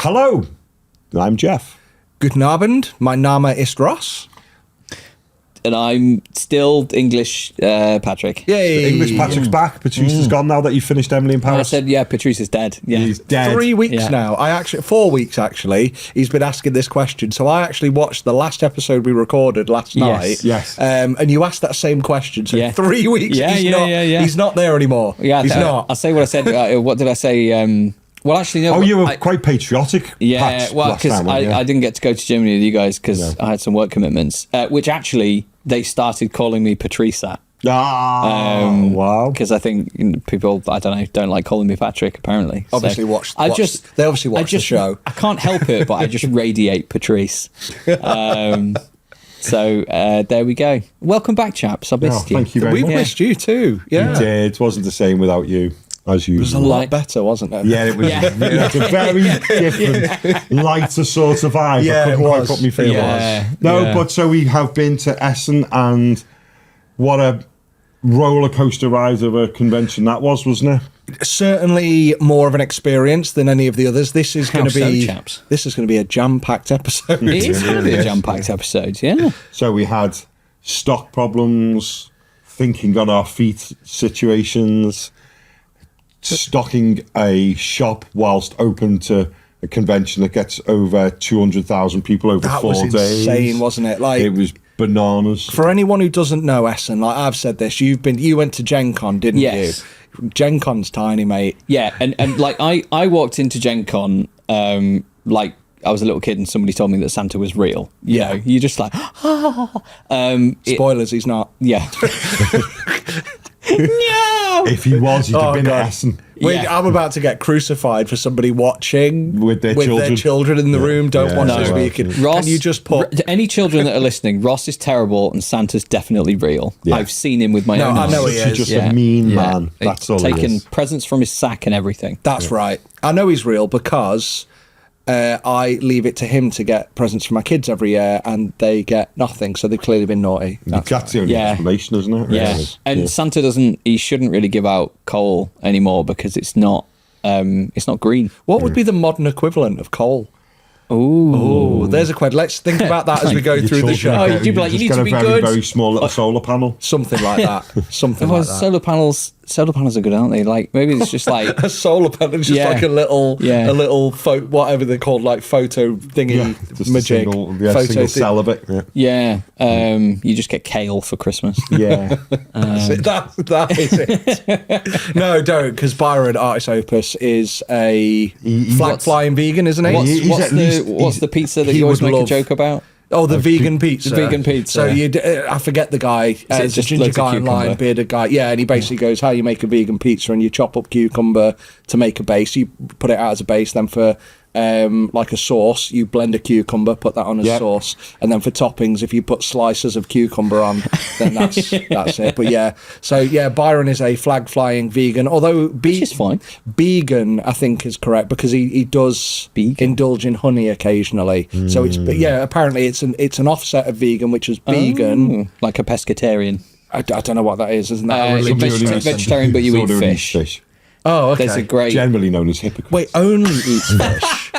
Hello, I'm Geoff. Guten Abend, mein Name ist Ross. And I'm still English Patrick. Yay! English Patrick's back. Patrice is gone now that you've finished Emily in I Paris. said, yeah, Patrice is dead. Yeah. He's dead. 3 weeks Yeah. now. 4 weeks actually. He's been asking this question. So I actually watched the last episode we recorded last night. Yes. And you asked that same question. So Yeah. 3 weeks. Yeah, He's not there anymore. Yeah, he's not. I'll say what I said. What did I say? Well, actually, no. Oh, you were quite patriotic. Yeah, Pat, well, last because time, weren't you? I didn't get to go to Germany with you guys because I had some work commitments, which actually they started calling me Patrice at. Wow. Because I think people, I don't know, don't like calling me Patrick, apparently. Obviously they obviously watch the show. I can't help it, but I just radiate Patrice. So there we go. Welcome back, chaps. I missed you. Thank you very We much. missed you too. Yeah. You did. It wasn't the same without you, as It was a usual. lot better, wasn't it? Yeah, it was. Yeah. It's a very different, lighter sort of vibe. Yeah, I couldn't it quite was. put me feel Yeah, was. No, yeah. but so we have been to Essen, and what a roller coaster ride of a convention that was, wasn't it? Certainly more of an experience than any of the others. This is going to so, be chaps? This is going to be a jam-packed episode. It is going to be a jam-packed episode, yeah. So we had stock problems, thinking on our feet situations, stocking a shop whilst open to a convention that gets over 200,000 people over That 4 was days. insane, wasn't it? Like, It was bananas. for anyone who doesn't know Essen, like I've said this, you went to Gen Con, didn't Yes. you? Gen Con's tiny, mate. Yeah, and like I walked into Gen Con like I was a little kid and somebody told me that Santa was real. You know, you're just like, Spoilers, he's not. yeah. No! If he was, he'd have been God. at Essen. Wait, Yeah. I'm about to get crucified for somebody watching With their children. in the room. Don't Yeah, want no. to be a kid. Ross, Can you just put? any children that are listening, Ross is terrible and Santa's definitely real. Yeah. I've seen him with my No, own I eyes. know he He's is. just Yeah. a mean Yeah. man. That's all he Taking is. presents from his sack and everything. That's right. I know he's real because I leave it to him to get presents for my kids every year, and they get nothing. So they've clearly been naughty. That's the only Yeah. explanation, isn't it? Yeah. Really? And Yeah. Santa he shouldn't really give out coal anymore because it's not green. What would be the modern equivalent of coal? Ooh. Oh, there's a quid. Let's think about that as we go Your through the children show. are Oh, getting- you'd be like, just you need get to a be very, good. very small little solar panel. Something like that. Something Well, like that. solar panels are good, aren't they? Like maybe it's just like A solar panel is just Yeah. like a little, Yeah. whatever they're called, like photo thingy, Just a majig, single, photo single thing. cell of it. Yeah. you just get kale for Christmas. Yeah. That is it. No, don't, because Byron Artis Opus is a flag flying vegan, isn't he? He's at least- What's the pizza that he you always would make a love- joke about? Oh, the vegan pizza. the vegan pizza. So I forget the guy. it It's a just ginger loads of guy online, cucumber? bearded guy. Yeah, and he basically goes, how you make a vegan pizza, and you chop up cucumber to make a base. You put it out as a base, then for like a sauce, you blend a cucumber, put that on as sauce, and then for toppings, if you put slices of cucumber on, then that's it. But yeah, so yeah, Byron is a flag flying vegan, although Which is fine. vegan I think is correct because he does indulge in honey occasionally. So it's apparently it's an offset of vegan, which is vegan. Like a pescatarian. I don't know what that is. Isn't that a religious vegetarian, but you eat Somebody fish. Oh, okay. There's a great. Generally known as hypocrites. Wait, only eats fish.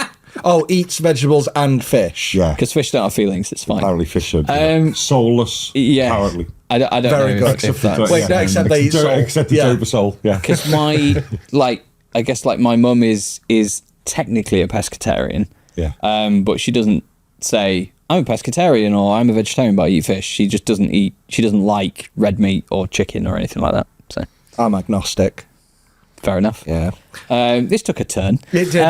Oh, eats vegetables and fish. Yeah. Because fish don't have feelings, it's fine. Apparently fish are soulless. Yeah. Apparently. I don't Very know good. if that's... Wait, no, except they eat soul. Except it's Yeah. over soul. Yeah. Because my, I guess my mum is technically a pescatarian. Yeah. But she doesn't say, I'm a pescatarian or I'm a vegetarian, but I eat fish. She just doesn't like red meat or chicken or anything like that. So I'm agnostic. fair enough. Yeah. This took a turn. It did.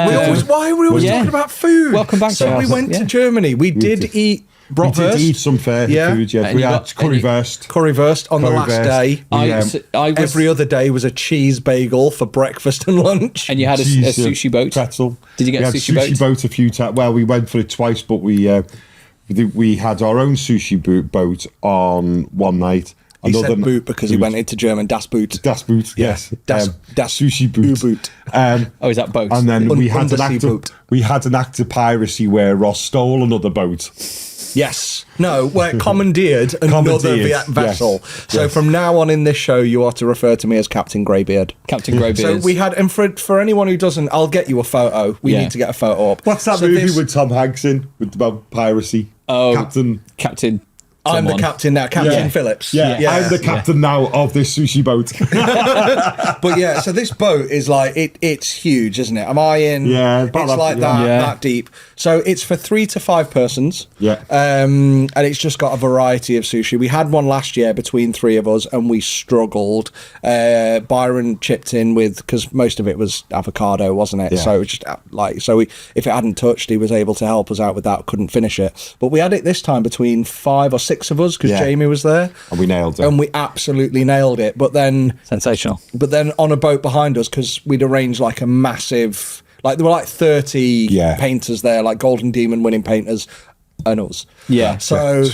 Why are we always Yeah. talking about food? Welcome back So to we us. went Yeah. to Germany. We did eat We bratwurst. did eat some fair food, yeah. And We you had got- currywurst. Currywurst on the last Currywurst. day. I was, Every other day was a cheese bagel for breakfast and lunch. and you had a Cheese, sushi boat. Pretzel. Did you get we a had sushi boat? A few times. Well, we went for it twice, but we had our own sushi boat on one night, He said boot because he went into German. Das Boot. Das Boot, yes. Das sushi boot. U-boot. Oh, is that boat? And then we had boat. an act of piracy where Ross stole another boat. Yes. No, we're commandeered another vessel. Yes. So from now on in this show, you are to refer to me as Captain Greybeard. Captain Greybeard. So we had, and for anyone who doesn't, I'll get you a photo. We need to get a photo up. What's that movie with Tom Hanks in about piracy? Oh, Captain. I'm the captain now, Captain Phillips. Yeah, I'm the captain now of this sushi boat. But yeah, so this boat is like it's huge, isn't it? Am I in? Yeah, it's like that deep. So it's for 3 to 5 persons. Yeah. And it's just got a variety of sushi. We had one last year between 3 of us, and we struggled. Byron chipped in with, because most of it was avocado, wasn't it? Yeah. So it was just if it hadn't touched, he was able to help us out with that. Couldn't finish it, but we had it this time between 5 or 6 of us because Jamie was there, and we nailed it. And we absolutely nailed it. But then sensational. But then on a boat behind us, because we'd arranged like a massive, like there were like 30 painters there, like Golden Demon winning painters, and us. Yeah. So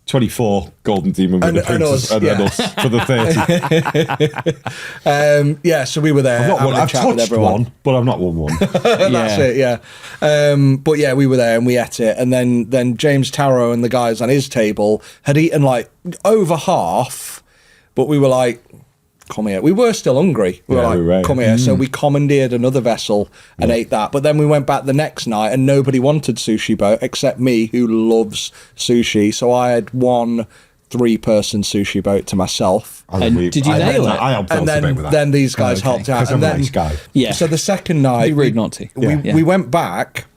24 Golden Demon winning painters and us for the 30. So we were there. I've touched one, but I've not won one. That's it. Yeah. But yeah, we were there and we ate it, and then James Tarrow and the guys on his table had eaten like over half, but we were like, come here. We were still hungry. We were like, come here. So we commandeered another vessel and ate that. But then we went back the next night and nobody wanted sushi boat except me, who loves sushi. So I had one 3-person sushi boat to myself. And did you nail it? I helped out a bit with that. Then these guys helped out. I'm a nice guy. Yeah. So the second night, It'd be rude not to. We went back.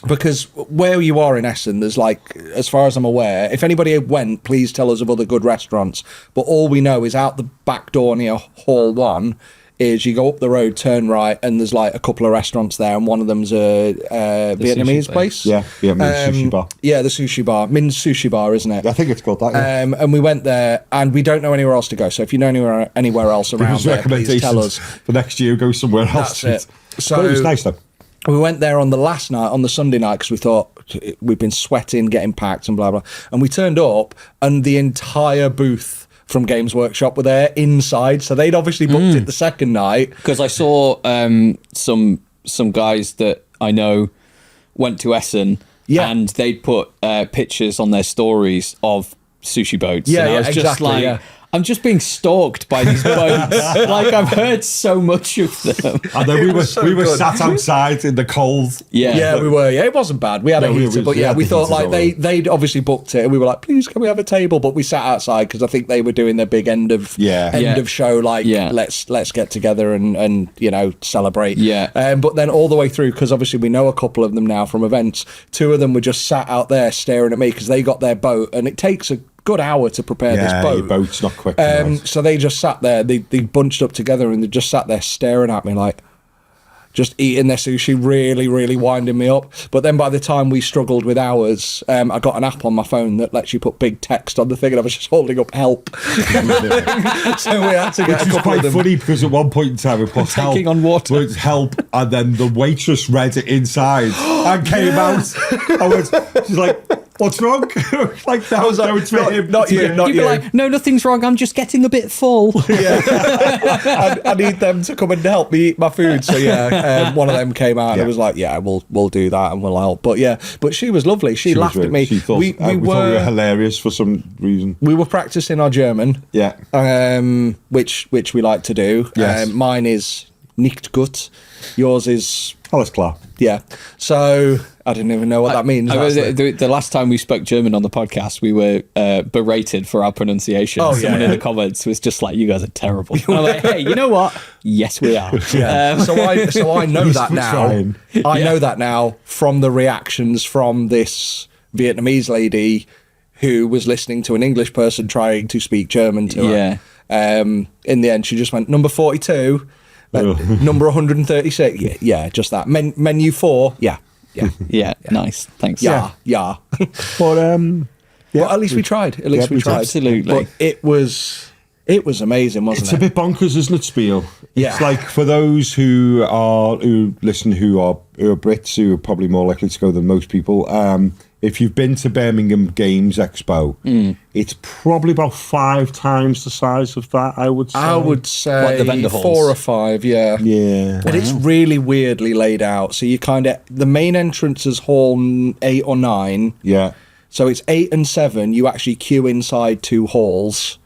Because where you are in Essen, there's like, as far as I'm aware, if anybody went, please tell us of other good restaurants. But all we know is out the back door near Hall 1 is you go up the road, turn right, and there's like a couple of restaurants there, and one of them's a Vietnamese place. Yeah, Vietnamese sushi bar. Yeah, the sushi bar. Min's Sushi Bar, isn't it? I think it's called that, yeah. And we went there, and we don't know anywhere else to go. So if you know anywhere else around there, please tell us. For next year, go somewhere else. That's it. So, but it was nice, though. We went there on the last night, on the Sunday night, because we thought we'd been sweating, getting packed and blah, blah. And we turned up and the entire booth from Games Workshop were there inside. So they'd obviously booked it the second night. Because I saw some guys that I know went to Essen and they'd put pictures on their stories of sushi boats. Yeah, and I was just like... I'm just being stalked by these boats. Like, I've heard so much of them. And then we were sat outside in the cold. Yeah, we were. Yeah, it wasn't bad. We had a heater, but we thought like they'd obviously booked it, and we were like, please, can we have a table? But we sat outside because I think they were doing their big end of show. Like, let's get together and celebrate. Yeah. But then all the way through, because obviously we know a couple of them now from events. 2 of them were just sat out there staring at me because they got their boat, and it takes a good hour to prepare this boat. Your boat's not quick. So they just sat there, they bunched up together and they just sat there staring at me like, just eating their sushi, really, really winding me up. But then by the time we struggled with ours, I got an app on my phone that lets you put big text on the thing, and I was just holding up help. So we had to get Which a was couple quite of them. funny because at one point in time we put taking on water. With help, and then the waitress read it inside and came out. She's like, what's wrong? Like, that was it's for him. Not you. You'd be like, no, nothing's wrong. I'm just getting a bit full. I need them to come and help me eat my food. So one of them came out and it was like, we'll do that and we'll help. But she was lovely. She laughed at me. She thought we thought we were hilarious for some reason. We were practicing our German. Yeah. Which we like to do. Yes. Mine is nicht gut. Yours is Alles klar. Yeah. So I didn't even know what that means. The last time we spoke German on the podcast, we were berated for our pronunciation. Someone in the comments was just like, "You guys are terrible." And I'm like, "Hey, you know what? Yes, we are." Yeah. So I know that now. I know that now from the reactions from this Vietnamese lady who was listening to an English person trying to speak German to her. In the end, she just went, number 42. Number 136, just that. Menu 4, yeah, nice, thanks. Yeah. But well, at least we tried. At least we tried. Absolutely. But it was It was amazing, wasn't It's it? a bit bonkers, isn't it, Spiel? Yeah. It's like, for those who listen, who are Brits, who are probably more likely to go than most people, if you've been to Birmingham Games Expo, it's probably about 5 times the size of that, I would say. I would say Like the vendor halls. 4 or 5, yeah. Yeah. But it's really weirdly laid out. So you kind of, the main entrance is hall 8 or 9. Yeah. So it's 8 and 7. You actually queue inside 2 halls.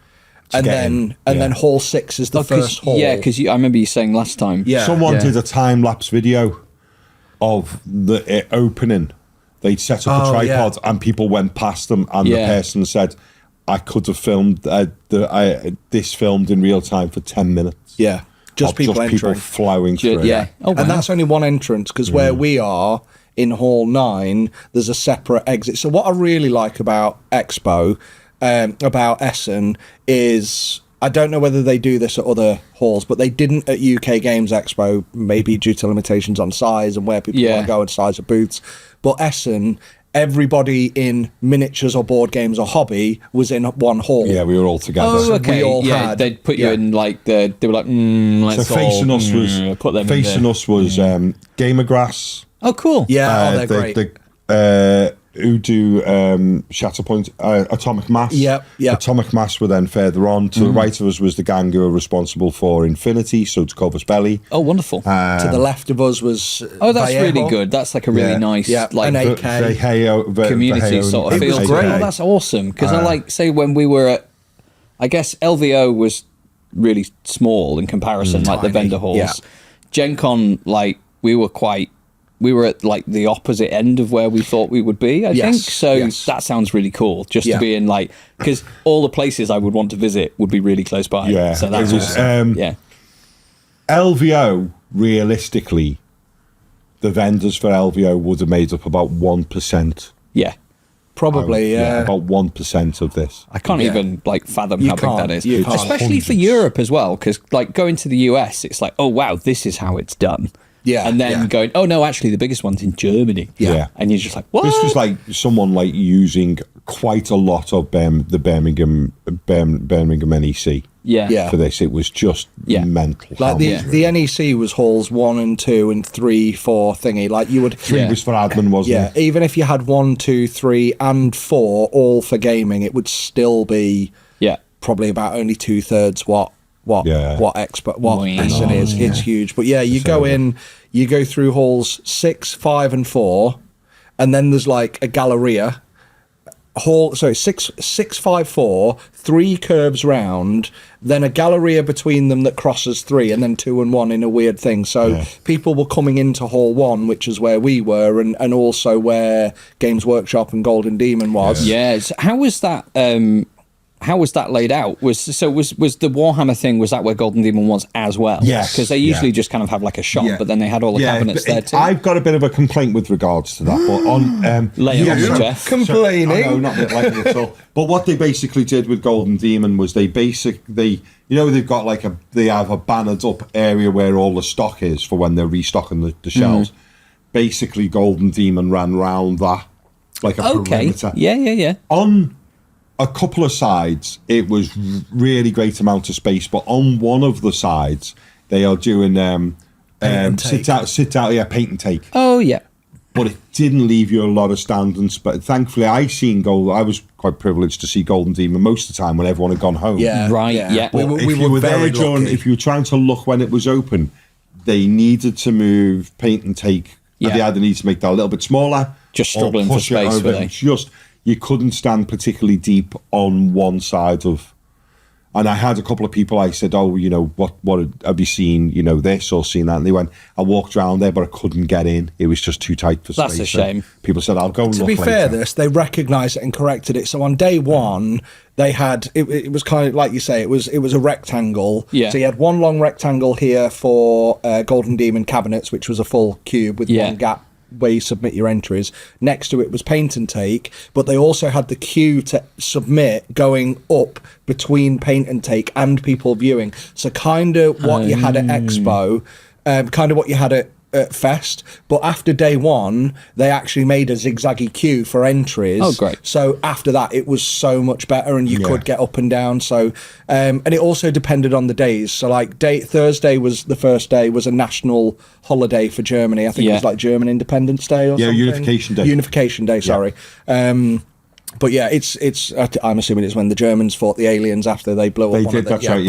And get then in, and yeah. then hall 6 is the first hall. Yeah, because I remember you saying last time. Yeah. Someone did a time-lapse video of the opening. They'd set up a tripod and people went past them, and the person said, I could have filmed this filmed in real time for 10 minutes. Yeah. Just people entering. flowing through. Yeah. Oh, wow. And that's only one entrance, because where we are in hall 9, there's a separate exit. So what I really like about Expo, about Essen, is I don't know whether they do this at other halls, but they didn't at UK Games Expo, maybe due to limitations on size and where people want to go and size of booths. But Essen, everybody in miniatures or board games or hobby was in one hall. Yeah, we were all together. Oh, okay. We all yeah, had- they'd put you in like they were like, let's So Facing all, Us was put them Facing in there. Us was Gamer Grass. Oh, cool. Yeah, they're great. Who do Shatterpoint, Atomic Mass. Yep. Atomic Mass were then further on. To the right of us was the gang who were responsible for Infinity, so to Corvus Belli. Oh, wonderful. To the left of us was Oh, that's Vallejo. really good. That's like a really nice like an 8K. community sort of It was feel. great. Oh, that's awesome. Because I like, say, when we were at, I guess LVO was really small in comparison, like the Tiny, vendor halls. yeah. Gen Con, like, we were at like the opposite end of where we thought we would be, I Yes, think. So yes. that sounds really cool, just Yeah. to be in like, because all the places I would want to visit would be really close by. Yeah, So that's it was, awesome. Yeah. LVO, realistically, the vendors for LVO would have made up about 1%. Yeah. Probably, yeah. About 1% of this. I can't even like fathom You how big can't, that is, you can't. especially for Hundreds. Europe as well. Because like going to the US, it's like, oh wow, this is how it's done. Yeah, and then yeah. going, oh no, actually the biggest one's in Germany. Yeah. and you're just like, what? This was like someone like using quite a lot of the Birmingham NEC. Yeah. For this, it was just mental. Like how the much- the NEC was halls 1 and 2 and 3, 4 thingy. Like you would 3 was for admin, wasn't yeah. it? Even if you had 1, 2, 3, and 4 all for gaming, it would still be probably about only 2/3 what Essen is. It's huge. But yeah, you go in, you go through halls 6, 5, and 4, and then there's like a galleria. Hall, sorry, 6, 5, 4, 3 curves round, then a galleria between them that crosses 3, and then 2 and 1 in a weird thing. So people were coming into Hall 1, which is where we were, and also where Games Workshop and Golden Demon was. Yeah. So how was that? How was that laid out? Was the Warhammer thing? Was that where Golden Demon was as well? Yes, because they usually just kind of have like a shop, but then they had all the cabinets there too. I've got a bit of a complaint with regards to that, but on Lay it on me, Jeff. Complaining. No, not like it at all. But what they basically did with Golden Demon was they've got like they have a bannered up area where all the stock is for when they're restocking the shelves. Basically, Golden Demon ran round that like a perimeter. Yeah. On a couple of sides, it was really great amount of space, but on one of the sides, they are doing sit out, paint and take. Oh yeah. But it didn't leave you a lot of standing. But thankfully, I was quite privileged to see Golden Demon most of the time when everyone had gone home. Yeah, Right, yeah. But We if you were there very lucky. if you were trying to look when it was open, they needed to move paint and take. Yeah. They either need to make that a little bit smaller, Just or struggling for push it space, over. were they? Just you couldn't stand particularly deep on one side of. And I had a couple of people. I said, "Oh, what have you seen? This or seen that?" And they went, "I walked around there, but I couldn't get in. It was just too tight for space." That's a shame. People said, "I'll go and To look be fair, later." they recognised it and corrected it. So on day one, they had it was kind of like you say, it was a rectangle. Yeah. So you had one long rectangle here for Golden Demon cabinets, which was a full cube with one gap where you submit your entries. Next to it was paint and take, but they also had the queue to submit going up between paint and take and people viewing. So kind of what you had at Expo, kind of what you had at at Fest, but after day one, they actually made a zigzaggy queue for entries. Oh, great. So after that, it was so much better, and you could get up and down. So, and it also depended on the days. So like Thursday was the first day, was a national holiday for Germany. I think it was like German Independence Day or something. Unification Day. Unification Day, sorry. But yeah, it's. I'm assuming it's when the Germans fought the aliens after they blew up. They one did. of the, That's right.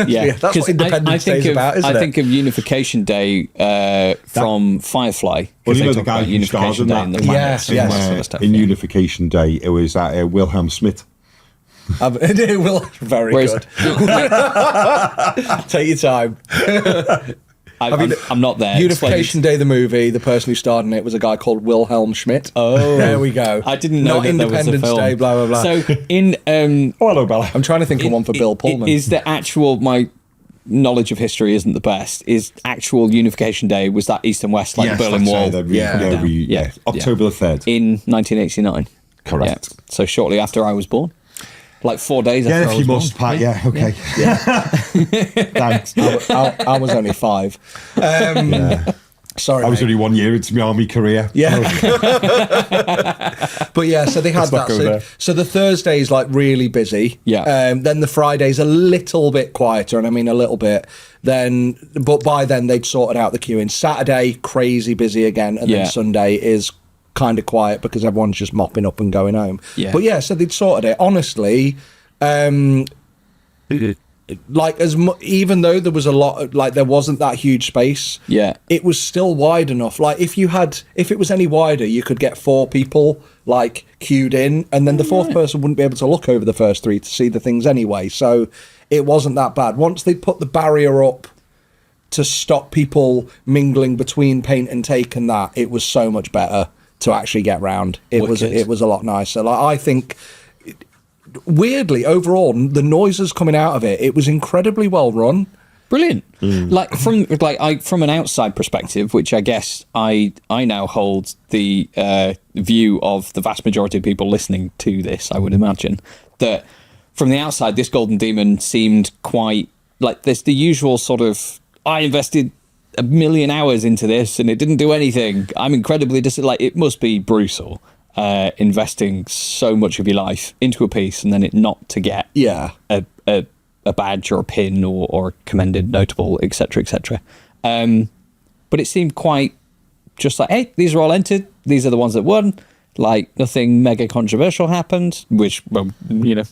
Yeah. That's what Independence Day is about, isn't it? I think of Unification Day from Firefly. Well, you know they the talk guy about who Unification started Day that. and the planets and all that sort of stuff. In Unification Day, it was Wilhelm Schmidt. It will very good. Take your time. I'm not there. Unification Day, the movie. The person who starred in it was a guy called Wilhelm Schmidt. Oh, there we go. I didn't know Not that there was a Independence film. Day. Blah blah blah. So in Oh, hello, Bella. I'm trying to think of one for Bill Pullman. Is the actual my knowledge of history isn't the best? Is actual Unification Day, was that East and West, like the Berlin Wall? October the 3rd. In 1989. Correct. Yeah. So shortly after I was born. Like 4 days after I Yeah, was if you born. must, Pat. Yeah, okay. Thanks. I was only 5. Sorry, I was mate. only 1 year into my army career. Yeah. But yeah, so they had not go there. that. So the Thursday's like really busy. Yeah. Then the Friday's a little bit quieter, and I mean a little bit. But by then they'd sorted out the queuing. Saturday, crazy busy again, and then Sunday is kind of quiet because everyone's just mopping up and going home. Yeah. But yeah, so they'd sorted it. Honestly, like even though there was a lot of, like there wasn't that huge space, it was still wide enough. Like if it was any wider, you could get 4 people like queued in, and then the fourth person wouldn't be able to look over the first 3 to see the things anyway. So it wasn't that bad. Once they put the barrier up to stop people mingling between paint and take and that, it was so much better to actually get round. It was a lot nicer. Like I think, weirdly, overall, the noises coming out of it was incredibly well run. Brilliant. Like from an outside perspective, which I guess I now hold the view of the vast majority of people listening to this, I would imagine, that from the outside, this Golden Demon seemed quite like there's the usual sort of, I invested 1 million hours into this and it didn't do anything. I'm incredibly like it must be brutal investing so much of your life into a piece and then it not to get a badge or a pin or commended, notable, etc., etc. But it seemed quite just like, hey, these are all entered. These are the ones that won. Like nothing mega controversial happened, which, well, you know.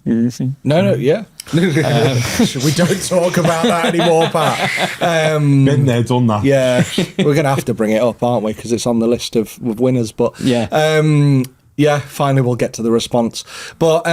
No, yeah. We don't talk about that anymore, Pat. Been there, done that. Yeah, we're going to have to bring it up, aren't we? Because it's on the list of winners. But yeah, finally we'll get to the response. But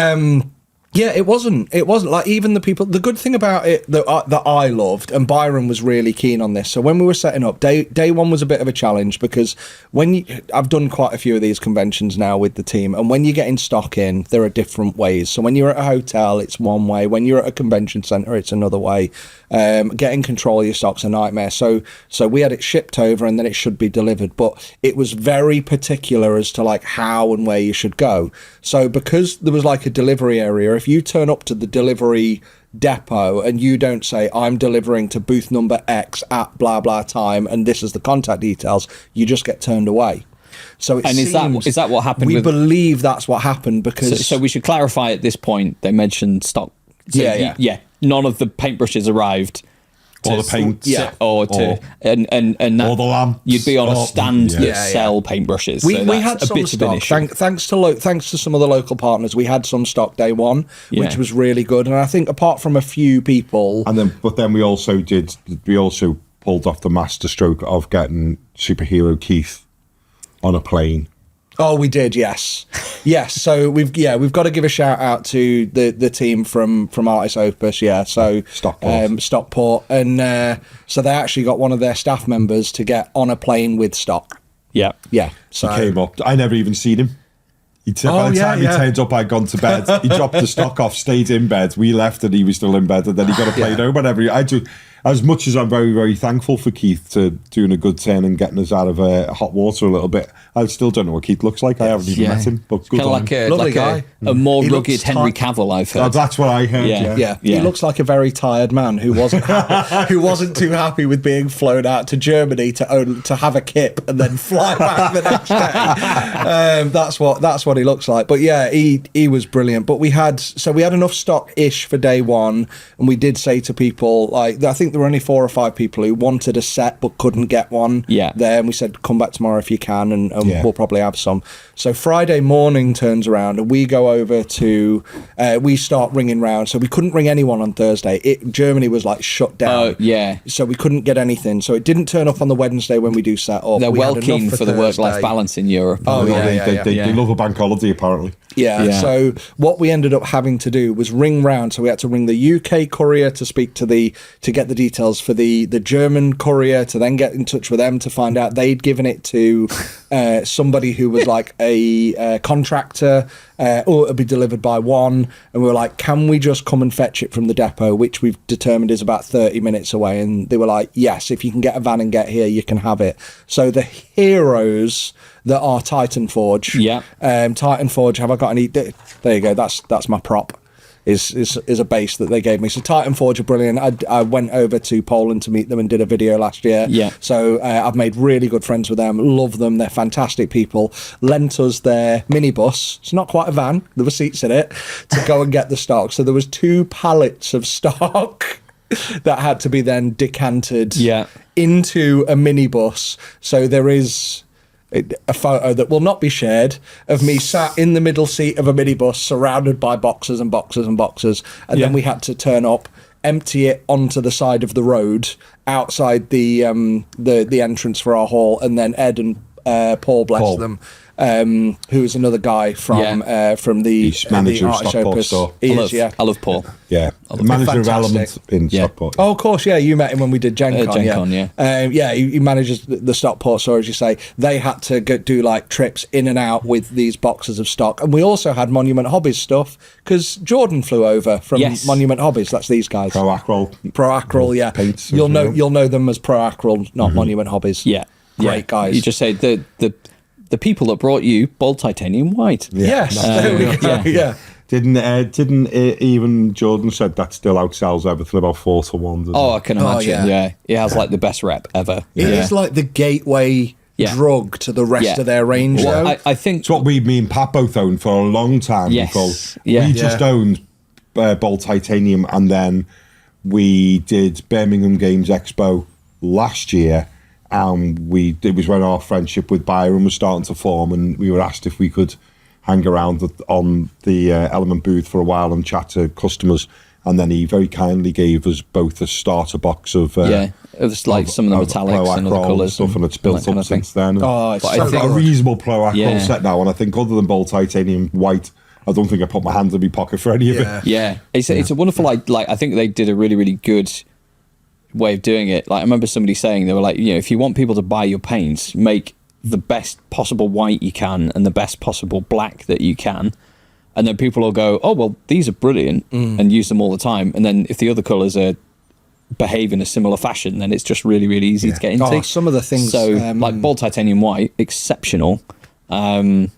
yeah, it wasn't like even the people. The good thing about it that I loved, and Byron was really keen on this. So when we were setting up, day one was a bit of a challenge because I've done quite a few of these conventions now with the team, and when you get in stock in, there are different ways. So when you're at a hotel, it's one way. When you're at a convention centre, it's another way. Getting control of your stock's a nightmare. So we had it shipped over, and then it should be delivered. But it was very particular as to like how and where you should go. So because there was like a delivery area, if you turn up to the delivery depot and you don't say, I'm delivering to booth number X at blah blah time and this is the contact details, you just get turned away. So it is that what happened? We believe that's what happened because so we should clarify at this point. They mentioned stock. So yeah. None of the paintbrushes arrived. Or the paint, and that, or the lamp. You'd be on a stand that sell paintbrushes. We so had a some bit stock. Of an issue. Thanks to some of the local partners, we had some stock day one, which was really good. And I think apart from a few people, but then we also pulled off the master stroke of getting Superhero Keith on a plane. Oh, we did, yes. So we've got to give a shout out to the team from Artis Opus, So Stockport, and so they actually got one of their staff members to get on a plane with stock. Yeah. So he came up. I never even seen him. By the time he turned up, I'd gone to bed. He dropped the stock off, stayed in bed. We left, and he was still in bed. And then he got a plane home. Whenever as much as I'm very, very thankful for Keith to doing a good turn and getting us out of hot water a little bit, I still don't know what Keith looks like. I haven't even met him, but good Kind of on like him. Lovely guy. a more He rugged looks Henry tight. Cavill, I've heard. Oh, that's what I heard. Yeah. Yeah, Yeah. he looks like a very tired man who wasn't who wasn't too happy with being flown out to Germany to have a kip and then fly back the next day. That's what he looks like. But yeah, he was brilliant. But we had enough stock ish for day one, and we did say to people, like, I think there were only 4 or 5 people who wanted a set but couldn't get one. Yeah. There, and we said, come back tomorrow if you can, and Yeah. we'll probably have some. So Friday morning turns around, and we go over to we start ringing round. So we couldn't ring anyone on Thursday. Germany was like shut down. Oh, yeah. So we couldn't get anything. So it didn't turn up on the Wednesday when we do set up. They're We well had keen enough for the work-life Thursday. balance in Europe. Oh, yeah. They love a bank holiday, apparently. Yeah. Yeah. So what we ended up having to do was ring round. So we had to ring the UK courier to speak to get the details for the German courier, to then get in touch with them to find out they'd given it to somebody who was like a contractor, or it'd be delivered by one. And we were like, can we just come and fetch it from the depot, which we've determined is about 30 minutes away? And they were like, yes, if you can get a van and get here, you can have it. So the heroes that are Titan Forge. Yeah. Titan Forge, have I got any? There you go. That's my prop. Is a base that they gave me. So Titan Forge are brilliant. I went over to Poland to meet them and did a video last year. Yeah. So I've made really good friends with them. Love them. They're fantastic people. Lent us their minibus. It's not quite a van. There were seats in it to go and get the stock. So there was 2 pallets of stock that had to be then decanted into a minibus. So there is a photo that will not be shared of me sat in the middle seat of a minibus surrounded by boxes and boxes and boxes, and then we had to turn up, empty it onto the side of the road outside the entrance for our hall, and then Ed and Paul, bless them, who's another guy from the He's manager of Artichoke Stockport Opus. store. He I is, yeah. love Paul. Yeah, the manager of Element in Yeah. Stockport. Oh, of course, yeah. You met him when we did Gen Con, Gen Con, yeah. He manages the Stockport store, as you say. They had to do like trips in and out with these boxes of stock, and we also had Monument Hobbies stuff because Jordan flew over from Monument Hobbies. That's these guys. Pro Acryl, yeah. Paints. You'll know them as Pro Acryl, not Monument Hobbies. Yeah. Great guys. You just say the people that brought you Bold Titanium White. Yes, there we go. Yeah. Didn't even Jordan said that still outsells everything about 4 to 1? doesn't Oh, it? I can imagine. yeah. Yeah. It has like the best rep ever. It is like the gateway drug to the rest of their range, Well, though. I think It's what me and Pat both owned for a long time. Yes. Because Yeah. we just owned Bold Titanium, and then we did Birmingham Games Expo last year, and it was when our friendship with Byron was starting to form, and we were asked if we could hang around on the Element booth for a while and chat to customers, and then he very kindly gave us both a starter box of it was like some of the metallics and other colours stuff, and it's built up since then. Oh, it's But so I've got a good. reasonable Pro Acryl Yeah. set now, and I think other than Bold Titanium White, I don't think I put my hands in my pocket for any of it. Yeah, it's a wonderful like I think they did a really, really good way of doing it. Like I remember somebody saying, they were like, if you want people to buy your paints, make the best possible white you can and the best possible black that you can, and then people will go, oh well, these are brilliant, and use them all the time. And then if the other colours behave in a similar fashion, then it's just really, really easy to get into. Oh, some of the things, so like Bold Titanium White, exceptional, and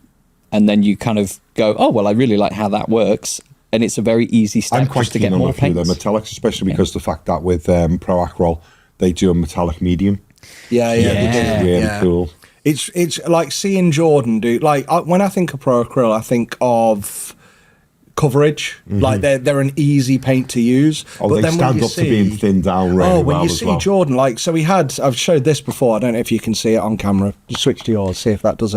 then you kind of go, oh well, I really like how that works. And it's a very easy step I'm quite just to keen get on more a few of paints. the metallics, especially because the fact that with Pro Acryl, they do a metallic medium. Yeah. Which is really cool. It's like seeing Jordan do, like when I think of Pro Acryl, I think of coverage. Like they're an easy paint to use. Oh, but they then when stand you up to being thinned down really when well you as see well. Jordan, like, so I've showed this before, I don't know if you can see it on camera. Just switch to yours, see if that does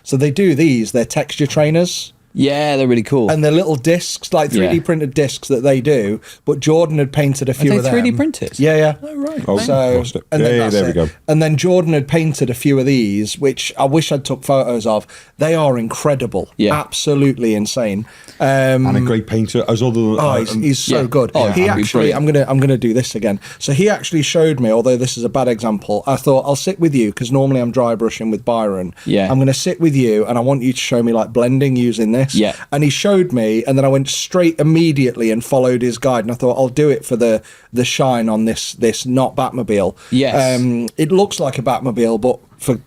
so they do they're texture trainers. Yeah, they're really cool. And they're little discs, like 3D printed discs that they do. But Jordan had painted a few they of them. 3D printed? Yeah. Oh, right. Oh, So, lost it. and then Yeah, that's there we it. go. And then Jordan had painted a few of these, which I wish I'd took photos of. They are incredible. Yeah. Absolutely insane. And a great painter, as other than... Oh, he's so yeah. good. Oh, He yeah, actually, brilliant. I'm gonna do this again. So he actually showed me, although this is a bad example, I thought I'll sit with you because normally I'm dry brushing with Byron. Yeah. I'm gonna sit with you, and I want you to show me like blending using this. this. Yeah. And he showed me, and then I went straight immediately and followed his guide. And I thought, I'll do it for the shine on this not Batmobile. Yes. It looks like a Batmobile, but for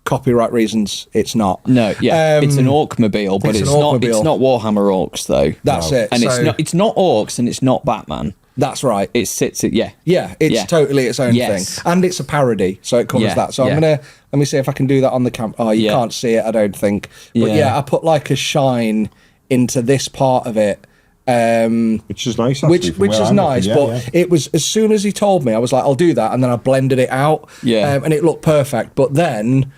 copyright reasons, it's not. No, yeah, it's an Orc-mobile, but it's not. It's not Warhammer Orcs though. That's it. And So- it's not Orcs, and it's not Batman. That's right. It sits at Yeah, it's totally its own thing, and it's a parody, so it covers that. So I'm gonna let me see if I can do that on the camera. Oh, you can't see it, I don't think. But I put like a shine into this part of it, which is nice. Actually, which is nice. But it was, as soon as he told me, I was like, I'll do that, and then I blended it out. And it looked perfect. But then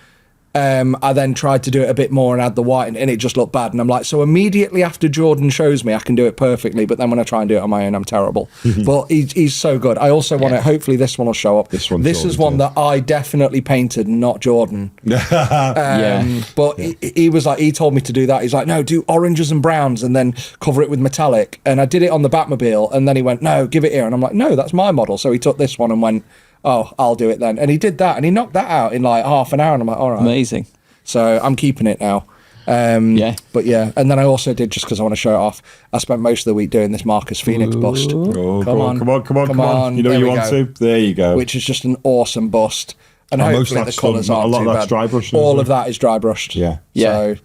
I then tried to do it a bit more and add the white, and it just looked bad. And I'm like, so immediately after Jordan shows me, I can do it perfectly. But then when I try and do it on my own, I'm terrible. But he's so good. I also want to, hopefully this one will show up. This is one that I definitely painted, not Jordan. But he was like, he told me to do that. He's like, no, do oranges and browns and then cover it with metallic. And I did it on the Batmobile. And then he went, no, give it here. And I'm like, no, that's my model. So he took this one and went, oh, I'll do it then. And he did that, and he knocked that out in like half an hour, and I'm like, all right. Amazing. So I'm keeping it now. But yeah, and then I also did, just because I want to show it off, I spent most of the week doing this Marcus Phoenix bust. Oh, come on. You know you want to? There you go. Which is just an awesome bust. And hopefully the colours aren't too bad. Dry brushed. All of that is dry brushed. Yeah. So,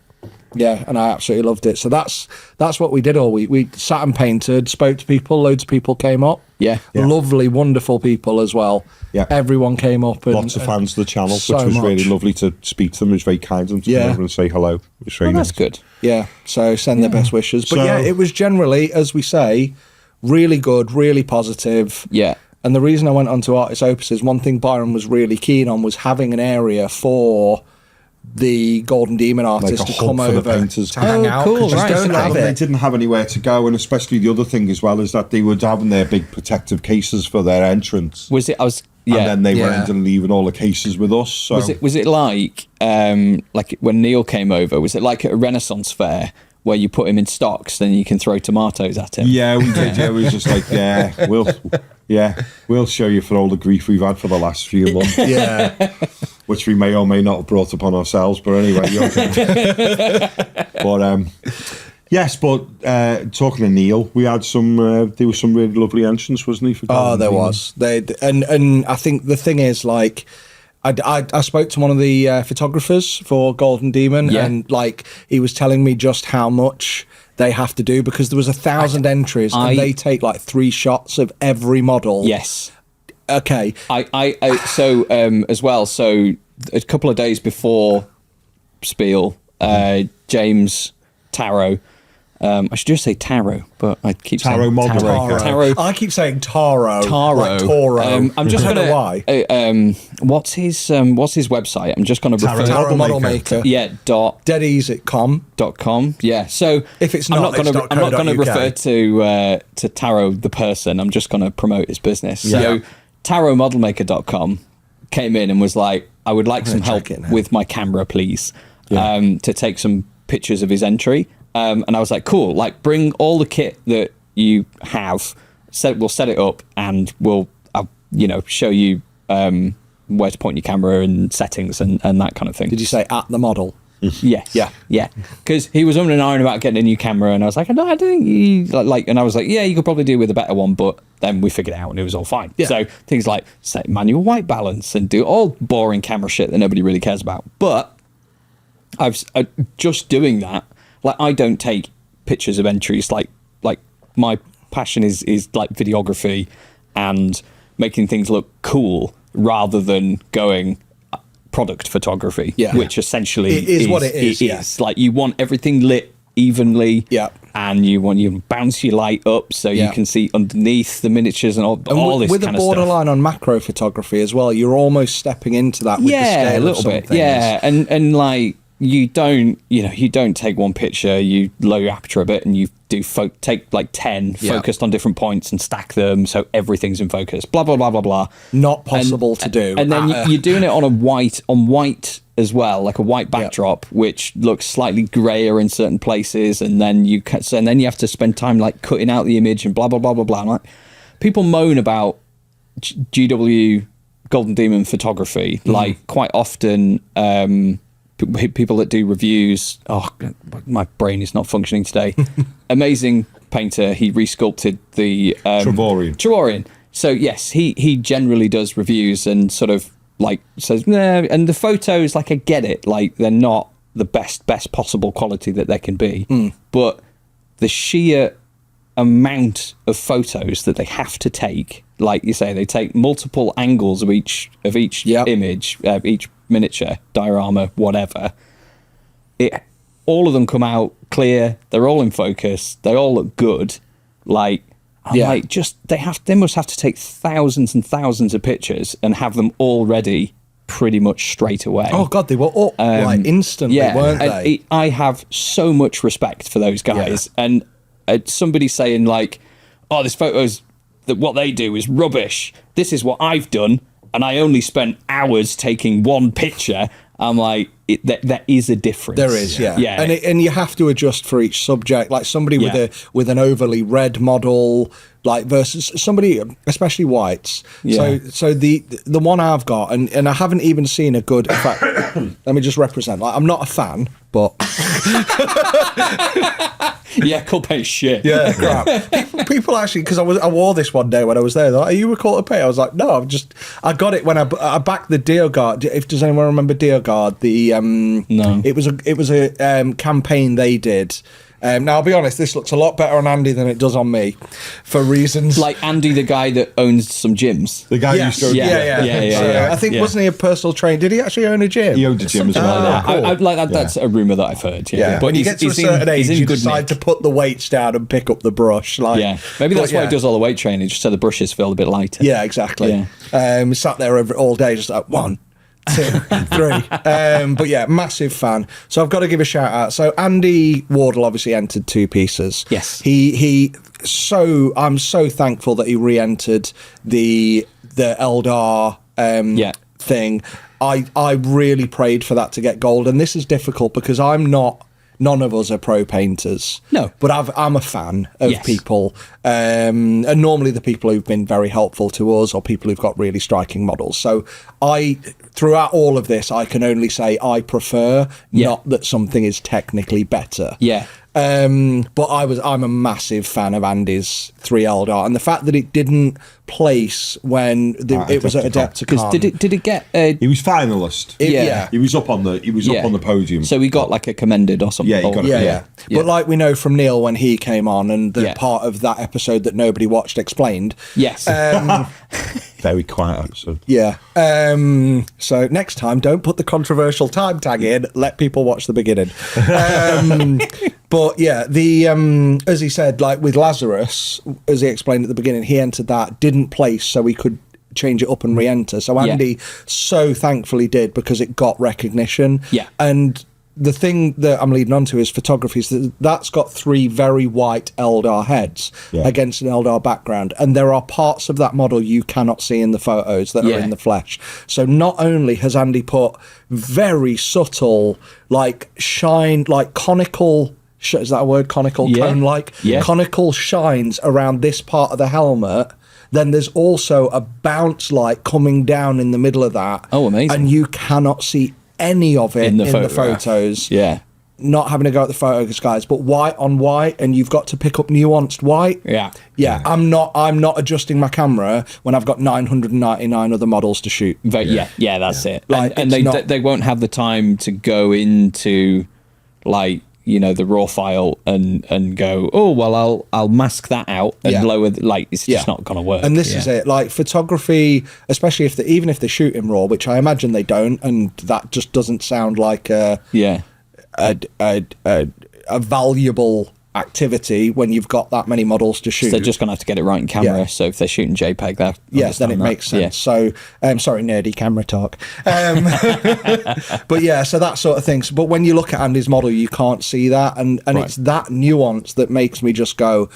yeah, and I absolutely loved it. So that's what we did all week. We sat and painted, spoke to people, loads of people came up. Yeah. Lovely, wonderful people as well. Yeah. Everyone came up. And, lots of fans of the channel, so which was really much. lovely to speak to them. It was very kind of them to come over and say hello. It was very That's nice. good. Yeah, so send their best wishes. But So- yeah, it was generally, as we say, really good, really positive. Yeah. And the reason I went on to Artist Opus is one thing Byron was really keen on was having an area for the Golden Demon artists Like a to come hub for the over painters. to hang out. cool, 'cause you right, don't okay. have They it. didn't have anywhere to go, and especially the other thing as well is that they would have their big protective cases for their entrance. Was it? I was. And Yeah. then they Yeah. went and leaving all the cases with us. So Was it like when Neil came over? Was it like at a Renaissance fair where you put him in stocks, then you can throw tomatoes at him? Yeah, we did. Yeah, we was just like, we'll show you for all the grief we've had for the last few months. Yeah. Which we may or may not have brought upon ourselves, but anyway, but yes, but talking to Neil, we had some. There was some really lovely entrance, wasn't he? For Oh, Golden there Demon? was. And I think the thing is, like, I spoke to one of the photographers for Golden Demon, and like he was telling me just how much they have to do because there was 1,000 entries, and they take like 3 shots of every model. Yes. Okay. So as well. So a couple of days before Spiel, James Tarot. I should just say Tarot, but I keep Tarot saying model maker. Tarot. I keep saying Taro. Taro. Like Toro. I'm just I don't gonna. know why. What's his website? I'm just gonna refer. Taro Model Maker. Yeah. Deadeasy.com. .com. Yeah. So If it's I'm not, not it's gonna. I'm not gonna .co.uk. refer to Taro the person. I'm just gonna promote his business. Yeah. So taromodelmaker.com came in and was like, I would like some help check it now. with my camera, please, to take some pictures of his entry. And I was like, cool, like bring all the kit that you have, we'll set it up and we'll, show you where to point your camera and settings and that kind of thing. Did you say at the model? Yes. Yeah. Yeah. Because he was umming and ahhing about getting a new camera, and I was like, no, I don't think you and I was like, yeah, you could probably do with a better one, but then we figured it out and it was all fine. Yeah. So things like set manual white balance and do all boring camera shit that nobody really cares about. But I've just doing that. Like, I don't take pictures of entries. Like my passion is like videography and making things look cool rather than going product photography, which essentially it is what it is. It's like you want everything lit evenly, and you bounce your light up so you can see underneath the miniatures and all this with kind a of stuff. borderline on macro photography as well. You're almost stepping into that with the scale a little of some bit, things. and like you don't take one picture, you lower your aperture a bit, and you do take like 10 focused on different points and stack them so everything's in focus. Blah blah blah blah blah. Not possible to do. And then you're doing it on white as well, like a white backdrop, which looks slightly grayer in certain places, and then you have to spend time like cutting out the image and blah blah blah blah blah. Like, people moan about GW Golden Demon photography, like quite often. people that do reviews. Oh, my brain is not functioning today. Amazing painter. He resculpted the Trevorian. So yes, he generally does reviews and sort of like says, nah, and the photos, like I get it, like they're not the best possible quality that they can be, but the sheer amount of photos that they have to take, like you say, they take multiple angles of each image, each miniature, diorama, whatever. All of them come out clear. They're all in focus. They all look good. Like, like they must have to take thousands and thousands of pictures and have them all ready pretty much straight away. Oh God, they were up like instantly, weren't they? I have so much respect for those guys, and somebody saying like, "Oh, this photo's that what they do is rubbish. This is what I've done, and I only spent hours taking one picture." I'm like, there is a difference. There is, yeah. And you have to adjust for each subject. Like somebody with an overly red model, like versus somebody, especially whites. Yeah. So the one I've got, and I haven't even seen a good. In fact, let me just represent. Like I'm not a fan, but yeah, colour paint shit. Yeah, crap. People actually, because I wore this one day when I was there. They're like, "Are you a colour paint?" I was like, "No, I got it when I backed the Deogard." Does anyone remember Deogard? The no, it was a campaign they did. Now I'll be honest, this looks a lot better on Andy than it does on me, for reasons like Andy, the guy that owns some gyms. The guy who used to yeah. I think wasn't he a personal trainer? Did he actually own a gym? He owned a gym as well. Cool. That's a rumor that I've heard. Yeah, but when you get to a certain age, you decide to put the weights down and pick up the brush. Like, maybe that's why he does all the weight training, just so the brushes feel a bit lighter. Yeah, exactly. Yeah. Sat there all day, just like 1, 2, 3. But yeah, massive fan. So I've got to give a shout out. So Andy Wardle obviously entered 2 pieces. Yes. I'm so thankful that he re-entered the Eldar thing. I really prayed for that to get gold, and this is difficult because none of us are pro painters. No. But I'm a fan of people. And normally the people who've been very helpful to us are people who've got really striking models. So throughout all of this, I can only say I prefer, not that something is technically better. Yeah. But I'm a massive fan of Andy's 3 Eldar, and the fact that it didn't place when it was at Adepticon. Did it get? He was finalist. He was up on the podium. So he got like a commended or something. Yeah, he got it. But like we know from Neil when he came on, and the part of that episode that nobody watched explained. Yes. Very quiet episode. Yeah. So next time, don't put the controversial time tag in. Let people watch the beginning. But yeah, as he said, like with Lazarus, as he explained at the beginning, he entered that, didn't place, so he could change it up and re-enter. So Andy so thankfully did, because it got recognition. Yeah. And the thing that I'm leading on to is photography. So that's got 3 very white Eldar heads against an Eldar background, and there are parts of that model you cannot see in the photos that are in the flesh. So not only has Andy put very subtle, like shine, like conical. Is that a word? Conical, cone-like? Yeah. Conical shines around this part of the helmet. Then there's also a bounce light coming down in the middle of that. Oh, amazing. And you cannot see any of it in the photos. Yeah. Not having to go at the photos, guys, but white on white, and you've got to pick up nuanced white. Yeah. I'm not adjusting my camera when I've got 999 other models to shoot. That's it. Like, and they won't have the time to go into like, you know, the raw file and go, oh well, I'll mask that out and lower like it's just not gonna work. And this is it, like photography, especially even if they shoot in raw, which I imagine they don't, and that just doesn't sound like a valuable activity when you've got that many models to shoot. So they're just gonna have to get it right in camera. So if they're shooting JPEG, then it makes sense. So sorry, nerdy camera talk. But yeah, so that sort of thing. But when you look at Andy's model, you can't see that, and it's that nuance that makes me just go,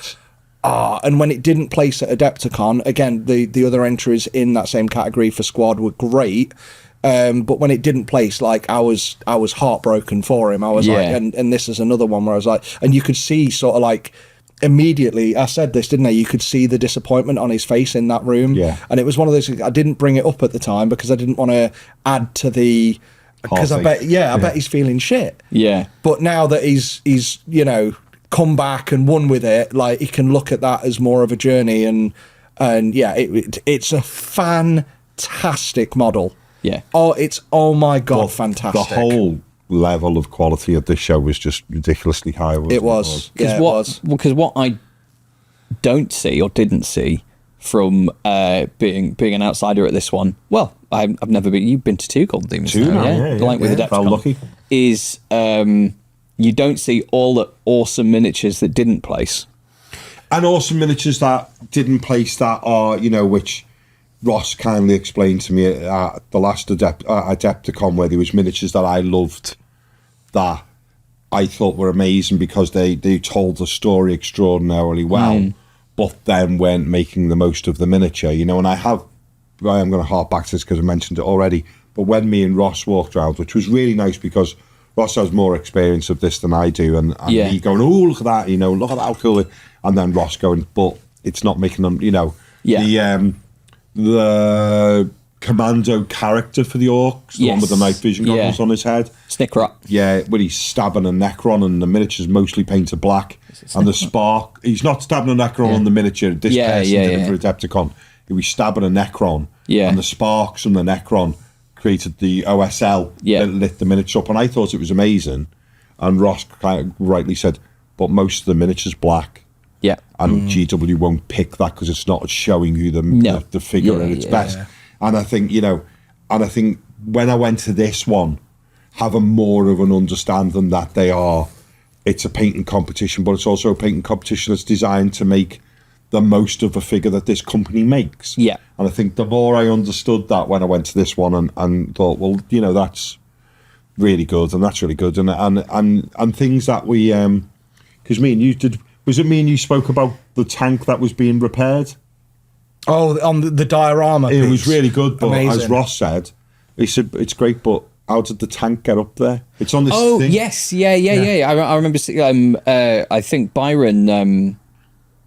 and when it didn't place at Adepticon, again, the other entries in that same category for squad were great. But when it didn't place, like I was heartbroken for him. I was like, and this is another one where I was like, and you could see sort of like immediately, I said this, didn't I? You could see the disappointment on his face in that room. Yeah. And it was one of those things, I didn't bring it up at the time because I didn't want to add to the because I bet he's feeling shit. Yeah. But now that he's come back and won with it, like he can look at that as more of a journey, and it's a fantastic model. Yeah. Oh my god, fantastic. The whole level of quality of this show was just ridiculously high. It was. Because what I don't see or didn't see from being an outsider at this one, well, I've never been. You've been to 2 Golden Demons. Two now, like with the Adepticon. Lucky. Is you don't see all the awesome miniatures that didn't place, and awesome miniatures that didn't place that are which Ross kindly explained to me at the last Adepticon, where there was miniatures that I loved that I thought were amazing because they told the story extraordinarily well, but then weren't making the most of the miniature, and I am going to harp back to this because I mentioned it already, but when me and Ross walked around, which was really nice because Ross has more experience of this than I do, and he going, oh, look at that, look at that, how cool, and then Ross going, but it's not making them, the commando character for the orcs, the one with the night vision goggles on his head. Snickrot. Yeah, where he's stabbing a Necron and the miniature's mostly painted black. And the spark, he's not stabbing a Necron on the miniature. This person did it for Adepticon. He was stabbing a Necron. Yeah. And the sparks from the Necron created the OSL that lit the miniature up. And I thought it was amazing. And Ross kind of rightly said, but most of the miniature's black. Yeah. And GW won't pick that because it's not showing you the figure at its best. And I think, when I went to this one, having more of an understanding that it's a painting competition, but it's also a painting competition that's designed to make the most of a figure that this company makes. Yeah. And I think the more I understood that when I went to this one and thought, well, that's really good and that's really good. And things that we, because me and you did, was it me and you spoke about the tank that was being repaired? Oh, on the diorama piece. It was really good, but amazing. As Ross said, he said, it's great, but how did the tank get up there? It's on this thing. Oh, yes, yeah. I remember seeing, I think Byron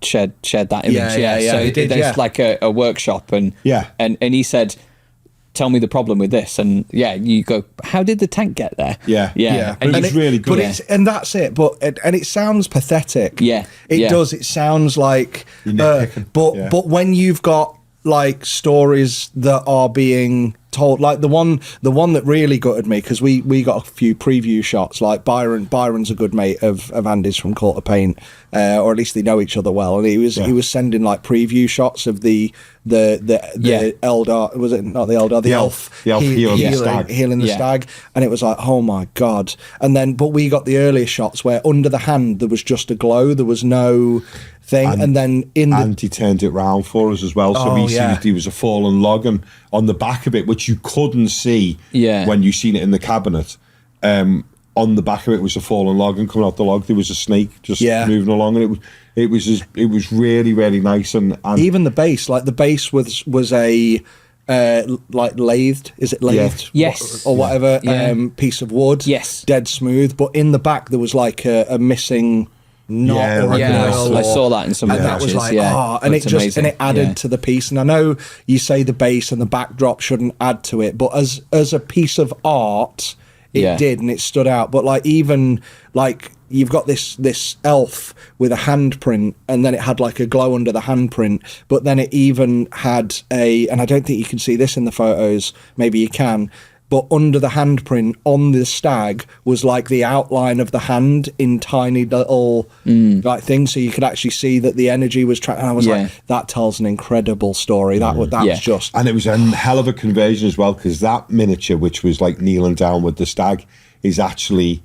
shared that image. Yeah, So he did, there's like a workshop, and he said, tell me the problem with this, and you go, how did the tank get there? Yeah. And it's really good. And that's it. But it sounds pathetic. It does. It sounds like. But when you've got like stories that are being told, like the one that really gutted me, because we got a few preview shots. Like Byron's a good mate of Andy's from Court of Paint, or at least they know each other well, and he was sending like preview shots of the Eldar, was it not the Eldar, the elf healing the stag, and it was like, oh my god. And then but we got the earlier shots where under the hand there was just a glow, there was no thing, and then and he turned it round for us as well, so he was a fallen log, and on the back of it, which you couldn't see when you seen it in the cabinet, on the back of it was a fallen log, and coming out the log there was a snake just moving along, and it was really, really nice, and even the base was a like lathed, is it lathed? Yes. Or whatever, piece of wood, dead smooth, but in the back there was like a missing knot I saw that in some of the that was like and it just amazing. And it added to the piece. And I know you say the base and the backdrop shouldn't add to it, but as a piece of art it did, and it stood out. But like, even like, you've got this elf with a handprint, and then it had like a glow under the handprint, but then it even had and I don't think you can see this in the photos, maybe you can, but under the handprint on the stag was like the outline of the hand in tiny little like things, so you could actually see that the energy was and I was like, that tells an incredible story. That was just, and it was a hell of a conversion as well, because that miniature, which was like kneeling down with the stag, is actually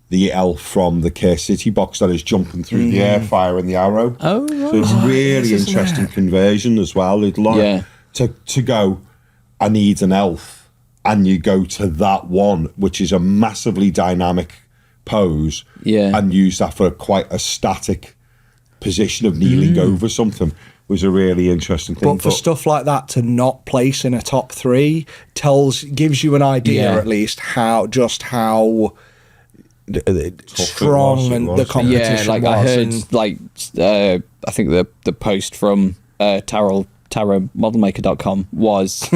the elf from the Care City box that is jumping through the air, firing the arrow. Oh, right. So it's a really interesting conversion as well. It's like to go, I need an elf, and you go to that one, which is a massively dynamic pose, and use that for quite a static position of kneeling over something, was a really interesting thing. But for stuff like that to not place in a top 3 gives you an idea at least how strong and the competition was. I heard I think the post from Terrell tarotmodelmaker.com was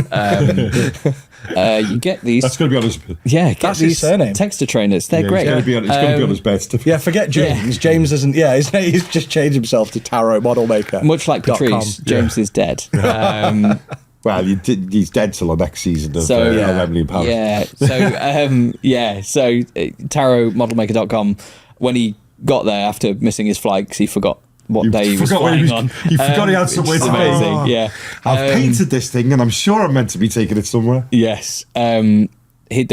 you get these. That's going to be on his. Yeah, get That's these his surname. texture trainers. They're great. It's going to be on his birth certificate. Yeah, forget James. James isn't. Yeah, he's just changed himself to Tarot Model Maker. Much like Patrice, James is dead. Well, he's dead till the next season of So, Emily in Paris. Yeah. So tarotmodelmaker.com. When he got there after missing his flight because he forgot what day he was flying on. He forgot he had somewhere which to is go. amazing. Yeah. I've painted this thing, and I'm sure I'm meant to be taking it somewhere. Yes. The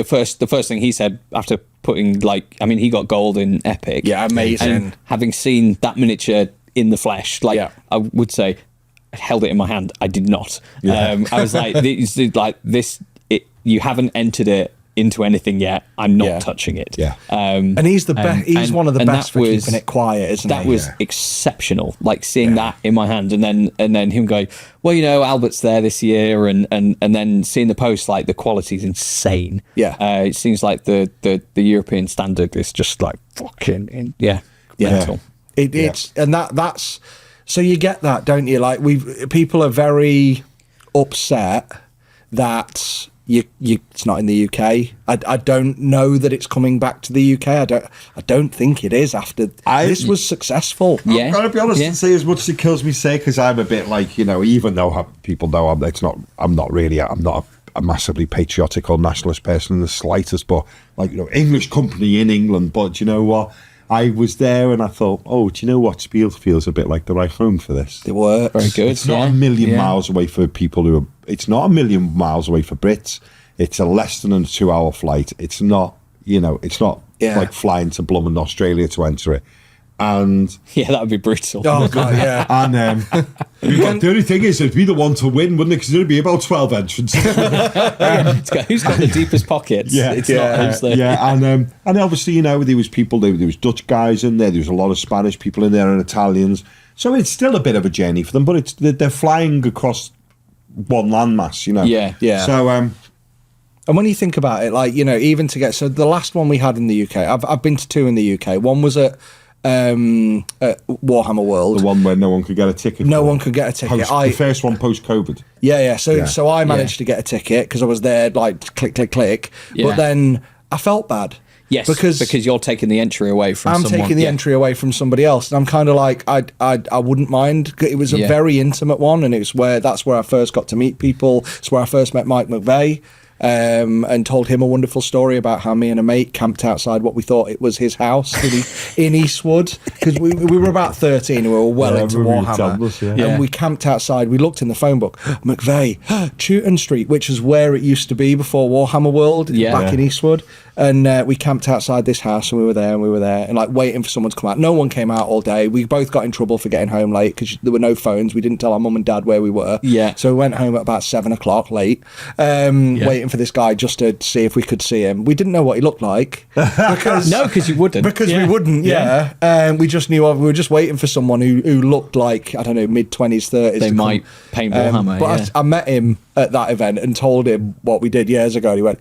first thing he said after putting he got gold in Epic. Yeah, amazing. And having seen that miniature in the flesh, I would say, I held it in my hand. I did not. Yeah. I was like, this. You haven't entered it into anything yet. I'm not touching it. Yeah. And he's the best. He's one of the best for keeping it quiet, isn't he? That was exceptional. Like seeing that in my hand, and then him going, well, Albert's there this year, and then seeing the post, like the quality's insane. Yeah. It seems like the European standard is just like fucking mental. It's and that's so you get that, don't you? Like people are very upset that it's not in the UK. I don't know that it's coming back to the UK. I don't think it is after this was successful. Yeah. I've got to be honest and say, as much as it kills me to say, because I'm a bit like, even though people know I'm not a massively patriotic or nationalist person in the slightest, but English company in England. But you know what? I was there and I thought, do you know what? Spiel feels a bit like the right home for this. They were very good. It's not a million miles away for people who are. It's not a million miles away for Brits. It's a less than a 2-hour flight. It's not. It's not like flying to Blummin, Australia to enter it. And that would be brutal. Oh god, yeah. And the only thing is, it'd be the one to win, wouldn't it? Because there'd be about 12 entrants. Who's got the deepest pockets? It's not us there. And obviously, there was people. There was Dutch guys in there. There was a lot of Spanish people in there and Italians. So it's still a bit of a journey for them, but they're flying across one landmass. Yeah. So and when you think about it, even to get the last one we had in the UK, I've been to 2 in the UK. One was at Warhammer World, the one where no one could get a ticket. No one could get a ticket. The first one post-COVID. Yeah. So I managed to get a ticket because I was there, click. Yeah. But then I felt bad. Yes, because you're taking the entry away from someone. I'm taking the entry away from somebody else, and I'm kind of like I wouldn't mind. It was a very intimate one, and that's where I first got to meet people. It's where I first met Mike McVeigh. And told him a wonderful story about how me and a mate camped outside what we thought it was his house in Eastwood, because we were about 13 and we were well into Warhammer, and we camped outside. We looked in the phone book, McVeigh, Chewton Street, which is where it used to be before Warhammer World, back in Eastwood. And we camped outside this house, and we were there, and waiting for someone to come out. No one came out all day. We both got in trouble for getting home late because there were no phones. We didn't tell our mum and dad where we were. Yeah. So we went home at about 7 o'clock late, waiting for this guy just to see if we could see him. We didn't know what he looked like because you wouldn't. Because we wouldn't. We just knew we were just waiting for someone who looked like, I don't know, mid-20s, 30s. They might paint Warhammer. But I met him at that event and told him what we did years ago, and he went,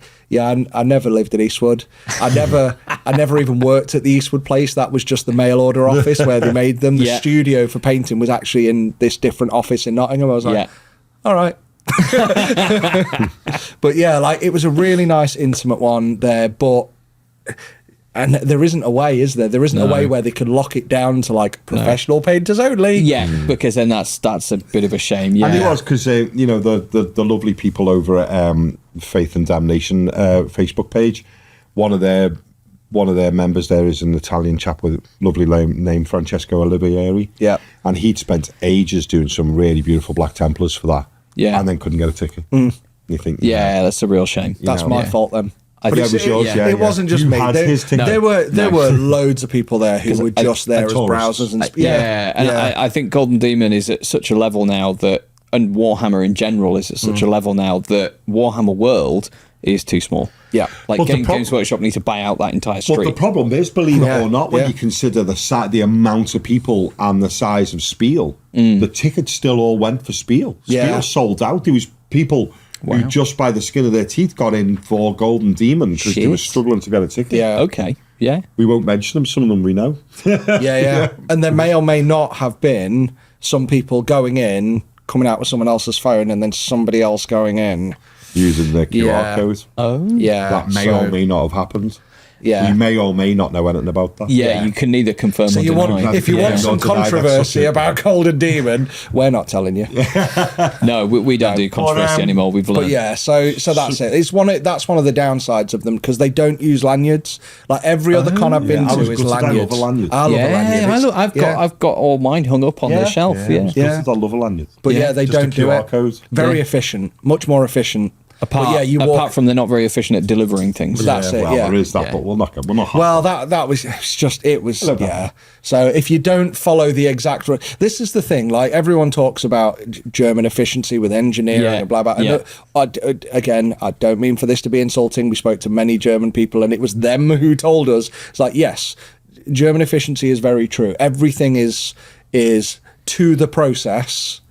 I never lived in Eastwood. I never even worked at the Eastwood place. That was just the mail order office where they made them. The studio for painting was actually in this different office in Nottingham. I was like, all right. But it was a really nice intimate one there, and there isn't a way, is there? There isn't a way where they could lock it down to professional painters only. Yeah, because then that's a bit of a shame. Yeah, and it was because the lovely people over at Faith and Damnation Facebook page, one of their members there is an Italian chap with a lovely name, Francesco Olivieri. Yeah, and he'd spent ages doing some really beautiful Black Templars for that. Yeah, and then couldn't get a ticket. You think? That's a real shame. That's my fault then. But it was yours, it wasn't just me. There were loads of people there who were just there as browsers and I think Golden Demon is at such a level now that, and Warhammer in general is at such a level now that Warhammer World is too small. Yeah, Games Workshop need to buy out that entire street. But the problem is, believe it or not, when you consider the amount of people and the size of Spiel, the tickets still all went for Spiel. Spiel sold out. There was people who just by the skin of their teeth got in for Golden Demon because they were struggling to get a ticket. Yeah. Okay. Yeah. We won't mention them. Some of them we know. Yeah. And there may or may not have been some people going in coming out with someone else's phone and then somebody else going in. Using the QR code. Oh. Yeah. That may or may not have happened. Yeah. You may or may not know anything about that. Yeah, you can neither confirm So or you deny. want, if you want some controversy about Golden Demon, we're not telling you. No, we don't do controversy anymore. We've learned. But yeah, so that's it. That's one of the downsides of them because they don't use lanyards. Like every other con I've been to is lanyards. I love a lanyard. I love a lanyard. I've got all mine hung up on the shelf. Yeah. I love a lanyard. But they Just a don't do QR it. code. Very efficient, much more efficient. Apart from they're not very efficient at delivering things. That's it. Well, Yeah, there is that, but we're not. Well, that was just it was So if you don't follow the exact, this is the thing. Like everyone talks about German efficiency with engineering and blah blah. Yeah. And again, I don't mean for this to be insulting. We spoke to many German people, and it was them who told us. It's like yes, German efficiency is very true. Everything is to the process.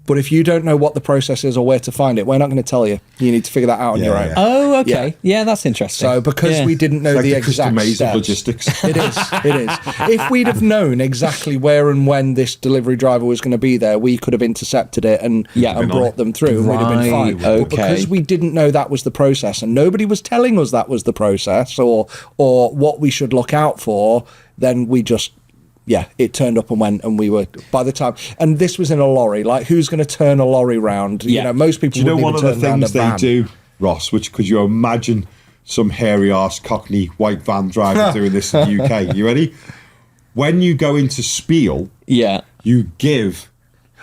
But if you don't know what the process is or where to find it, we're not going to tell you. You need to figure that out on your own. Oh, okay. Yeah, that's interesting. So because we didn't know It's like the the exact maze steps, of logistics. It is. If we'd have known exactly where and when this delivery driver was going to be there, we could have intercepted it and brought them through. And we'd have been fine. Okay. But because we didn't know that was the process, and nobody was telling us that was the process or what we should look out for, then we just. Yeah, it turned up and went, and we were by the time. And this was in a lorry. Like, who's going to turn a lorry round? You know, most people. Do you know wouldn't one of even the turn round things a they van. do, Ross? Which could you imagine some hairy arse Cockney white van driver doing this in the UK? You ready? When you go into Spiel, you give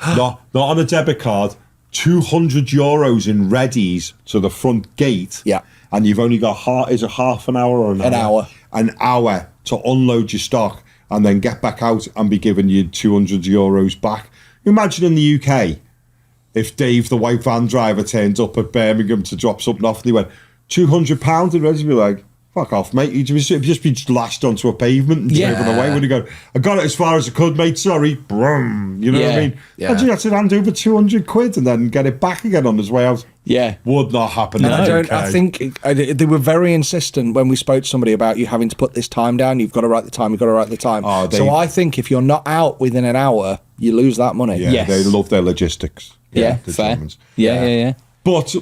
not on a debit card €200 in readies to the front gate. Yeah, and you've only got half an hour or an hour? An hour to unload your stock. And then get back out and be giving you €200 back. Imagine in the UK, if Dave, the white van driver, turns up at Birmingham to drop something off and he went, £200, and Reggie be like, fuck off, mate. You'd just be lashed onto a pavement and driven away. When you go, I got it as far as I could, mate, sorry. Brum. You know what I mean? Yeah. Imagine you had to hand over £200 and then get it back again on his way out. Yeah. Would not happen. I think they were very insistent when we spoke to somebody about you having to put this time down. You've got to write the time. So I think if you're not out within an hour, you lose that money. Yeah, they love their logistics. Yeah, the fair. Germans. Yeah. But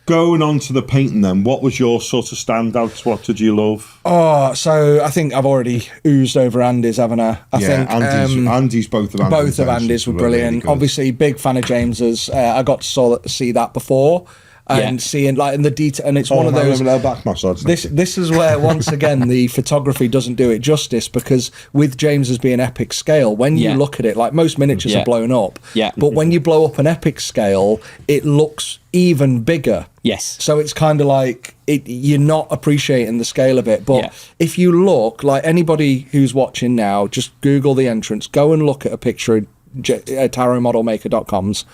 going on to the painting then, what was your sort of standouts? What did you love? Oh, so I think I've already oozed over Andy's, haven't I? I think Andy's both of Andy's. Both of Andy's were brilliant. Really obviously, big fan of James's. I got to see that before. And seeing like in the detail, and it's one of those. Back massage. This is where once again the photography doesn't do it justice, because with James's being epic scale, when you look at it, like most miniatures are blown up, but when you blow up an epic scale, it looks even bigger. Yes. So it's kind of like you're not appreciating the scale of it. But if you look, like anybody who's watching now, just Google the entrance, go and look at a picture of tarotmodelmaker.com's.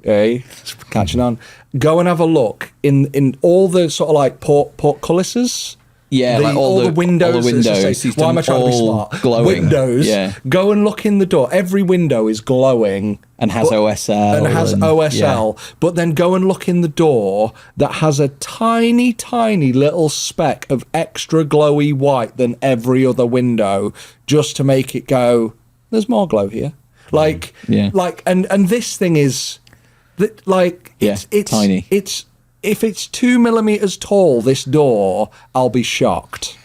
Hey, catching on. Go and have a look in all the sort of like portcullises. Yeah, like all the windows. All the windows. Why am I trying to be smart? Glowing. Windows. Yeah. Go and look in the door. Every window is glowing. And has OSL. And has OSL. But then go and look in the door that has a tiny, tiny little speck of extra glowy white than every other window, just to make it go, there's more glow here. Like, and this thing is... it's tiny. If it's 2 millimeters tall, this door, I'll be shocked.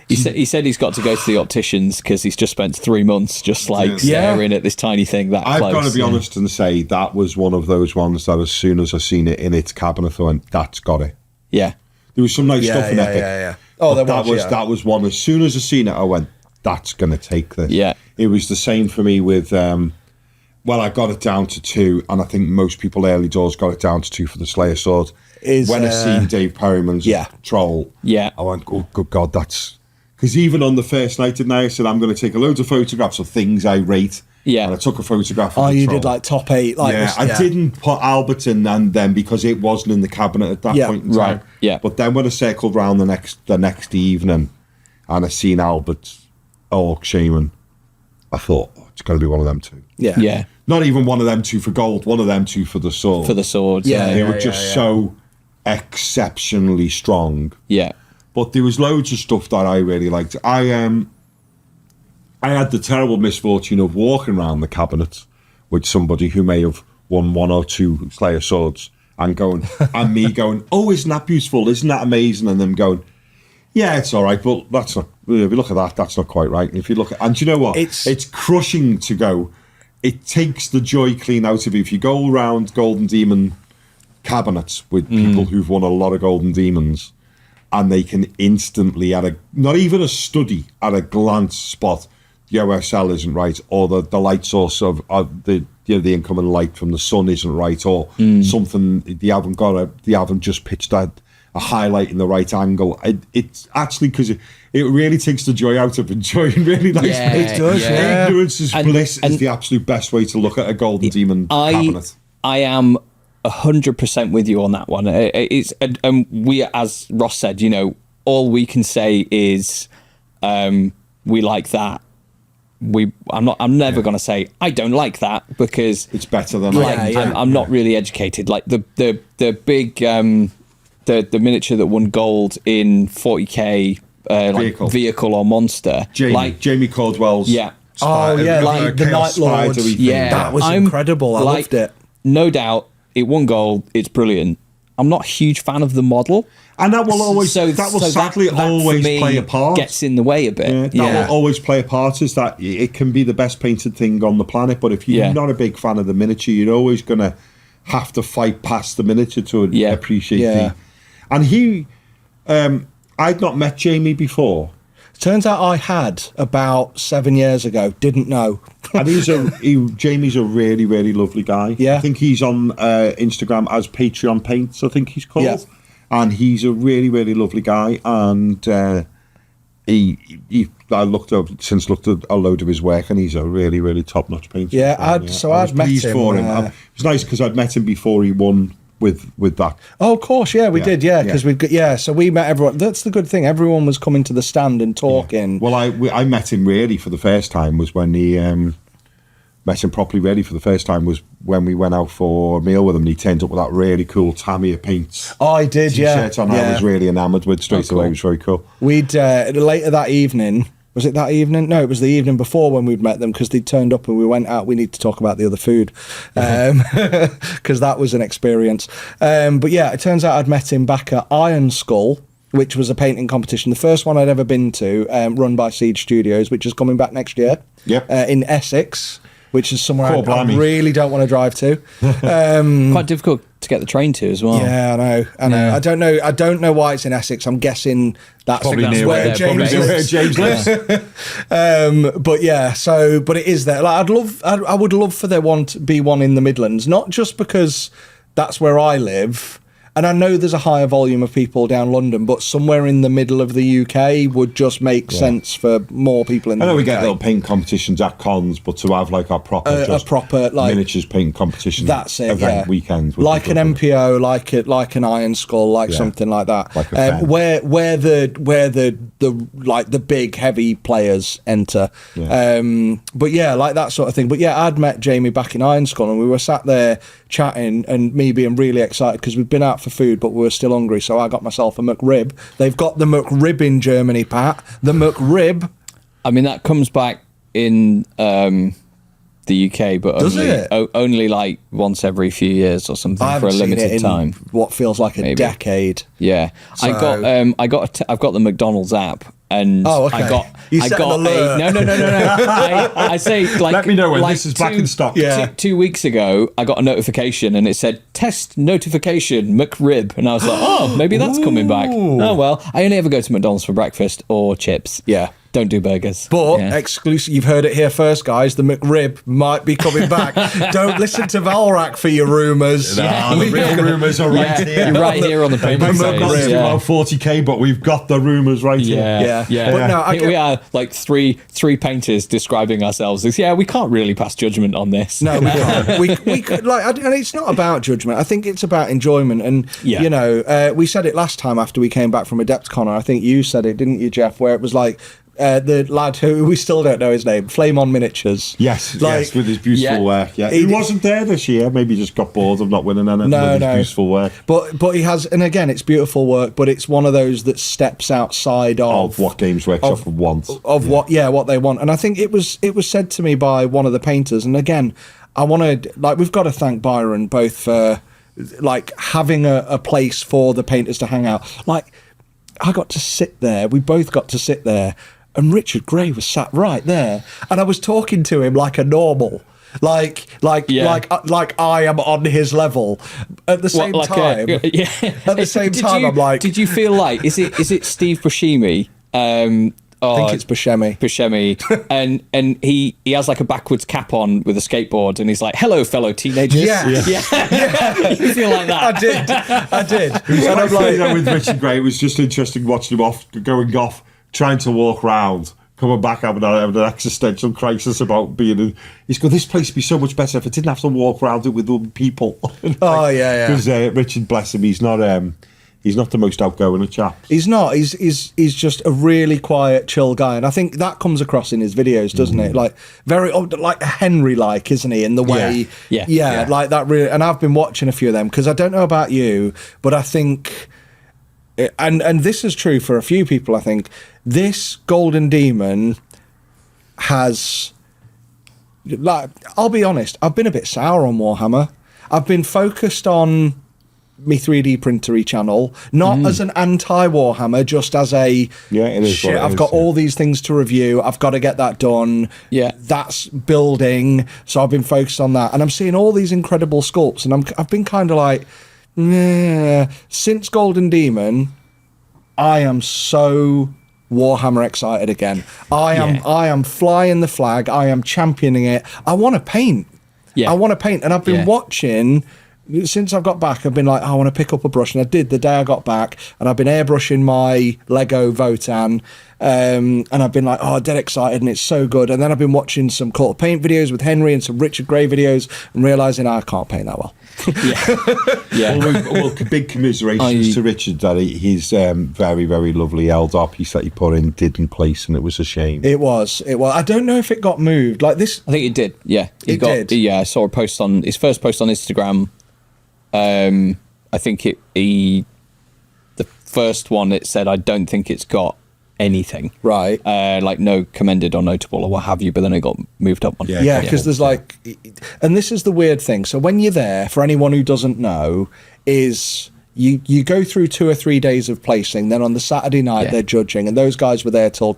He said he's got to go to the opticians because he's just spent 3 months just staring at this tiny thing that close. I've got to be honest and say that was one of those ones that as soon as I seen it in its cabinet, I went, that's got it. Yeah. There was some nice stuff in Epic. Yeah. Oh, that was one. As soon as I seen it, I went, that's going to take this. Yeah. It was the same for me with... well, I got it down to 2, and I think most people early doors got it down to 2 for the Slayer sword. When I seen Dave Perryman's Troll, I went, oh, good God, that's... Because even on the first night, didn't I said, I'm going to take a loads of photographs of things I rate. Yeah. And I took a photograph of the you Troll. did like top 8. Like I didn't put Albert in then because it wasn't in the cabinet at that point in time. Right. Yeah. But then when I circled around the next evening and I seen Albert's Orc Shaman, I thought, it's got to be one of them 2. Yeah. Yeah. Not even one of them 2 for gold, one of them 2 for the sword. For the sword, They were just so exceptionally strong. Yeah. But there was loads of stuff that I really liked. I had the terrible misfortune of walking around the cabinet with somebody who may have won 1 or 2 Slayer swords and me going, oh, isn't that beautiful? Isn't that amazing? And them going, yeah, it's all right, but that's not. If you look at that, that's not quite right. And if you look at, and do you know what? It's crushing to go. It takes the joy clean out of you. If you go around Golden Demon cabinets with people who've won a lot of Golden Demons, and they can instantly, not even a study, at a glance spot, the OSL isn't right, or the light source of the incoming light from the sun isn't right, or something they haven't just pitched a highlight in the right angle. It's actually because it really takes the joy out of enjoying really nice paint. It does. Yeah. Ignorance is bliss is the absolute best way to look at a Golden Demon cabinet. I am 100% with you on that one. We, as Ross said, all we can say is we like that. I'm never going to say I don't like that, because it's better than I'm not really educated. Like the big the miniature that won gold in 40k vehicle or monster, Jamie Caldwell's the Night Lord, that was incredible. I loved it. No doubt it won gold, it's brilliant. I'm not a huge fan of the model, and that will always sadly always play a part. Gets in the way a bit. That will always play a part. Is that it can be the best painted thing on the planet, but if you're not a big fan of the miniature, you're always going to have to fight past the miniature to appreciate the. And I'd not met Jamie before. Turns out I had about 7 years ago. Didn't know. And Jamie's a really, really lovely guy. Yeah. I think he's on Instagram as Patreon Paints, I think he's called. Yeah. And he's a really, really lovely guy. And I looked at a load of his work, and he's a really, really top-notch painter. Yeah, I'd met him. For him. It was nice because I'd met him before he won with that. Oh, of course, we did, because we've got, so we met everyone. That's the good thing. Everyone was coming to the stand and talking. Well, I met him really for the first time was when he met him properly really for the first time was when we went out for a meal with him, and he turned up with that really cool Tamiya paints. Oh, I did, t-shirt on. I was really enamoured with straight away. It was very cool. We'd later that evening. Was it that evening? No, it was the evening before when we'd met them, because they turned up and we went out. We need to talk about the other food, because that was an experience. But yeah, it turns out I'd met him back at Iron Skull, which was a painting competition, the first one I'd ever been to, run by Siege Studios, which is coming back next year. Yep. In Essex, which is somewhere I really don't want to drive to. Quite difficult to get the train to as well. Yeah, I know. Yeah. I don't know why it's in Essex. I'm guessing that's where James lives. But it is there. Like, I would love for there to be one in the Midlands, not just because that's where I live. And I know there's a higher volume of people down London, but somewhere in the middle of the UK would just make sense for more people in the UK. I know we get little paint competitions at cons, but to have like a proper miniatures paint competition, that's it, event weekends, like an MPO, like an Iron Skull, something like that, like where the big heavy players enter. But like that sort of thing. But I'd met Jamie back in Iron Skull, and we were sat there chatting, and me being really excited because we'd been out for food, but we were still hungry, so I got myself a McRib. They've got the McRib in Germany, Pat. The McRib. I mean, that comes back in the UK, but only like once every few years or something for a limited time. What feels like a decade. Yeah, so, I've got the McDonald's app. And I got I say, like, let me know when like this is back in stock. Two weeks ago, I got a notification, and it said test notification McRib, and I was like, oh, maybe that's coming back. Oh well, I only ever go to McDonald's for breakfast or chips. Yeah. Don't do burgers. But exclusive, you've heard it here first, guys. The McRib might be coming back. Don't listen to Valrak for your rumours. No, the real rumours are right here. Right here on the painting phase. We've got about 40k, but we've got the rumours right here. Yeah. But no, we are like three painters describing ourselves as, we can't really pass judgment on this. No, we can't. we could, and it's not about judgment. I think it's about enjoyment. And we said it last time after we came back from Adepticon. I think you said it, didn't you, Geoff? Where it was like, the lad who we still don't know his name, Flame on Miniatures. Yes, with his beautiful work. Yeah, he wasn't there this year. Maybe he just got bored of not winning anything. No, beautiful work. But he has, and again, it's beautiful work. But it's one of those that steps outside of what Games Workshop wants. What they want. And I think it was said to me by one of the painters. And again, like, we've got to thank Byron both for like having a place for the painters to hang out. Like, I got to sit there, we both got to sit there, and Richard Gray was sat right there, and I was talking to him like a normal. Like I am on his level. At the same time, at the same time, I'm like, did you feel like is it Steve Buscemi? I think it's Buscemi, and he has like a backwards cap on with a skateboard, and he's like, "Hello, fellow teenagers." Yeah. You feel like that? I did. And I'm like, with Richard Gray, it was just interesting watching him going off, trying to walk round, coming back having an existential crisis about being. He's got, this place would be so much better if I didn't have to walk around it with other people. Oh yeah. Because Richard, bless him, he's not the most outgoing of chaps. He's not. He's just a really quiet, chill guy, and I think that comes across in his videos, doesn't it? Like very like Henry-like, isn't he? In the way, yeah, like that. Really, and I've been watching a few of them because I don't know about you, but I think, and this is true for a few people. I think this Golden Demon has, like, I'll be honest, I've been a bit sour on Warhammer. I've been focused on me 3D printery channel, not as an anti-Warhammer, just as a shit, I've got all these things to review, I've got to get that done, that's building, so I've been focused on that, and I'm seeing all these incredible sculpts, and I've been kind of like, since Golden Demon, I am so Warhammer excited again. I am flying the flag, I am championing it, I want to paint, and I've been watching. Since I've got back, I've been like, I want to pick up a brush, and I did the day I got back, and I've been airbrushing my Lego Votan, and I've been like, dead excited, and it's so good. And then I've been watching some Cult of Paint videos with Henry and some Richard Gray videos, and realising I can't paint that well. Well, big commiserations to Richard that his very, very lovely Eldar piece that he put in didn't place, and it was a shame. It was. I don't know if it got moved like this. I think it did. Yeah, it did. Yeah, I saw a post on his first post on Instagram. I think the first one, it said, I don't think it's got anything. Right. Like no commended or notable or what have you, but then it got moved up one. Yeah, because there's like, and this is the weird thing. So when you're there, for anyone who doesn't know, is you go through 2 or 3 days of placing, then on the Saturday night they're judging, and those guys were there till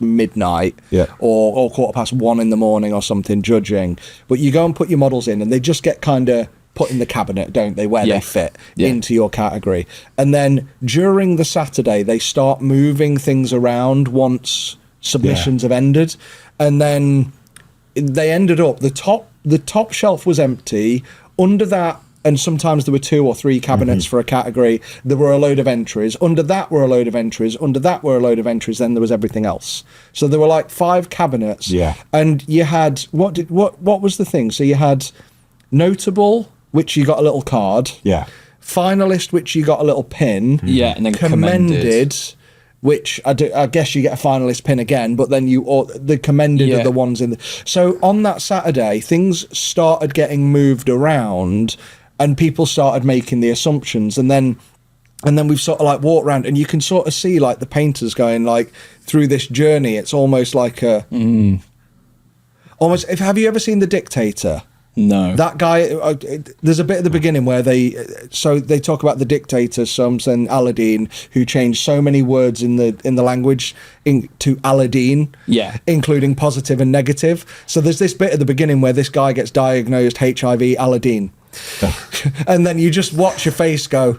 midnight, or 1:15 in the morning or something, judging. But you go and put your models in, and they just get kind of put in the cabinet, don't they, where they fit into your category. And then during the Saturday, they start moving things around once submissions have ended. And then they ended up, the top shelf was empty. Under that, and sometimes there were 2 or 3 cabinets for a category, there were a load of entries. Under that were a load of entries. Under that were a load of entries. Then there was everything else. So there were like 5 cabinets. Yeah. And you had, what was the thing? So you had notable, which you got a little card. Yeah. Finalist, which you got a little pin. Yeah, and then commended, which I guess you get a finalist pin again, but then the commended are the ones in the. So on that Saturday, things started getting moved around, and people started making the assumptions, and then we've sort of like walked around, and you can sort of see like the painters going like through this journey. It's almost like a almost. Have you ever seen The Dictator? No. That guy, there's a bit at the beginning where they talk about the dictator, and Aladdin, who changed so many words in the language to Aladdin, including positive and negative. So there's this bit at the beginning where this guy gets diagnosed HIV, Aladdin. And then you just watch your face go.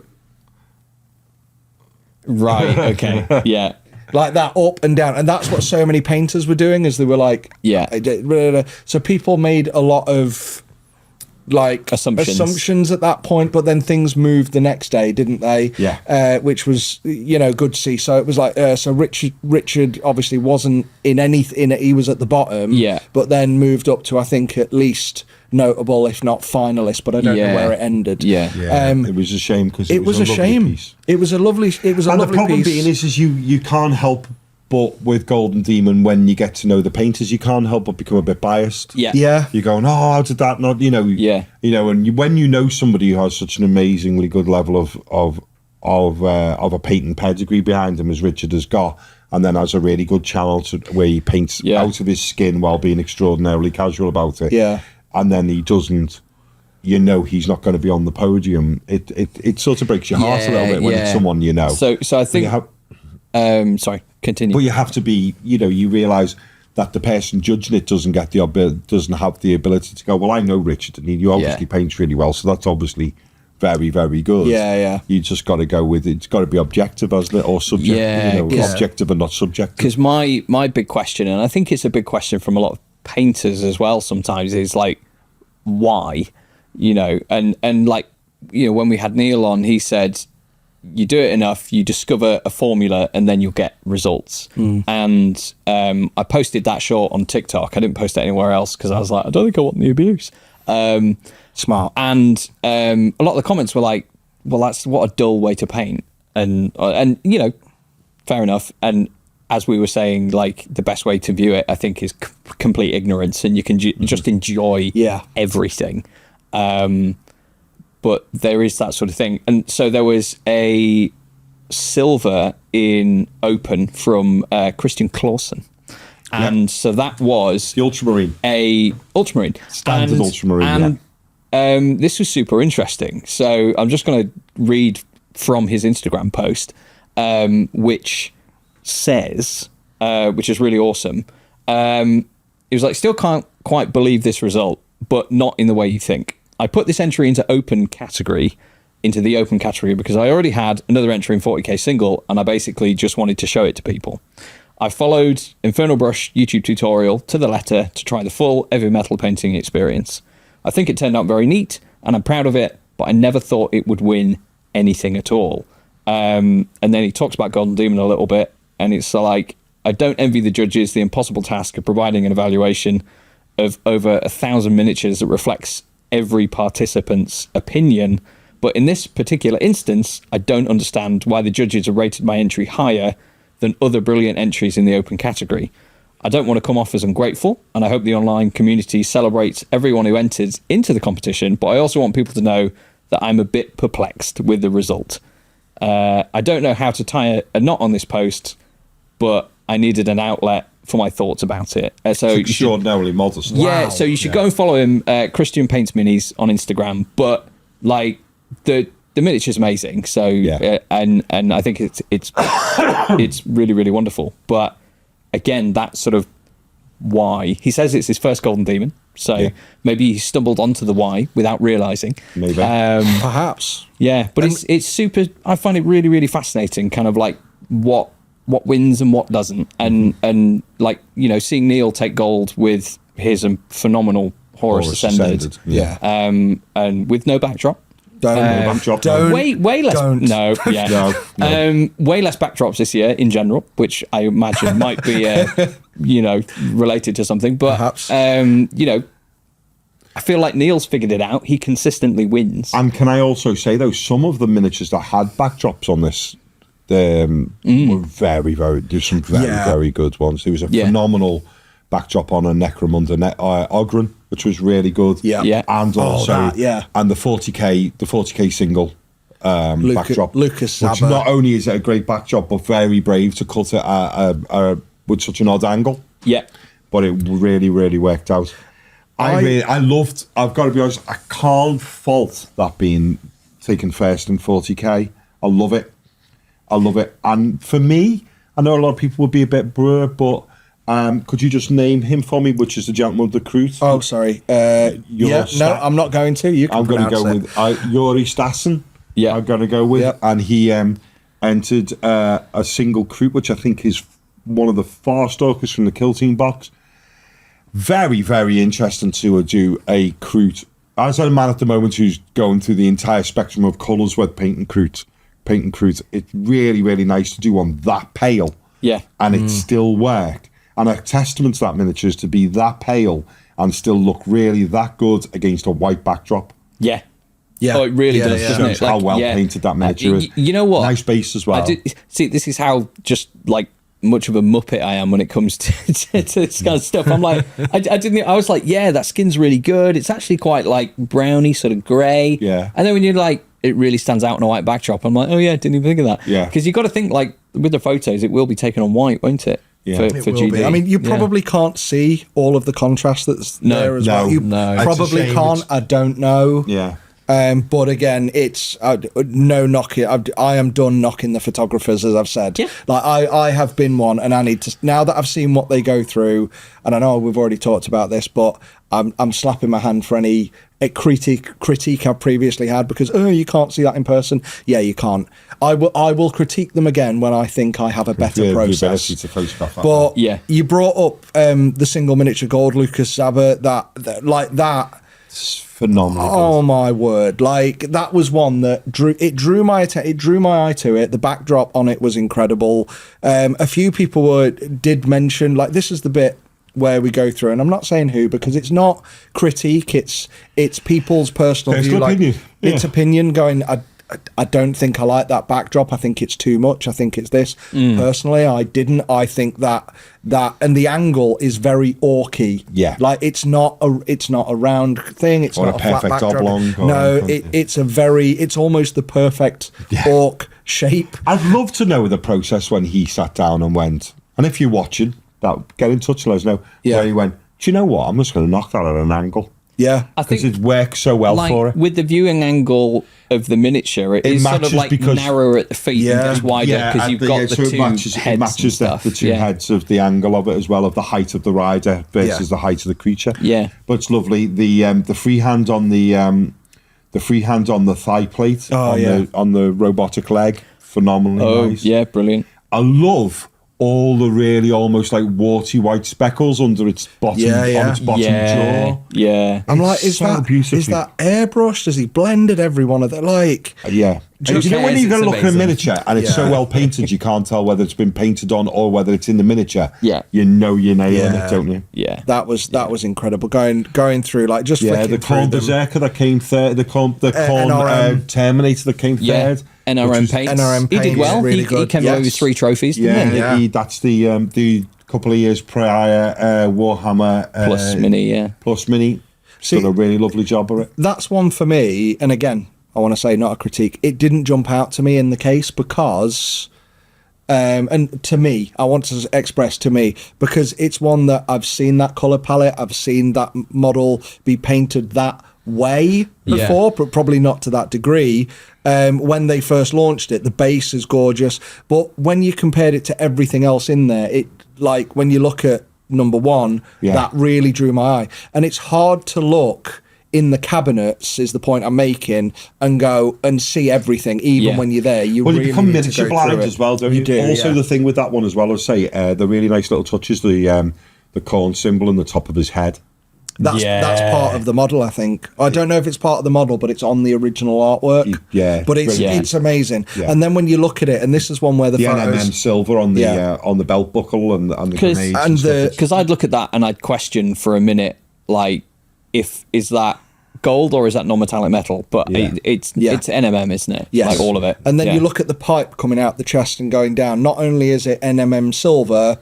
Right, okay, yeah. Like that, up and down. And that's what so many painters were doing, is they were like... So people made a lot of like assumptions at that point, but then things moved the next day, didn't they? Which was good to see. So it was like so Richard obviously wasn't in anything, he was at the bottom, but then moved up to, I think, at least notable, if not finalist, but I don't know where it ended. It was a shame, because it was a shame piece. It was a lovely piece. And the problem being is you can't help but with Golden Demon, when you get to know the painters, you can't help but become a bit biased. You're going, how did that not, and when you know somebody who has such an amazingly good level of a painting pedigree behind him, as Richard has got, and then has a really good channel where he paints out of his skin while being extraordinarily casual about it. and then he doesn't, he's not going to be on the podium. It sort of breaks your heart a little bit when it's someone you know. So I think. Sorry, continue. But you have to be, you realise that the person judging it doesn't have the ability to go, well, I know Richard, and he obviously paints really well, so that's obviously very, very good. Yeah. You just got to go with it. It's got to be objective, hasn't it? Or subjective, objective and not subjective. Because my big question, and I think it's a big question from a lot of painters as well sometimes, is like, why? And like, when we had Neil on, he said, you do it enough, you discover a formula, and then you'll get results. And I posted that short on TikTok. I didn't post it anywhere else because I was like, I don't think I want the abuse. Smart. And a lot of the comments were like, well, that's what a dull way to paint. And fair enough. And as we were saying, like, the best way to view it, I think, is complete ignorance, and you can just enjoy everything. But there is that sort of thing. And so there was a silver in Open from Christian Clausen. And so that was... the Ultramarine. A Ultramarine. Standard Ultramarine, and this was super interesting. So I'm just going to read from his Instagram post, which says, which is really awesome. It was like, still can't quite believe this result, but not in the way you think. I put this entry into the open category because I already had another entry in 40k single, and I basically just wanted to show it to people. I followed Infernal Brush YouTube tutorial to the letter to try the full heavy metal painting experience. I think it turned out very neat, and I'm proud of it, but I never thought it would win anything at all. And then he talks about Golden Demon a little bit, and it's like, I don't envy the judges the impossible task of providing an evaluation of over 1,000 miniatures that reflects every participant's opinion, but in this particular instance, I don't understand why the judges have rated my entry higher than other brilliant entries in the open category. I don't want to come off as ungrateful, and I hope the online community celebrates everyone who enters into the competition, but I also want people to know that I'm a bit perplexed with the result. I don't know how to tie a knot on this post, but I needed an outlet for my thoughts about it. So it's extraordinarily modest. Yeah, Wow. so you should go and follow him, Christian Paints Minis on Instagram. But like the miniature's amazing. So and I think it's really, really wonderful. But again, that's sort of why he says it's his first Golden Demon. So maybe he stumbled onto the why without realizing. Maybe Perhaps. Yeah, but it's super. I find it really, really fascinating. Kind of like what wins and what doesn't, and like, seeing Neil take gold with his phenomenal Horus Ascended. And with no backdrop. Way less. Way less backdrops this year in general, which I imagine might be related to something. But perhaps. I feel like Neil's figured it out. He consistently wins. And can I also say, though, some of the miniatures that had backdrops on this were very, very... There's some very good ones. There was a phenomenal backdrop on a Necromunda Ogren, which was really good. Yeah. And also... And the 40k single backdrop. Lucas which Saba. not only is it a great backdrop, but very brave to cut it with such an odd angle. Yeah. But it really, really worked out. I loved... I've got to be honest, I can't fault that being taken first in 40k. I love it. And for me, I know a lot of people would be a bit blur, but could you just name him for me, which is the gentleman with the Crute? Oh, sorry. No, I'm not going to. You can I'm going to go it. with Yuri Stassen. Yeah. I'm going to go with. And he entered a single Crute, which I think is one of the Farstalkers from the Kill Team box. Very, very interesting to do a Crute. As a man at the moment who's going through the entire spectrum of colours with painting Crute, it's really, really nice to do one that pale. Yeah. And it still work. And a testament to that miniature is to be that pale and still look really that good against a white backdrop. Yeah. Yeah. Oh, it really does, doesn't it? Shows how well painted that miniature is. You know what? Nice base as well. See, this is how just like much of a muppet I am when it comes to this kind of stuff. I'm like, I was like, yeah, that skin's really good. It's actually quite like browny, sort of grey. Yeah. And then when you're like, it really stands out on a white backdrop, I'm like, oh yeah, didn't even think of that. Yeah. Because you've got to think, like, with the photos, it will be taken on white, won't it? Yeah. for It will GD. be. I mean, you Yeah. probably can't see all of the contrast that's there as well. You no. It's a probably shame. can't. I don't know. Yeah. But again, it's no knocking. I am done knocking the photographers, as I've said. Yeah. Like I have been one, and I need to, now that I've seen what they go through, and I know we've already talked about this, but I'm slapping my hand for any critique I've previously had, because you can't see that in person. Yeah, you can't. I will critique them again when I think I have a better The process. ability to photograph that. But Yeah. you brought up the single miniature gold Lucas Zabert, that like that. It's phenomenal. Oh my word! Like that was one that drew my eye to it. The backdrop on it was incredible. A few people did mention, like, this is the bit where we go through, and I'm not saying who, because it's not critique. It's people's personal view. Opinion. Yeah. It's opinion going. I don't think I like that backdrop. I think it's too much. I think it's this. Personally, I didn't. I think that and the angle is very orky. Yeah. Like it's not a round thing. It's Or not a a flat perfect backdrop. oblong or No, anything. it's almost the perfect orc shape. I'd love to know the process when he sat down and went, and if you're watching, get in touch and let us know. Yeah. Where he went, do you know what? I'm just going to knock that at an angle. Yeah. I Because think it works so well like for it. with the viewing angle of the miniature, it is sort of matches like because- narrower at the feet Yeah. and goes wider because and you've got the so two it heads matches and stuff. the two Yeah. heads of the angle of it as well, of the height of the rider versus Yeah. the height of the creature. Yeah. But it's lovely. The freehand on the freehand on the thigh plate on the robotic leg, phenomenally Oh, nice. yeah, brilliant. I love all the really almost like warty white speckles under its bottom Yeah, yeah. on its bottom Yeah, jaw. yeah. I'm It's like, is so beautifully- that airbrushed? Has he blended every one of them? Like, Yeah. Just You know when cares, you're going to it's look at a amazing. miniature and it's so Yeah. well painted, you can't tell whether it's been painted on or whether it's in the miniature. Yeah. You know you're nailing Yeah. it, don't you? Yeah. that was incredible. Going through, like, just Yeah, flicking the through Corn them. Berserker that came third, the Corn NRM. Terminator that came Yeah. third. NRM which is- paints. NRM He did paints, well. really He good. came away with Yes. 3 trophies, Yeah, didn't he? that's the couple of years prior Warhammer Plus mini, yeah. Plus mini. See- Done a really lovely job of it. That's one for me. And again, I want to say, not a critique. It didn't jump out to me in the case because, and to me, I want to express to me, because it's one that I've seen that color palette, I've seen that model be painted that way Yeah. before, but probably not to that degree. When they first launched it, the base is gorgeous, but when you compared it to everything else in there, it, like, when you look at number one, Yeah. that really drew my eye. And it's hard to look in the cabinets, is the point I'm making, and go and see everything, even Yeah. when you're there. You Well, you really become need to miniature go blind through it. as well, don't you? do, Also, yeah. the thing with that one as well, I'd say the really nice little touches, the corn symbol on the top of his head. That's part of the model, I think. I don't know if it's part of the model, but it's on the original artwork. Yeah, but it's brilliant. it's amazing. Yeah. And then when you look at it, and this is one where the The photos, NMM silver on the Yeah. on the belt buckle and the grenades and and stuff. Because I'd look at that and I'd question for a minute, like, is that gold or is that non-metallic metal? But Yeah. it's Yeah. it's NMM, isn't it? Yes. Like all of it. And then Yeah. you look at the pipe coming out the chest and going down. Not only is it NMM silver,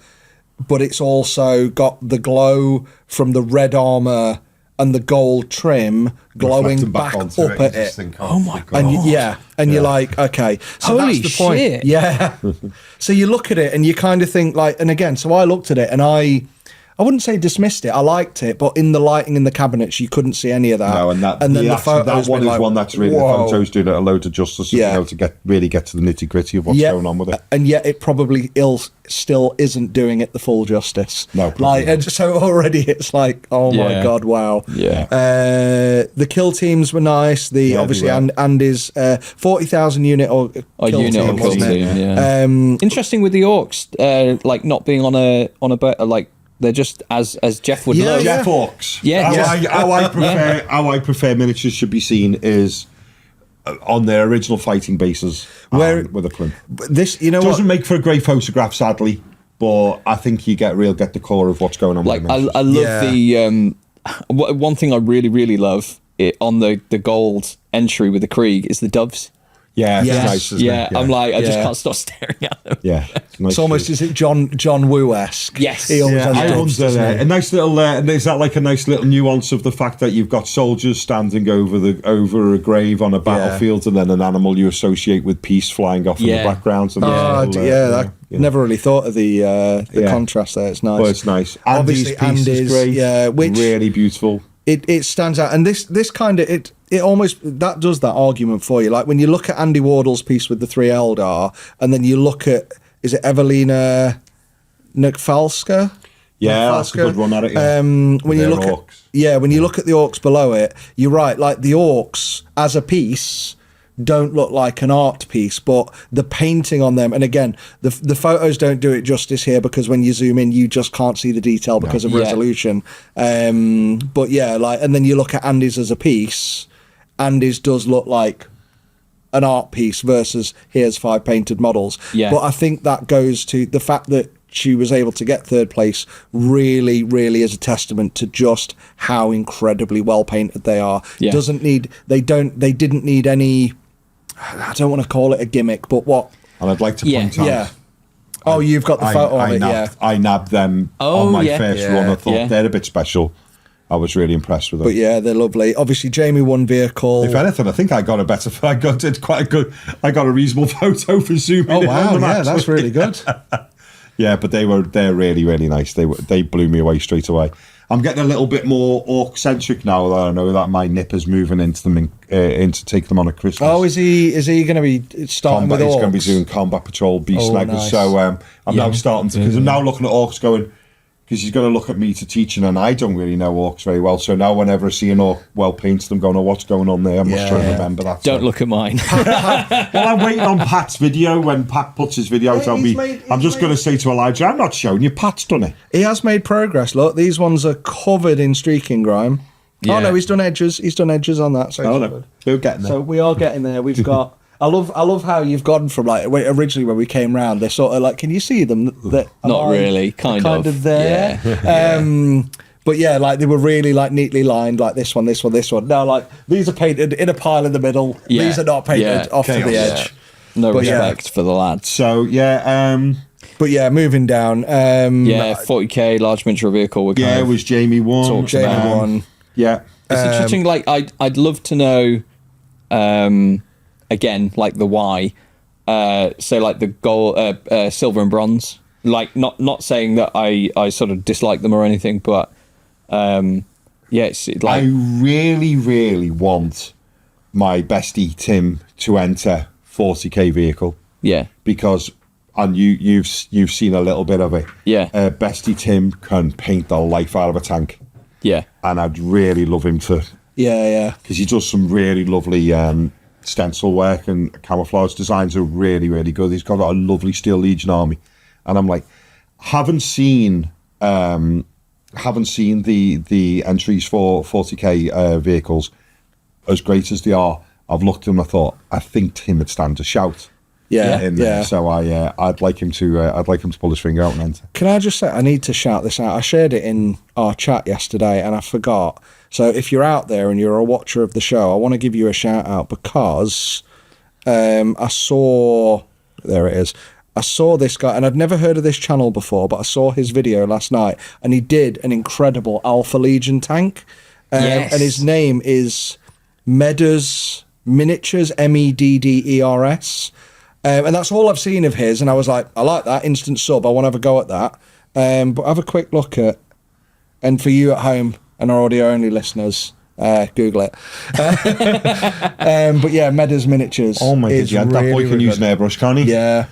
but it's also got the glow from the red armor and the gold trim glowing Reflecting back onto up you at just it. think, Oh my God. And you're like, okay, so Holy that's the point. shit. Yeah. So you look at it and you kind of think, like, and again, so I looked at it and I wouldn't say dismissed it. I liked it, but in the lighting in the cabinets, you couldn't see any of that. No, and then the that photos one were is like, one that's really whoa. the photos doing it a load of justice. Yeah. You know, to really get to the nitty gritty of what's going on with it. And yet it probably still isn't doing it the full justice. No, probably like, not. and so already it's like, oh my Yeah. god, wow. Yeah. The kill teams were nice. The Yeah, obviously they were. Andy's 40,000 unit or kill unit team, or kill wasn't it? team, yeah. Interesting with the orcs, like not being on a boat, like they're just as Jeff would Yeah, love. yeah. Jeff Orcs. Yeah, How I prefer miniatures should be seen is on their original fighting bases with a plimp. This, you know Doesn't what? make for a great photograph, sadly, but I think you get the core of what's going on. Like with the I miniatures. love the one thing I really love on the gold entry with the Krieg is the doves. Yeah, it's Yes. nice, isn't Yeah, it? I'm like, I just Yeah. can't stop staring at them. Yeah. Nice It's almost, shoes. is it John Woo-esque? Yes. He always Yeah, has I dubs, wonder doesn't he? a nice little. Is that like a nice little nuance of the fact that you've got soldiers standing over a grave on a battlefield, and then an animal you associate with peace flying off in Yeah. the background? And Oh, little, I you know. never really thought of the Yeah. contrast there. It's nice. Well, it's nice. Obviously, Andy's piece is Andy's, great. yeah, which really beautiful. it stands out, and this kind of it almost that does that argument for you. Like when you look at Andy Wardle's piece with the 3 Eldar, and then you look at, is it Evelina Nekfalska? Yeah, that's a good run at it. Yeah. When you They're look orcs. when you look at the orcs below it, you're right. Like the orcs as a piece don't look like an art piece, but the painting on them, and again, the photos don't do it justice here, because when you zoom in, you just can't see the detail because of Yeah. resolution. But yeah, like, and then you look at Andy's as a piece. Andy's does look like an art piece versus here's 5 painted models. Yeah. But I think that goes to the fact that she was able to get 3rd place really, really is a testament to just how incredibly well painted they are. Yeah. They didn't need any, I don't want to call it a gimmick, but what? And I'd like to Yeah. point out. Yeah. Oh, you've got the photo of it, yeah. I nabbed them Oh, on my yeah. first Yeah. run. I thought Yeah. they're a bit special. I was really impressed with them. But yeah, they're lovely. Obviously, Jamie won vehicle. If anything, I think I got a better. I got a reasonable photo for zooming. Oh in wow, on them, yeah, actually. that's really good. Yeah, but they're really, really nice. They blew me away straight away. I'm getting a little bit more orc centric now that I know that my nipper's moving into them into take them on at Christmas. Oh, is he going to be starting Combat, with he's orcs? going to be doing Combat Patrol Beast Oh, Snaggers. nice. So I'm now starting to, because I'm now looking at orcs going, because he's going to look at me to teaching, and I don't really know orcs very well. So now whenever I see an orc well painted, I'm going, oh, what's going on there? I must try and remember that. Don't look at mine. Well, I'm waiting on Pat's video. When Pat puts his video out, I'm just going to say to Elijah, I'm not showing you. Pat's done it. He has made progress. Look, these ones are covered in streaking grime. Oh Yeah. no, he's done edges. He's done edges on that. So it's all good. We're getting there. So we are getting there. We've got. I love how you've gone from like originally when we came round. They're sort of like, can you see them? Not really, kind of. there. Yeah. But yeah, like they were really like neatly lined, like this one. Now, like these are painted in a pile in the middle. Yeah. These are not painted Yeah. off to Chaos. the edge. No But yeah. respect for the lads. So, yeah, But yeah, moving down. Yeah, 40k large miniature vehicle. We're kind it of was Jamie one. Talked Jamie about. won. Yeah. It's interesting. Like I'd love to know, again, like the why. So like the gold, silver and bronze. Like not saying that I sort of dislike them or anything, but yeah, it's like I really, really want my bestie Tim to enter 40k vehicle yeah, because, and you've seen a little bit of it. Yeah. Bestie Tim can paint the life out of a tank, yeah, and I'd really love him to, Yeah. because he does some really lovely stencil work, and camouflage designs are really, really good. He's got a lovely Steel Legion army, and I'm like, haven't seen the entries for 40k vehicles, as great as they are. I've looked at them. I thought, I think Tim would stand a shout. Yeah. in there. So I'd like him to pull his finger out and enter. Can I just say, I need to shout this out. I shared it in our chat yesterday and I forgot. So if you're out there and you're a watcher of the show, I want to give you a shout out because I saw this guy, and I'd never heard of this channel before, but I saw his video last night, and he did an incredible Alpha Legion tank. Yes. And his name is Medders Miniatures, Medders. And that's all I've seen of his, and I was like, I like that, instant sub, I want to have a go at that. But have a quick look at, and for you at home and our audio-only listeners, Google it. But yeah, Medders Miniatures. Oh my is god, that boy really, can use an really airbrush, can't he? good. Yeah.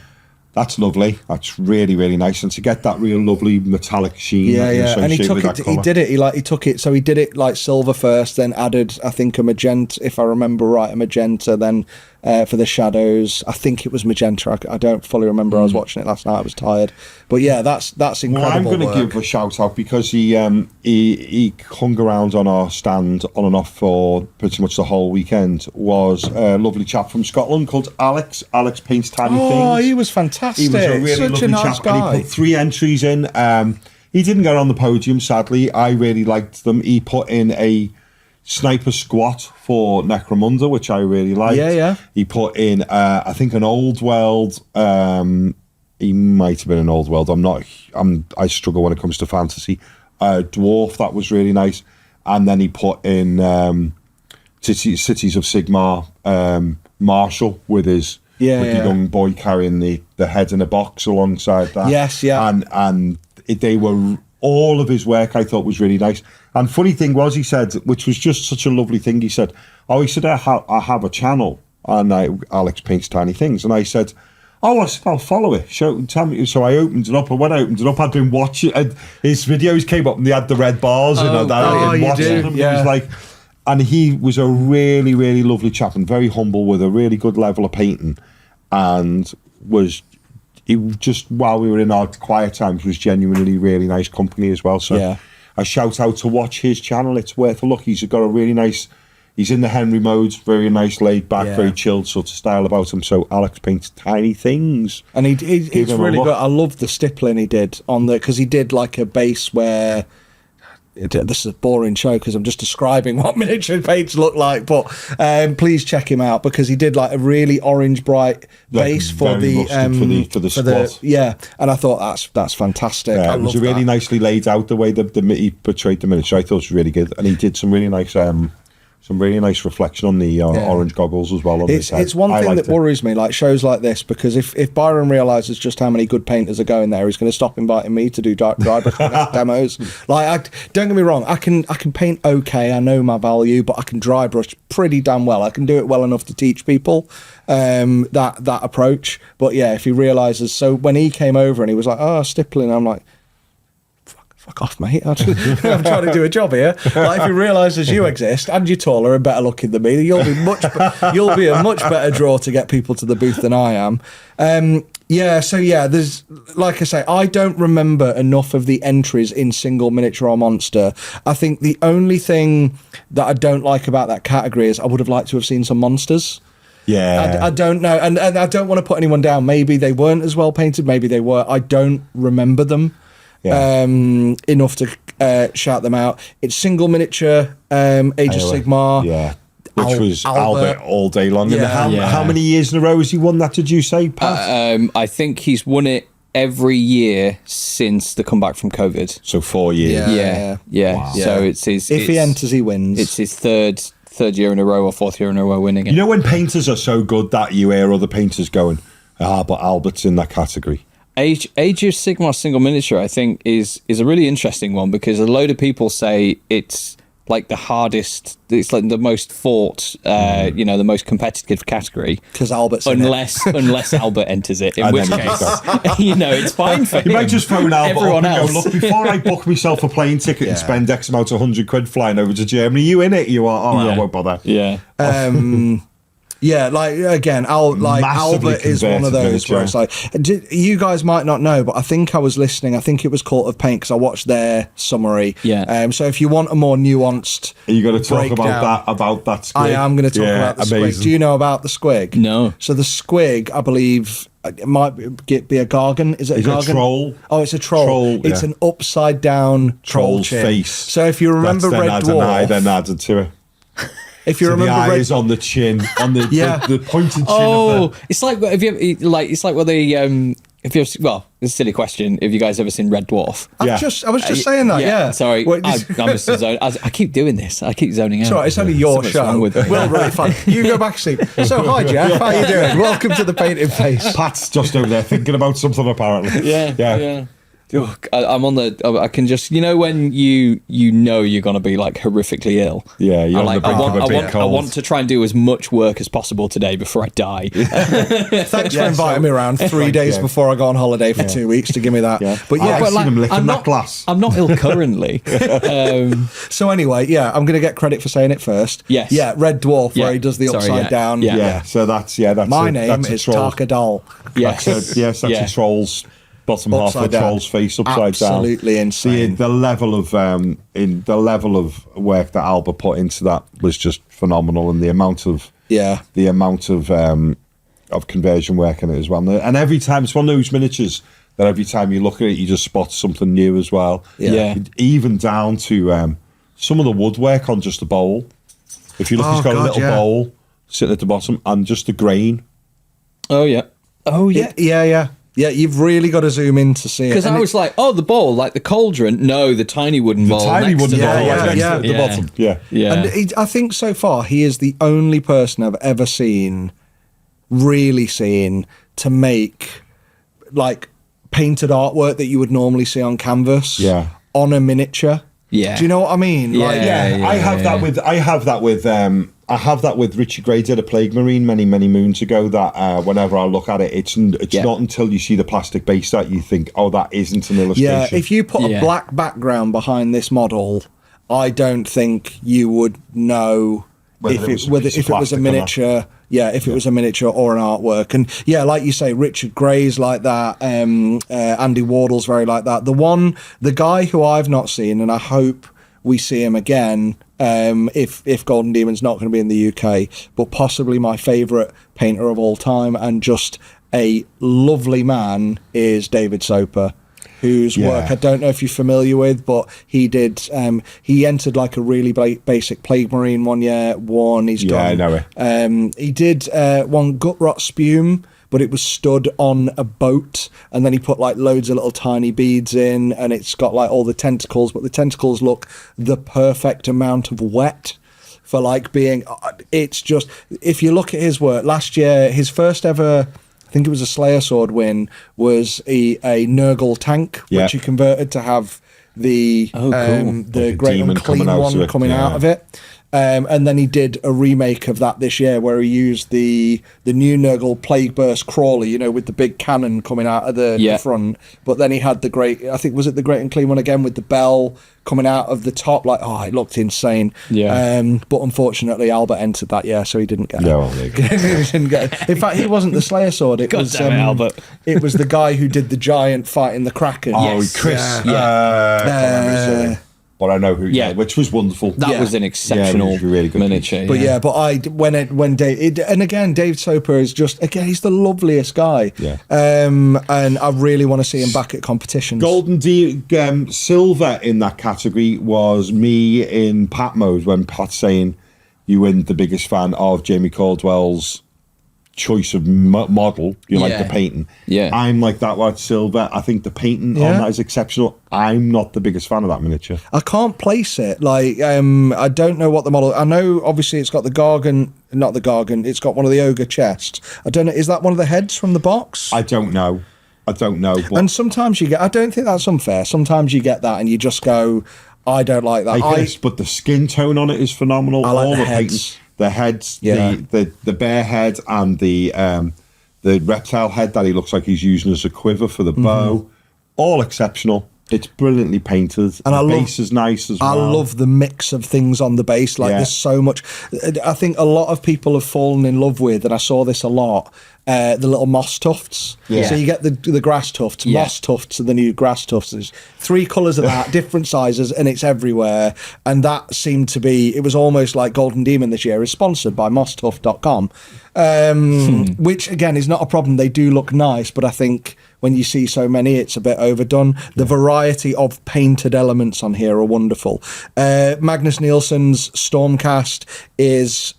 That's lovely. That's really, really nice. And to get that real lovely metallic sheen. Yeah, that you yeah, and he associate took with it. that He colour. did it. He took it. So he did it like silver first, then added, I think, a magenta, if I remember right, a magenta. Then for the shadows, I think it was magenta. I don't fully remember. I was watching it last night. I was tired, but yeah, that's incredible. Well, I'm going to work. give a shout out because he hung around on our stand on and off for pretty much the whole weekend. Was a lovely chap from Scotland called Alex. Alex paints tiny Oh, things. he was fantastic. He was a really Such lovely a nice chap, guy. and he put 3 entries in. He didn't get on the podium, sadly. I really liked them. He put in a Sniper Squat for Necromunda, which I really liked. Yeah. He put in, I think, an Old World. He might have been an Old World. I struggle when it comes to fantasy. Dwarf, that was really nice. And then he put in Cities of Sigmar, Marshall with his the young boy carrying the head in a box alongside that. Yes, yeah. And they were, all of his work I thought was really nice. And funny thing was, he said, which was just such a lovely thing, he said, I have a channel and Alex Paints Tiny Things. And I said, I'll follow it. Tell me. So I opened it up, and when I opened it up, I'd been watching, his videos came up and they had the red bars in it. I'd been watching them. Yeah. It was like, and he was a really, really lovely chap and very humble with a really good level of painting, and he just, while we were in our quiet times, was genuinely really nice company as well. So a shout out to watch his channel. It's worth a look. He's got a really nice, he's in the Henry modes, very nice, laid back, very chilled sort of style about him. So Alex Paints Tiny Things. And it's really good. I love the stippling he did on because he did like a base where, this is a boring show because I'm just describing what miniature paints look like, but please check him out because he did like a really orange bright base for the squad. And I thought that's fantastic. It was really nicely laid out the way he portrayed the miniature. I thought it was really good, and he did some really nice reflection on the orange goggles as well. It's one thing that worries me, like shows like this, because if Byron realises just how many good painters are going there, he's going to stop inviting me to do dry brush demos. Like, don't get me wrong, I can paint okay, I know my value, but I can dry brush pretty damn well. I can do it well enough to teach people that approach. But yeah, if he realises, so when he came over and he was like, oh, stippling, I'm like, fuck off, mate. I'm trying to do a job here. Like, if he realises you exist and you're taller and better looking than me, you'll be a much better draw to get people to the booth than I am. There's, like I say, I don't remember enough of the entries in Single Miniature or Monster. I think the only thing that I don't like about that category is I would have liked to have seen some monsters. Yeah. I don't know. And I don't want to put anyone down. Maybe they weren't as well painted. Maybe they were. I don't remember them. Enough to shout them out. It's Single Miniature, Age of Sigmar, which was Albert all day long. Yeah. And how many years in a row has he won that, did you say, Pat? I think he's won it every year since the comeback from COVID. So 4 years. Yeah. Wow. So it's his. If he enters, he wins. It's his third year in a row or fourth year in a row winning it. You know when painters are so good that you hear other painters going, but Albert's in that category. Age of Sigmar Single Miniature, I think, is a really interesting one because a load of people say it's like the hardest, it's like the most fought, the most competitive category. Because Albert's unless Albert enters it, in which case, it's fine for him. You might just phone Albert Everyone up and else. go, look, before I book myself a plane ticket and spend X amount of £100 flying over to Germany, you in it? You are, I won't bother. Yeah. Like again, Albert is one of those where it's like, you guys might not know, but I think I was listening. I think it was Court of Paint because I watched their summary. Yeah. So if you want a more nuanced, are you going to talk breakdown, about that squig? I am going to talk about the amazing. squig. Do you know about the squig? No. So the squig, I believe, it might be a gargan. Is it a gargan? A troll? Oh, it's a troll. It's an upside down troll's chin. face. So if you remember Red Dwarf, an eye then added to it. If you remember, the eye is on the chin, on the pointed chin. It's like it's like what they it's a silly question. Have you guys ever seen Red Dwarf? I was just saying that. Yeah. Sorry, I'm just I keep doing this. I keep zoning out. It's all right, it's only your Something's show. wrong with it. Well, right, fine. You go back to sleep. So, hi, Geoff. How you doing? Welcome to the Painting Phase. Pat's just over there thinking about something, apparently. Yeah. I'm on the. I can just, when you're gonna be like horrifically ill. Yeah, you're I want to try and do as much work as possible today before I die. Thanks for inviting me around 3 days before I go on holiday for 2 weeks to give me that. Yeah. But I've seen him licking that glass. I'm not ill currently. So anyway, I'm going to get credit for saying it first. Yes. Yeah, Red Dwarf, where he does the upside down. Yeah. So that's my name is Tarkadal. Yes. That's a troll's bottom half of the troll's face upside down. Absolutely insane. The level of work that Albert put into that was just phenomenal, and the amount of conversion work in it as well. And every time, it's one of those miniatures that every time you look at it, you just spot something new as well. Yeah. Even down to some of the woodwork on just the bowl. If you look, he's got a little bowl sitting at the bottom and just the grain. Oh yeah. Yeah, you've really got to zoom in to see it. Because I was like, the bowl, like the cauldron. No, the tiny wooden bowl. Tiny next wooden to bowl the- next to the bottom. Yeah. And I think so far he is the only person I've ever really seen, to make like painted artwork that you would normally see on canvas. Yeah. On a miniature. Yeah. Do you know what I mean? Yeah. Like, I have that with Richard Gray did a Plague Marine many moons ago. That whenever I look at it, it's not until you see the plastic base that you think, oh, that isn't an illustration. Yeah, if you put a black background behind this model, I don't think you would know if it was a miniature. Yeah, if it was a miniature or an artwork. And yeah, like you say, Richard Gray's like that. Andy Wardle's very like that. The guy who I've not seen, and I hope we see him again, if Golden Demon's not going to be in the UK, but possibly my favourite painter of all time and just a lovely man, is David Soper, whose work I don't know if you're familiar with, but he did. He entered like a really basic Plague Marine one year. He's done. I know it. He did one Gut Rot Spume, but it was stood on a boat, and then he put like loads of little tiny beads in, and it's got like all the tentacles, but the tentacles look the perfect amount of wet for like being. It's just, if you look at his work last year, his first ever, I think it was a Slayer Sword win, was a Nurgle tank, which he converted to have the Like Great Unclean one coming out of it. And then he did a remake of that this year, where he used the new Nurgle Plague Burst Crawler, with the big cannon coming out of the front. But then he had the the Great Unclean one again with the bell coming out of the top. Like, it looked insane. Yeah. But unfortunately, Albert entered that year, so he didn't get it. Yeah, well, there you go. He didn't get it. In fact, he wasn't the Slayer Sword. It was Albert. It was the guy who did the giant fighting the Kraken. Chris. But I know who. Which was wonderful. That was an exceptional it was really good miniature. But when Dave, and again, Dave Soper is just, again, he's the loveliest guy. Yeah. And I really want to see him back at competitions. Silver in that category was me in Pat mode, when Pat's saying you weren't the biggest fan of Jamie Caldwell's choice of model. You like the painting. Yeah. I'm like that with Silver. I think the painting on that is exceptional. I'm not the biggest fan of that miniature. I can't place it. Like, I don't know what the model. I know obviously it's got the Gargan, not the Gargan. It's got one of the ogre chests. I don't know. Is that one of the heads from the box? I don't know. But And sometimes you get. I don't think that's unfair. Sometimes you get that, and you just go, I don't like that. But the skin tone on it is phenomenal. I like all the paintings. heads. The heads, the bear head, and the reptile head that he looks like he's using as a quiver for the bow, all exceptional. It's brilliantly painted, and the base is nice as well. I love the mix of things on the base. Like, there's so much. I think a lot of people have fallen in love with, and I saw this a lot, the little moss tufts. Yeah. So you get the grass tufts, moss tufts, and the new grass tufts. There's 3 colours of that, different sizes, and it's everywhere. And that seemed to be, it was almost like Golden Demon this year is sponsored by mosstuff.com, which again is not a problem. They do look nice, but I think when you see so many, it's a bit overdone. The variety of painted elements on here are wonderful. Magnus Nielsen's Stormcast is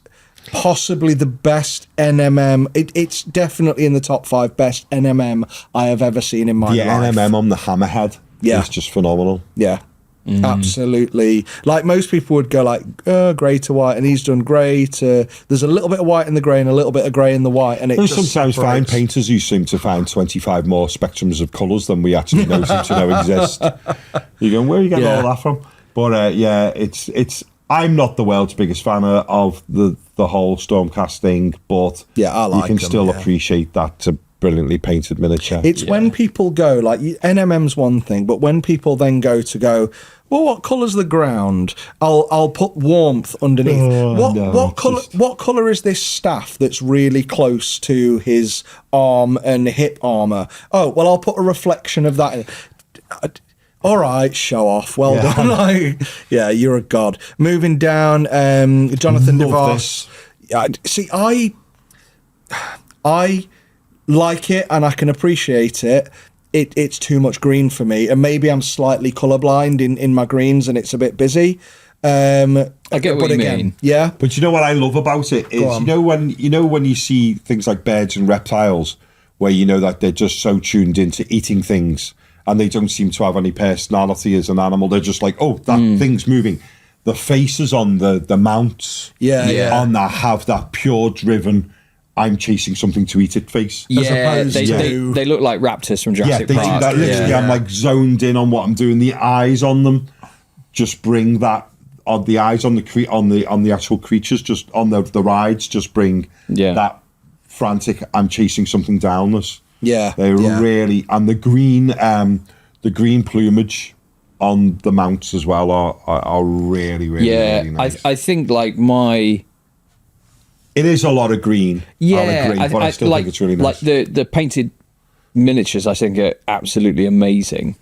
possibly the best NMM. It's definitely in the top 5 best NMM I have ever seen in my life. The NMM on the hammerhead is just phenomenal. Yeah. Absolutely. Like, most people would go like grey to white, and he's done grey to, there's a little bit of white in the grey and a little bit of grey in the white, and it There's just sometimes fine separates. painters who seem to find 25 more spectrums of colours than we actually know seem to know exist. You're going, where are you getting all that from? But it's I'm not the world's biggest fan of the whole Stormcast thing, but I like you can them, still appreciate that brilliantly painted miniature. It's when people go, like, NMM's one thing, but when people then go, well, what colour's the ground? I'll put warmth underneath. What colour is this staff that's really close to his arm and hip armour? Oh, well, I'll put a reflection of that. All right, show off. Well done. Like, you're a god. Moving down, Jonathan DeVos. See, I like it, and I can appreciate it. It's too much green for me, and maybe I'm slightly colourblind in my greens, and it's a bit busy. I get what you mean. Yeah. But you know what I love about it is when you see things like birds and reptiles, where you know that they're just so tuned into eating things and they don't seem to have any personality as an animal. They're just like, oh, that thing's moving. The faces on the mounts on that have that pure driven, I'm chasing something to eat it face. Yeah, they look like raptors from Jurassic Park. Yeah, that literally, I'm like zoned in on what I'm doing. The eyes on them just bring that. The eyes on the actual creatures, just on the rides, just bring that frantic. I'm chasing something downless. Yeah, they really, and the green plumage on the mounts as well are really really nice. I think like it is a lot of green. Yeah, but I still think it's really nice. Like the painted miniatures, I think are absolutely amazing.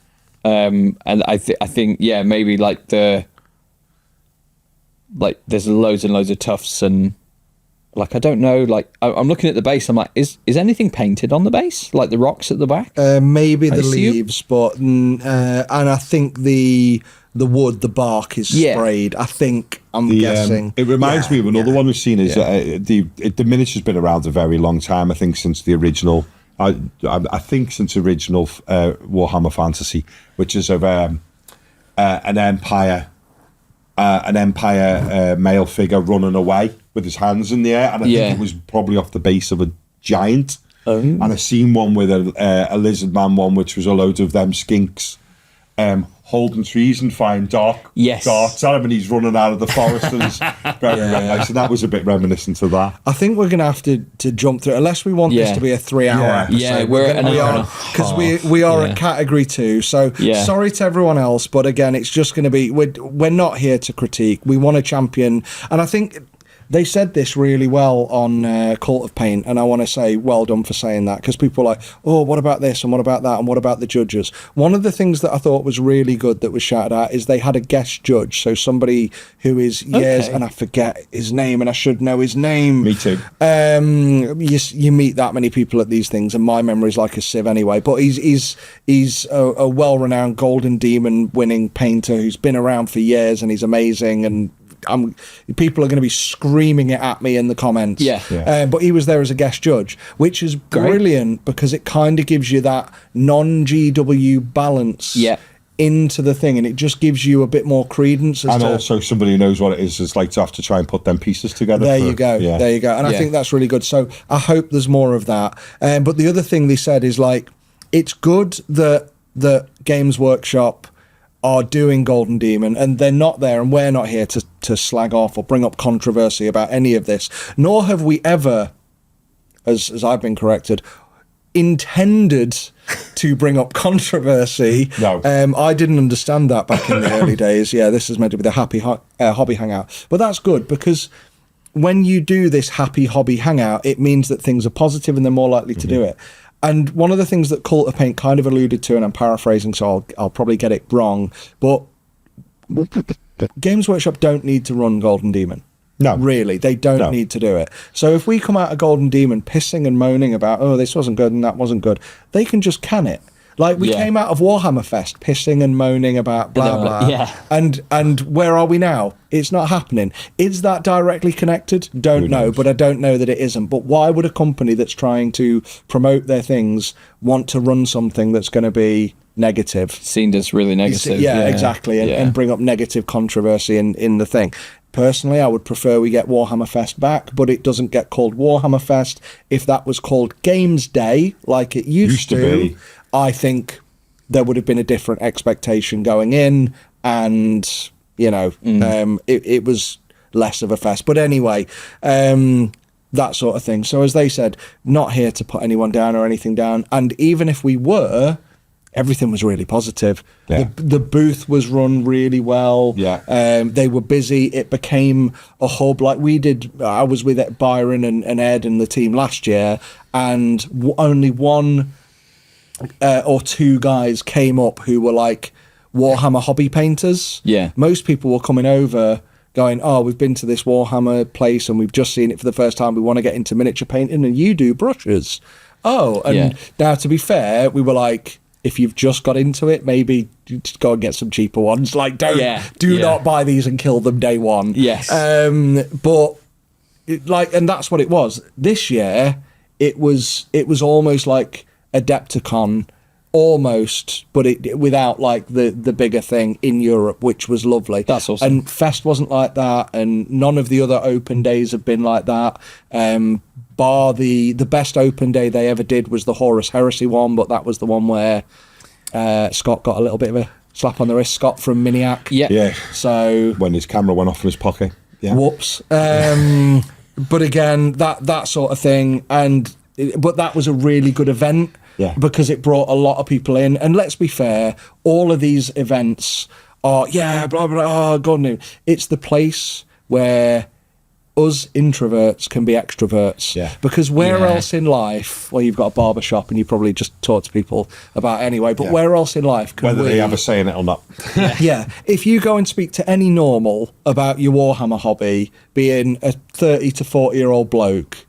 And I think maybe like there's loads and loads of tufts and like I don't know, like I'm looking at the base, I'm like, is anything painted on the base, like the rocks at the back? Maybe the leaves, but and I think the wood, the bark is sprayed. I think I'm guessing. It reminds me of another one we've seen is the miniature's been around a very long time. I think since the original. I think since original Warhammer Fantasy, which is of an Empire male figure running away with his hands in the air, and I think it was probably off the base of a giant. And I seen one with a lizard man one, which was a load of them skinks holding trees and firing darts at him, and he's running out of the forest, and it's very nice. And that was a bit reminiscent of that. I think we're going to have to jump through, unless we want this to be a 3-hour episode. Yeah, because we are at category 2. So sorry to everyone else, but again, it's just going to be we're not here to critique. We want to champion, and I think. They said this really well on Cult of Paint, and I want to say well done for saying that, because people are like, oh, what about this, and what about that, and what about the judges? One of the things that I thought was really good that was shouted at is they had a guest judge, so somebody who is and I forget his name, and I should know his name. Me too. You meet that many people at these things, and my memory's like a sieve anyway, but he's a well-renowned Golden Demon winning painter who's been around for years, and he's amazing, and people are going to be screaming it at me in the comments. But he was there as a guest judge, which is brilliant because it kind of gives you that non-GW balance into the thing, and it just gives you a bit more credence. Also somebody who knows what it is like to have to try and put them pieces together. There you go. And I think that's really good. So I hope there's more of that. But the other thing they said is like, it's good that Games Workshop are doing Golden Demon, and they're not there, and we're not here to slag off or bring up controversy about any of this, nor have we ever, as I've been corrected, intended to bring up controversy. No. I didn't understand that back in the early days. This is meant to be the happy hobby hangout, but that's good, because when you do this happy hobby hangout, it means that things are positive and they're more likely to do it. And one of the things that Cult of Paint kind of alluded to, and I'm paraphrasing, so I'll probably get it wrong, but Games Workshop don't need to run Golden Demon. No. Really, they don't need to do it. So if we come out of Golden Demon pissing and moaning about, oh, this wasn't good and that wasn't good, they can just can it. Like we came out of Warhammer Fest pissing and moaning about blah blah. And where are we now? It's not happening. Is that directly connected? Don't know, but I don't know that it isn't. But why would a company that's trying to promote their things want to run something that's going to be negative? Seen as really negative. Exactly. And bring up negative controversy in the thing. Personally, I would prefer we get Warhammer Fest back, but it doesn't get called Warhammer Fest. If that was called Games Day, like it used to be, I think there would have been a different expectation going in, and it was less of a fest. But anyway, that sort of thing. So as they said, not here to put anyone down or anything down. And even if we were, everything was really positive. The booth was run really well. They were busy. It became a hub like we did. I was with Byron and Ed and the team last year, and only one or two guys came up who were like Warhammer hobby painters. Most people were coming over going, oh, we've been to this Warhammer place and we've just seen it for the first time. We want to get into miniature painting, and you do brushes. Oh, and now to be fair, we were like, if you've just got into it, maybe just go and get some cheaper ones. Like, do not buy these and kill them day one. Yes. But and that's what it was. This year, it was almost like Adepticon, almost, but it without like the bigger thing in Europe, which was lovely. That's awesome. And Fest wasn't like that, and none of the other open days have been like that. Bar the best open day they ever did was the Horus Heresy one, but that was the one where Scott got a little bit of a slap on the wrist. Scott from Miniac. Yeah. So when his camera went off in his pocket. Yeah. Whoops. But again, that sort of thing, but that was a really good event. Yeah. Because it brought a lot of people in. And let's be fair, all of these events are, blah, blah, blah, God no. It's the place where us introverts can be extroverts. Yeah. Because where else in life, well, you've got a barber shop and you probably just talk to people about it anyway, but where else in life can whether they have a say in it or not. Yeah. If you go and speak to any normal about your Warhammer hobby, being a 30 to 40-year-old bloke,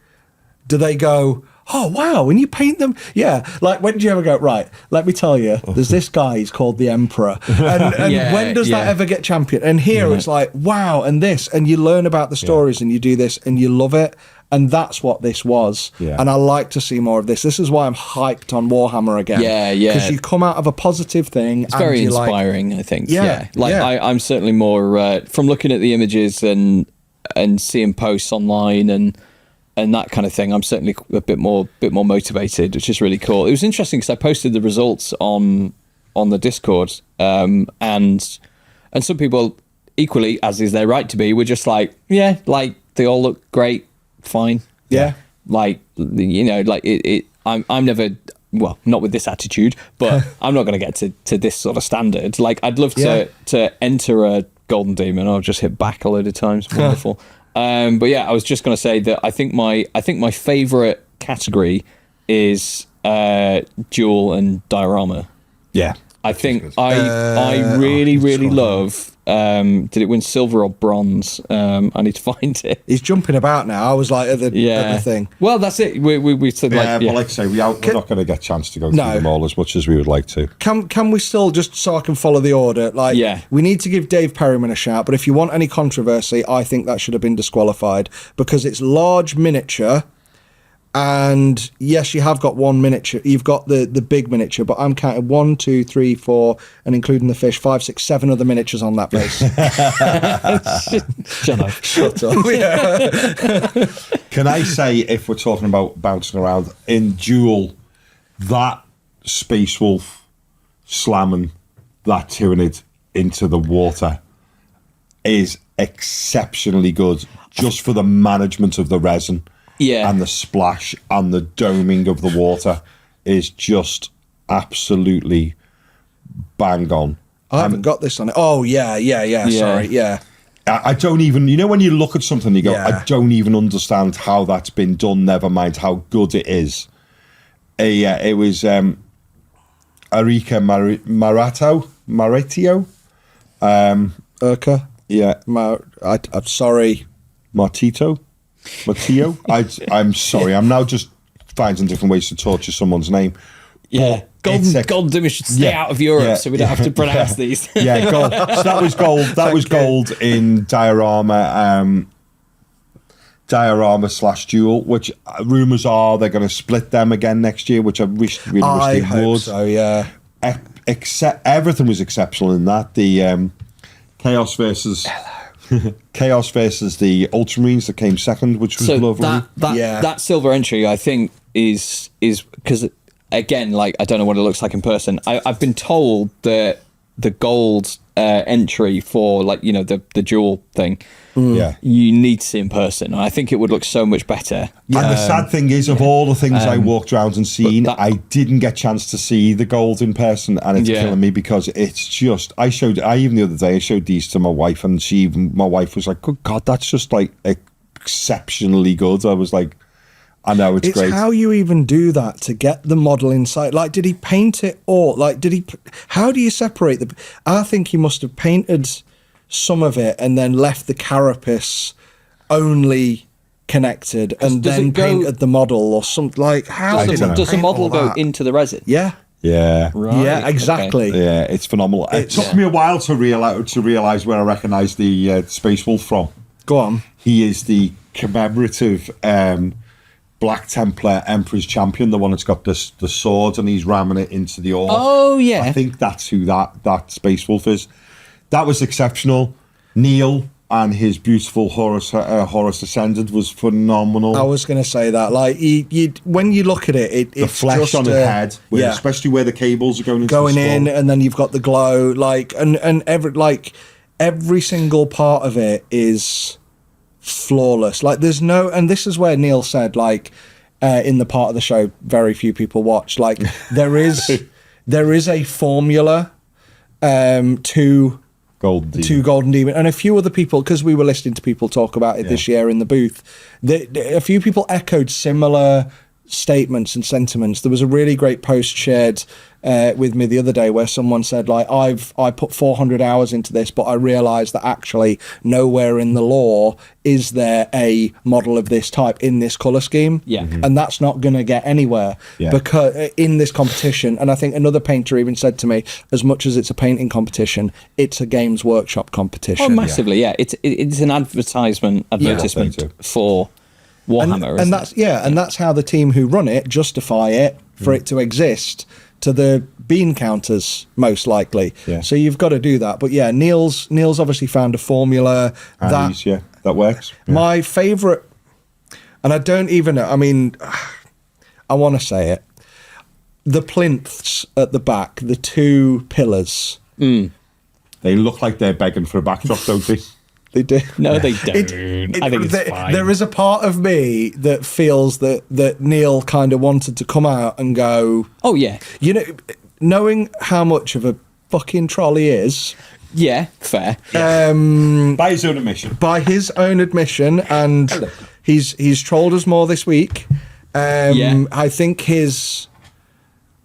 do they go, oh, wow, and you paint them? Yeah. Like, when do you ever go, right, let me tell you, there's this guy, he's called the Emperor. And when does that ever get championed? And here it's like, wow, and this. And you learn about the stories and you do this and you love it. And that's what this was. Yeah. And I like to see more of this. This is why I'm hyped on Warhammer again. Yeah. Because you come out of a positive thing. It's very inspiring, I think. Yeah. I'm certainly more, from looking at the images and seeing posts online and that kind of thing, I'm certainly a bit more motivated, which is really cool. It was interesting because I posted the results on the Discord, and some people, equally as is their right to be, were just like, yeah, like they all look great, fine, like I'm never, well, not with this attitude, but I'm not going to get to this sort of standard. Like, I'd love to enter a Golden Demon. I'll just hit back a load of times. Wonderful. But yeah, I was just going to say that I think my favourite category is duel and diorama. Yeah, I think I really love. Did it win silver or bronze? I need to find it. He's jumping about now. I was like at the thing. Well, that's it. We said well, like I say, we're not going to get a chance to go through them all as much as we would like to. Can we still, just so I can follow the order? We need to give Dave Perryman a shout. But if you want any controversy, I think that should have been disqualified because it's large miniature. And yes, you have got one miniature. You've got the big miniature, but I'm counting 1, 2, 3, 4, and including the fish, 5, 6, 7 other miniatures on that base. Shut up. Yeah. Can I say, if we're talking about bouncing around in duel, that Space Wolf slamming that Tyranid into the water is exceptionally good, just for the management of the resin. Yeah. And the splash and the doming of the water is just absolutely bang on. I haven't got this on it. Oh, yeah. Sorry, yeah. I don't even, when you look at something, you go, I don't even understand how that's been done, never mind how good it is. It was Erika Maratio. Urca? Yeah. I'm sorry. Mattio. I'm sorry. I'm now just finding different ways to torture someone's name. Yeah. Golden Demon should stay out of Europe so we don't have to pronounce these. Yeah, gold. So that was gold. That was gold in diorama /duel, which rumours are they're going to split them again next year, which I really wish they would. So, yeah. Everything was exceptional in that. The Chaos versus the Ultramarines that came second, which was lovely. That silver entry, I think, is because, again, like, I don't know what it looks like in person. I've been told that the gold entry for, like, the duel thing, you need to see in person. And I think it would look so much better. And the sad thing is, of all the things I walked around and seen, I didn't get a chance to see the gold in person, and it's killing me because it's just. Even the other day I showed these to my wife, and my wife was like, "Good God, that's just like exceptionally good." I was like, I know it's great. It's how you even do that to get the model inside. Like, did he paint it all? Like, how do you separate I think he must have painted some of it and then left the carapace only connected and then painted the model or something. Like, how does the model go into the resin? Yeah. Yeah. Right. Yeah, exactly. Yeah, it's phenomenal. It took me a while to realize where I recognised the Space Wolf from. Go on. He is the commemorative Black Templar Emperor's Champion, the one that's got the sword and he's ramming it into the ore. Oh, yeah. I think that's who that Space Wolf is. That was exceptional. Neil and his beautiful Horus Ascendant was phenomenal. I was going to say that. Like, when you look at it, the it's flesh just on his head, especially where the cables are going into the skull. in, and then you've got the glow. Like, and every single part of it is flawless. Like, there's no, and this is where Neil said, like, in the part of the show very few people watch. Like, there is a formula to Golden Demon, and a few other people, because we were listening to people talk about it this year in the booth, a few people echoed similar statements and sentiments. There was a really great post shared with me the other day where someone said, like, I put 400 hours into this, but I realized that actually nowhere in the lore is there a model of this type in this color scheme. And that's not going to get anywhere because in this competition. And I think another painter even said to me, as much as it's a painting competition, it's a Games Workshop competition. Oh, massively, it's an advertisement for Warhammer, and that's how the team who run it justify it for it to exist to the bean counters, most likely. So you've got to do that. But yeah, Neil's obviously found a formula that works. My favourite, and I don't even know, I mean, I want to say it, the plinths at the back, the two pillars. They look like they're begging for a backdrop, don't they? They do. No, they don't. I think it's fine. There is a part of me that feels that Neil kind of wanted to come out and go, oh, yeah. You know, knowing how much of a fucking troll he is. Yeah, fair. By his own admission. By his own admission, and he's trolled us more this week. I think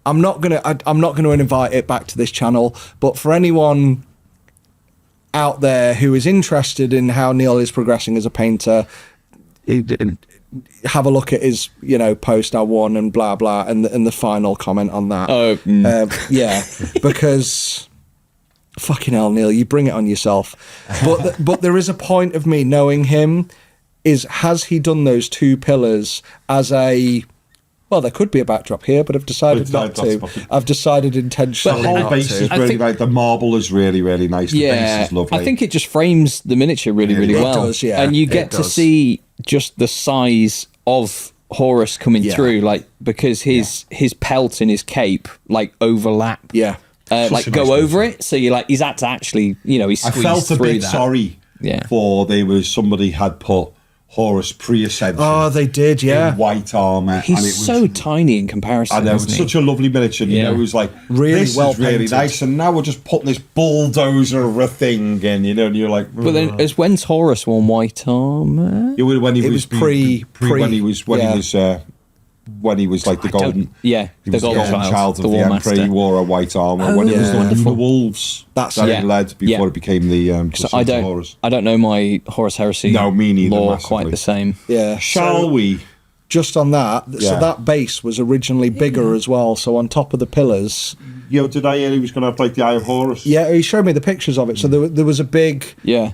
I'm not gonna invite it back to this channel, but for anyone out there who is interested in how Neil is progressing as a painter, have a look at his post I won and blah blah and the final comment on that. Because fucking hell, Neil, you bring it on yourself. But there is a point of me knowing him has he done those two pillars as a, well, there could be a backdrop here, but I've decided not to. I've decided intentionally not to. The whole base is really nice. The marble is really, really nice. The base is lovely. I think it just frames the miniature really, really well. It does, yeah. And you get to see just the size of Horus coming through, like, because his pelt and his cape, like, overlap. Yeah. Like, go over it. So you're like, he's had to actually, he's squeezed through that. I felt a bit sorry for somebody had put Horus pre-ascension. Oh, they did, in white armor. He's so tiny in comparison. I know, it's such a lovely miniature. It was like, really this well is really painted. nice, and now we're just putting this bulldozer of a thing in, and you're like... But then, when's Horus worn white armor? When he was when he was like the golden... Yeah, the golden child of the Emperor. He wore a white armor when he was the wolves that he led before it became the Horus. I don't know my Horus Heresy lore quite the same. Yeah. Shall we? Just on that, so that base was originally bigger as well. So on top of the pillars... did I hear he was going to have like the Eye of Horus? Yeah, he showed me the pictures of it. So there was a big,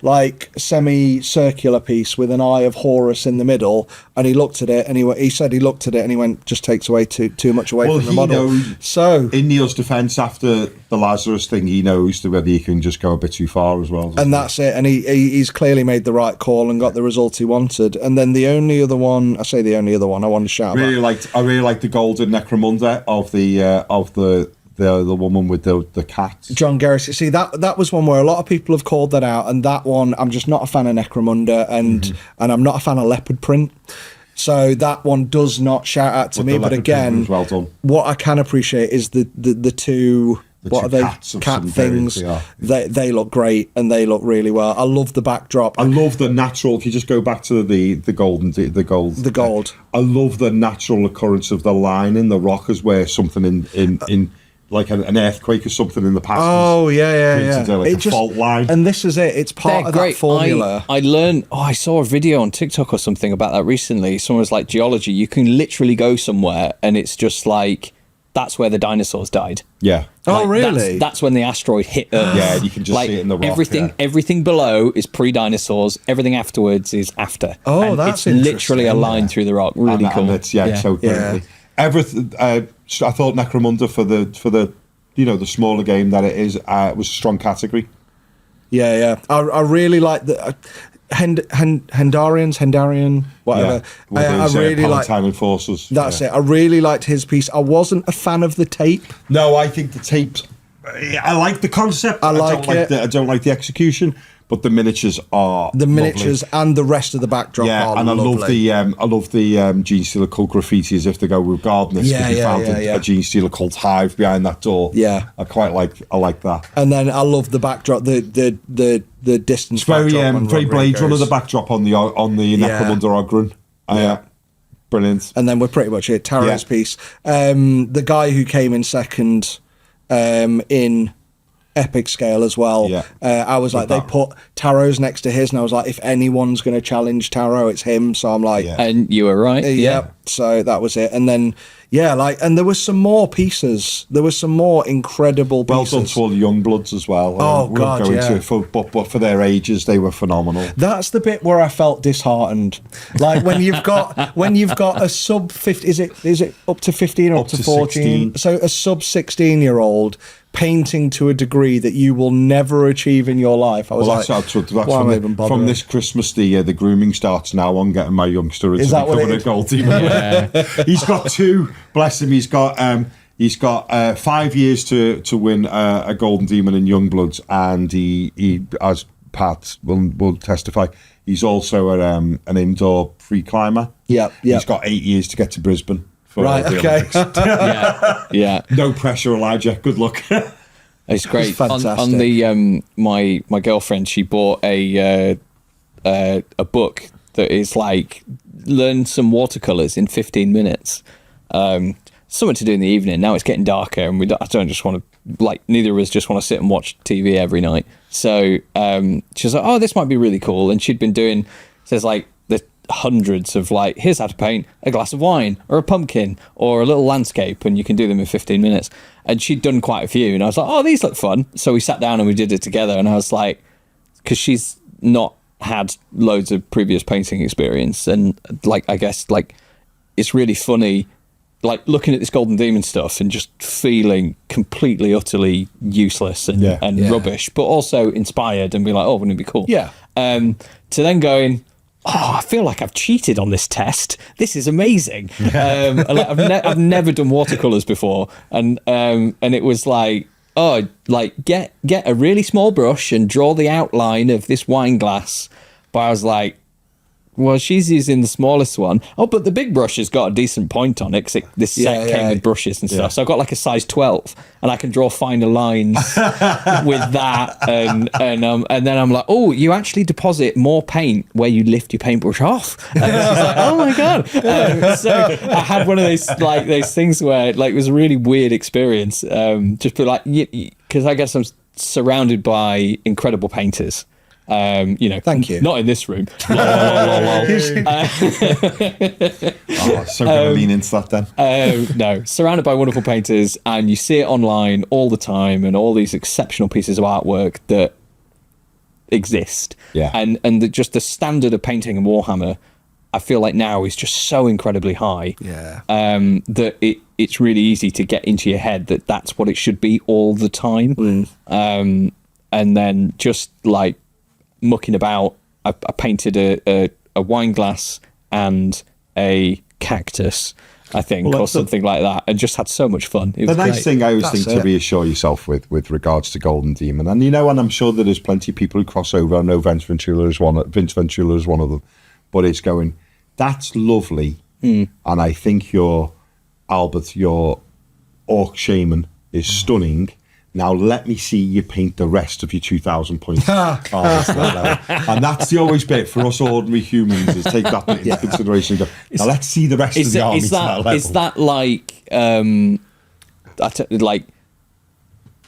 like, semi-circular piece with an Eye of Horus in the middle, and he looked at it, and he said he looked at it, and he went, just takes away too much away from the model. So in Neil's defence, after the Lazarus thing, he knows that whether he can just go a bit too far as well. And that's it. And he's clearly made the right call and got the result he wanted. And then the only other one, I want to shout I really liked the golden Necromunda of the woman with the cat. John Garrison. See, that was one where a lot of people have called that out, and that one, I'm just not a fan of Necromunda, and I'm not a fan of leopard print. So that one does not shout out to me. But again, well done. What I can appreciate is the two. What are they? Cat things. They look great, and they look really well. I love the backdrop. I love the natural. If you just go back to the gold. I love the natural occurrence of the line in the rock as where something in like an earthquake or something in the past. Oh yeah. Like a fault line. And this is it. It's part of that formula. I learned. I saw a video on TikTok or something about that recently. Someone was like, geology. You can literally go somewhere and it's just like that's where the dinosaurs died. Yeah. Oh, really? That's when the asteroid hit Earth. Yeah, you can just see it in the rock. Everything below is pre-dinosaurs. Everything afterwards is after. Oh, and that's it's literally a line through the rock. Really cool. And it's, so brilliantly. Everything. I thought Necromunda for the the smaller game that it is was a strong category. Yeah. I really like the Hendarian, whatever. Yeah, I really like Enforcers. That's it. I really liked his piece. I wasn't a fan of the tape. No, I think the tapes. I like the concept. I don't like the execution, but the miniatures are lovely. And the rest of the backdrop. Yeah, are and lovely. I love the Gene Stealer cult graffiti as if they go with gardeners. Yeah, found a Gene Stealer cult hive behind that door. Yeah, I like that. And then I love the backdrop. The distance. It's very very Blade Runner. The backdrop on the Necromunda Ogryn. Yeah. Brilliant. And then we're pretty much it. Taro's piece. The guy who came in second in epic scale as well. Yeah. I was like, they put Taro's next to his, and I was like, if anyone's going to challenge Taro, it's him. So I'm like, and you were right. Yeah. So that was it. And then and there was some more pieces. There was some more incredible pieces. Well done to all the young bloods as well. Oh God, but for their ages, they were phenomenal. That's the bit where I felt disheartened. Like when you've got a sub 50, is it up to 15 or up to 14? 16. So a sub 16-year-old painting to a degree that you will never achieve in your life. I was from this Christmas, the grooming starts now on getting my youngster into becoming a gold demon. Yeah. He's got two. Bless him. He's got 5 years to win a golden demon in Youngbloods, and he as Pat will testify, he's also an indoor free climber. Yeah. He's got 8 years to get to Brisbane. Right, okay. Yeah. No pressure, Elijah. Good luck. It's great. It's fantastic. On the my girlfriend, she bought a book that is like learn some watercolors in 15 minutes. Something to do in the evening. Now it's getting darker, and I don't just want to neither of us just want to sit and watch TV every night. So she was like, "Oh, this might be really cool." And she'd been doing there's hundreds of here's how to paint a glass of wine or a pumpkin or a little landscape, and you can do them in 15 minutes. And she'd done quite a few, and I was like, oh, these look fun. So we sat down and we did it together, and I was like, because she's not had loads of previous painting experience, and I guess it's really funny looking at this Golden Demon stuff and just feeling completely utterly useless and rubbish, but also inspired and be like, oh, wouldn't it be cool? To then going, oh, I feel like I've cheated on this test. This is amazing. I've never done watercolors before, and it was get a really small brush and draw the outline of this wine glass. But I was like, well, she's using the smallest one. Oh, but the big brush has got a decent point on it because this set came with brushes and stuff. So I've got a size 12, and I can draw finer lines with that. And then I'm like, oh, you actually deposit more paint where you lift your paintbrush off. And she's like, oh my God. So I had one of those things where it was a really weird experience. Just because I guess I'm surrounded by incredible painters. Thank you. Not in this room. So going to lean into that then. No, surrounded by wonderful painters, and you see it online all the time, and all these exceptional pieces of artwork that exist. Yeah. And just the standard of painting in Warhammer, I feel like now is just so incredibly high. Yeah. That it's really easy to get into your head that that's what it should be all the time. And then just mucking about, I painted a wine glass and a cactus, I think, or something like that, and just had so much fun. It was the nice great. thing I always think to reassure yourself with regards to Golden Demon, and and I'm sure that there's plenty of people who cross over. I know Vince Ventula is one of them, but it's going, that's lovely, and I think your Orc Shaman is stunning. Now let me see you paint the rest of your 2,000 points. And that's the always bit for us ordinary humans, is take that bit into consideration. Now let's see the rest of the army to that level. Is that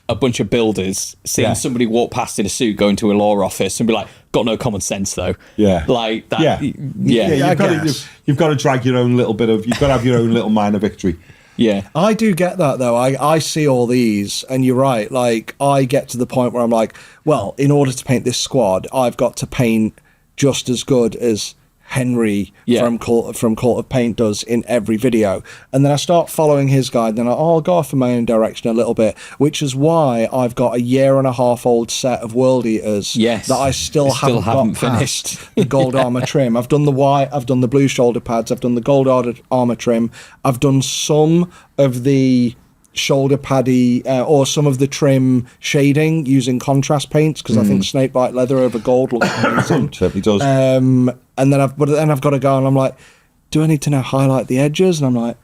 a bunch of builders seeing somebody walk past in a suit going to a law office and be like, got no common sense though? Yeah. Like that. You've got to drag your own little bit of, you've got to have your own little minor victory. Yeah. I do get that though. I see all these, and you're right. Like, I get to the point where I'm like, well, in order to paint this squad, I've got to paint just as good as Henry from Cult of Paint does in every video. And then I start following his guide, and I'll go off in my own direction a little bit, which is why I've got a 1.5-year old set of World Eaters that I still haven't finished. The gold armor trim. I've done the white, I've done the blue shoulder pads, I've done the gold armor trim, I've done some of the shoulder paddy or some of the trim shading using contrast paints, because I think snakebite leather over gold looks amazing. Certainly does. And then I've got to go, and I'm like, do I need to now highlight the edges? And I'm like,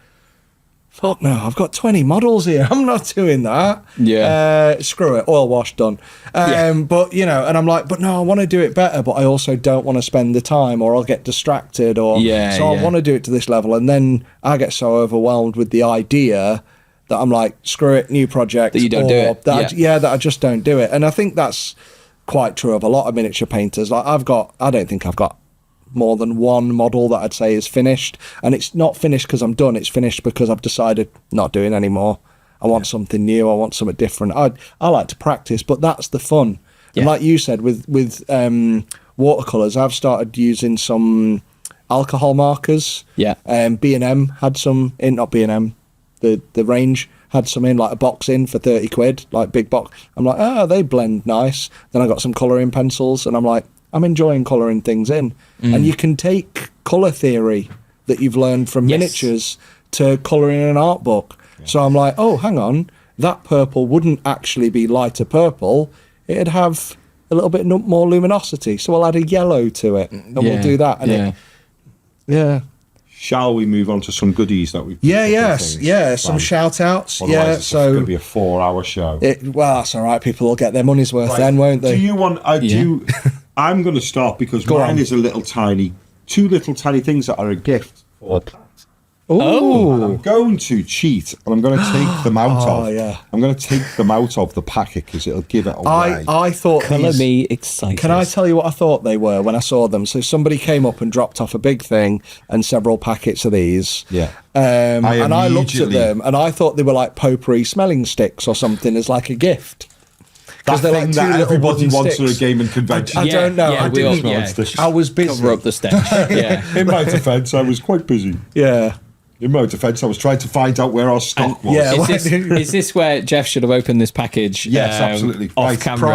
fuck no, I've got 20 models here. I'm not doing that. Yeah. Screw it. Oil wash done. But, you know, and I'm like, but no, I want to do it better, but I also don't want to spend the time, or I'll get distracted, or so I want to do it to this level. And then I get so overwhelmed with the idea that I'm like, screw it, new project. That you don't do it. That I just don't do it. And I think that's quite true of a lot of miniature painters. Like, I don't think I've got more than one model that I'd say is finished, and it's not finished because I'm done. It's finished because I've decided not doing anymore. I want something new. I want something different. I like to practice, but that's the fun. Yeah. And like you said, with watercolors, I've started using some alcohol markers. Yeah. B&M had some in, not B&M, the range had some in, like a box in for 30 quid, like big box. I'm like, they blend nice. Then I got some colouring pencils, and I'm like, I'm enjoying colouring things in. And you can take colour theory that you've learned from miniatures to colouring in an art book. Yeah. So I'm like, oh, hang on, that purple wouldn't actually be lighter purple. It'd have a little bit more luminosity. So I'll add a yellow to it, and we'll do that. And Shall we move on to some goodies that we've... some shout-outs. Otherwise it's going to be a 4-hour show. Well, that's all right. People will get their money's worth then, won't they? Do you want... I'm going to start, because mine is two little tiny things that are a gift for Pat. Oh, I'm going to cheat, and I'm going to take them out of. Yeah. I'm going to take them out of the packet because it'll give it away. I thought. Colour me excited. Can I tell you what I thought they were when I saw them? So somebody came up and dropped off a big thing and several packets of these. Yeah. And I looked at them and I thought they were like potpourri smelling sticks or something as like a gift. That thing like that everybody wants at a gaming convention. I don't know. Yeah, I was busy. Cover up the stench. In my defence, I was quite busy. Yeah. In my defence, I was trying to find out where our stock was. Yeah, is this where Geoff should have opened this package? Yes, absolutely. Off camera.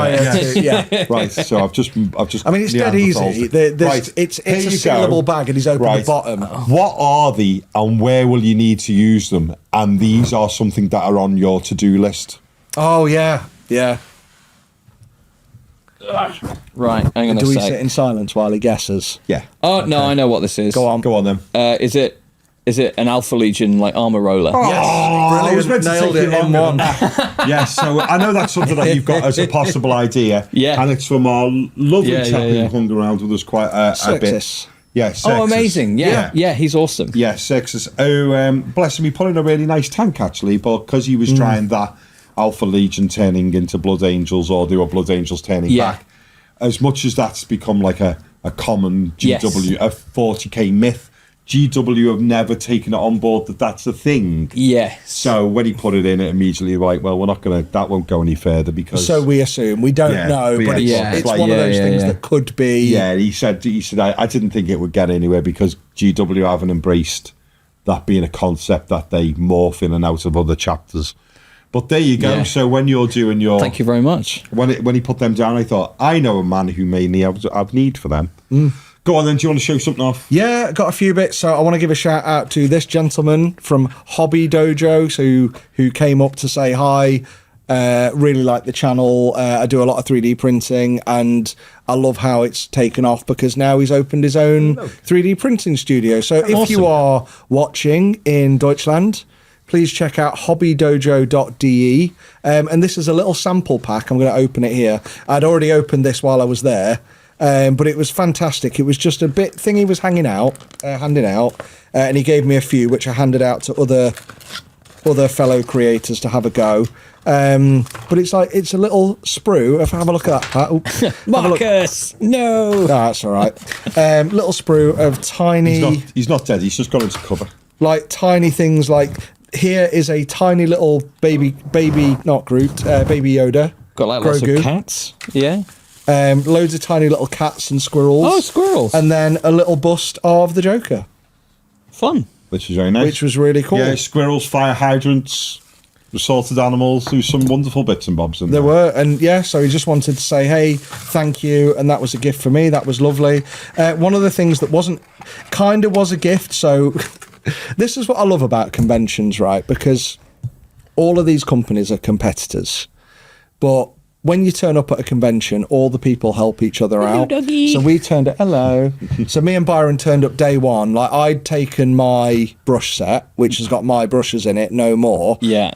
Right. So I've just. I mean, it's dead easy. It's a sealable bag, and he's opened the bottom. What are they, and where will you need to use them? And these are something that are on your to-do list. Oh yeah. Right, I'm going to say. Do we sit in silence while he guesses? Yeah. Oh, no, I know what this is. Go on then. Is it an Alpha Legion, like, armour roller? Oh, yes. I was meant to Nailed take it you in one. Yes, so I know that's something that you've got as a possible idea. Yeah. And it's from our lovely chap who hung around with us quite a bit. Yeah, Sexus. Oh, amazing. Yeah, he's awesome. Yeah, Sexus. Oh, bless him, he put in a really nice tank, actually, but because he was trying that Alpha Legion turning into Blood Angels, or they were Blood Angels turning back, as much as that's become like a common GW, a 40k myth, GW have never taken it on board that that's a thing. Yes. So when he put it in, it immediately like, well, we're not going to, that won't go any further because... So we assume. We don't know, but it's like, one of those things that could be... Yeah, he said I didn't think it would get anywhere because GW haven't embraced that being a concept that they morph in and out of other chapters. But there you go. Yeah. So when you're doing your... Thank you very much. When he put them down, I thought, I know a man who may have need for them. Go on then, do you want to show something off? Yeah, got a few bits. So I want to give a shout out to this gentleman from Hobby Dojo, who came up to say hi. Really like the channel. I do a lot of 3D printing and I love how it's taken off because now he's opened his own 3D printing studio. So if you are watching in Deutschland, please check out hobbydojo.de. And this is a little sample pack. I'm going to open it here. I'd already opened this while I was there. But it was fantastic. It was just a bit thing he was handing out, and he gave me a few, which I handed out to other fellow creators to have a go. But it's a little sprue. Have a look at that, Pat. Marcus, no. That's all right. Little sprue of tiny... He's not dead. He's just got into cover. Like tiny things like... here is a tiny little baby, not Groot, baby Yoda. Got like lots Grogu. of cats. Yeah. Loads of tiny little cats and squirrels. Oh, squirrels. And then a little bust of the Joker. Fun. Which is very nice. Which was really cool. Yeah, squirrels, fire hydrants, assorted animals. There was some wonderful bits and bobs in there. There were, and yeah, so he just wanted to say, hey, thank you, and that was a gift for me. That was lovely. One of the things that was a gift, so this is what I love about conventions, right? Because all of these companies are competitors, but when you turn up at a convention, all the people help each other out. Doggy. So we turned up, hello. So me and Byron turned up day one. Like, I'd taken my brush set, which has got my brushes in it, no more. Yeah.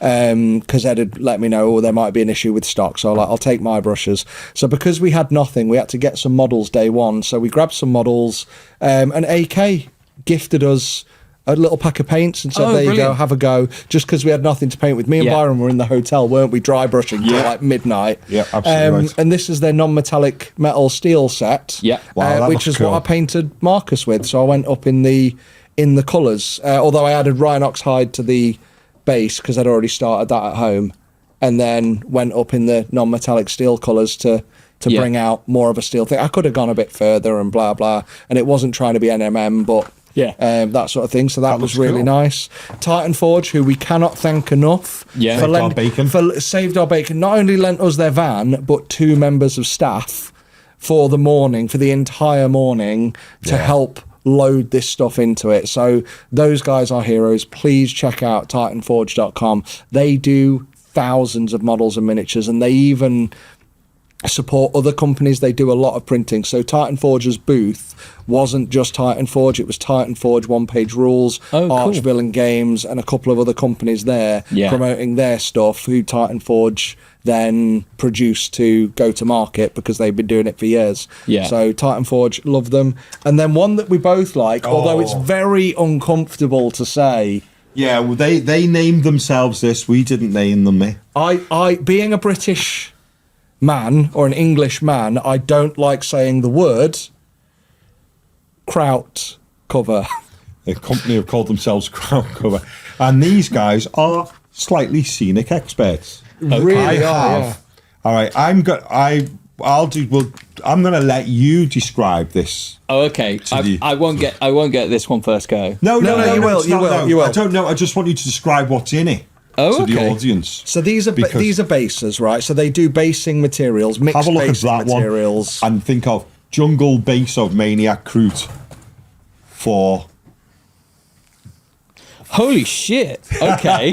Because Ed had let me know, there might be an issue with stock. So I'll take my brushes. So because we had nothing, we had to get some models day one. So we grabbed some models, and AK gifted us a little pack of paints and said, there you go, have a go, just because we had nothing to paint with. Me and Byron were in the hotel, weren't we, dry brushing till like midnight. Yeah, absolutely right. And this is their non-metallic metal steel set, Wow, which is cool. what I painted Marcus with. So I went up in the colours, although I added Rhinox hide to the base because I'd already started that at home, and then went up in the non-metallic steel colours to bring out more of a steel thing. I could have gone a bit further and blah, blah, and it wasn't trying to be NMM, but that sort of thing. So that was really nice. Titan Forge, who we cannot thank enough for saved our bacon. Not only lent us their van, but 2 members of staff for the entire morning to help load this stuff into it. So those guys are heroes. Please check out titanforge.com. They do thousands of models and miniatures, and they even support other companies. They do a lot of printing. So Titan Forge's booth wasn't just Titan Forge, it was Titan Forge, One Page Rules, Arch Villain Games, and a couple of other companies there promoting their stuff, who Titan Forge then produced to go to market because they've been doing it for years. So Titan Forge, love them. And then one that we both like, although it's very uncomfortable to say. Yeah, well, they named themselves this. We didn't name them. I being a British man or an English man, I don't like saying the word Kraut cover. A company have called themselves Kraut Cover, and these guys are slightly scenic experts. Really are. All right, I'm going to let you describe this. Oh, okay. I won't get this one first go. No, you will. I don't know. I just want you to describe what's in it to the audience. So these are bases, right? So they do basing materials, mixed have a look basing at that materials, one and think of Jungle Base of Maniac Kroot for. Holy shit! Okay.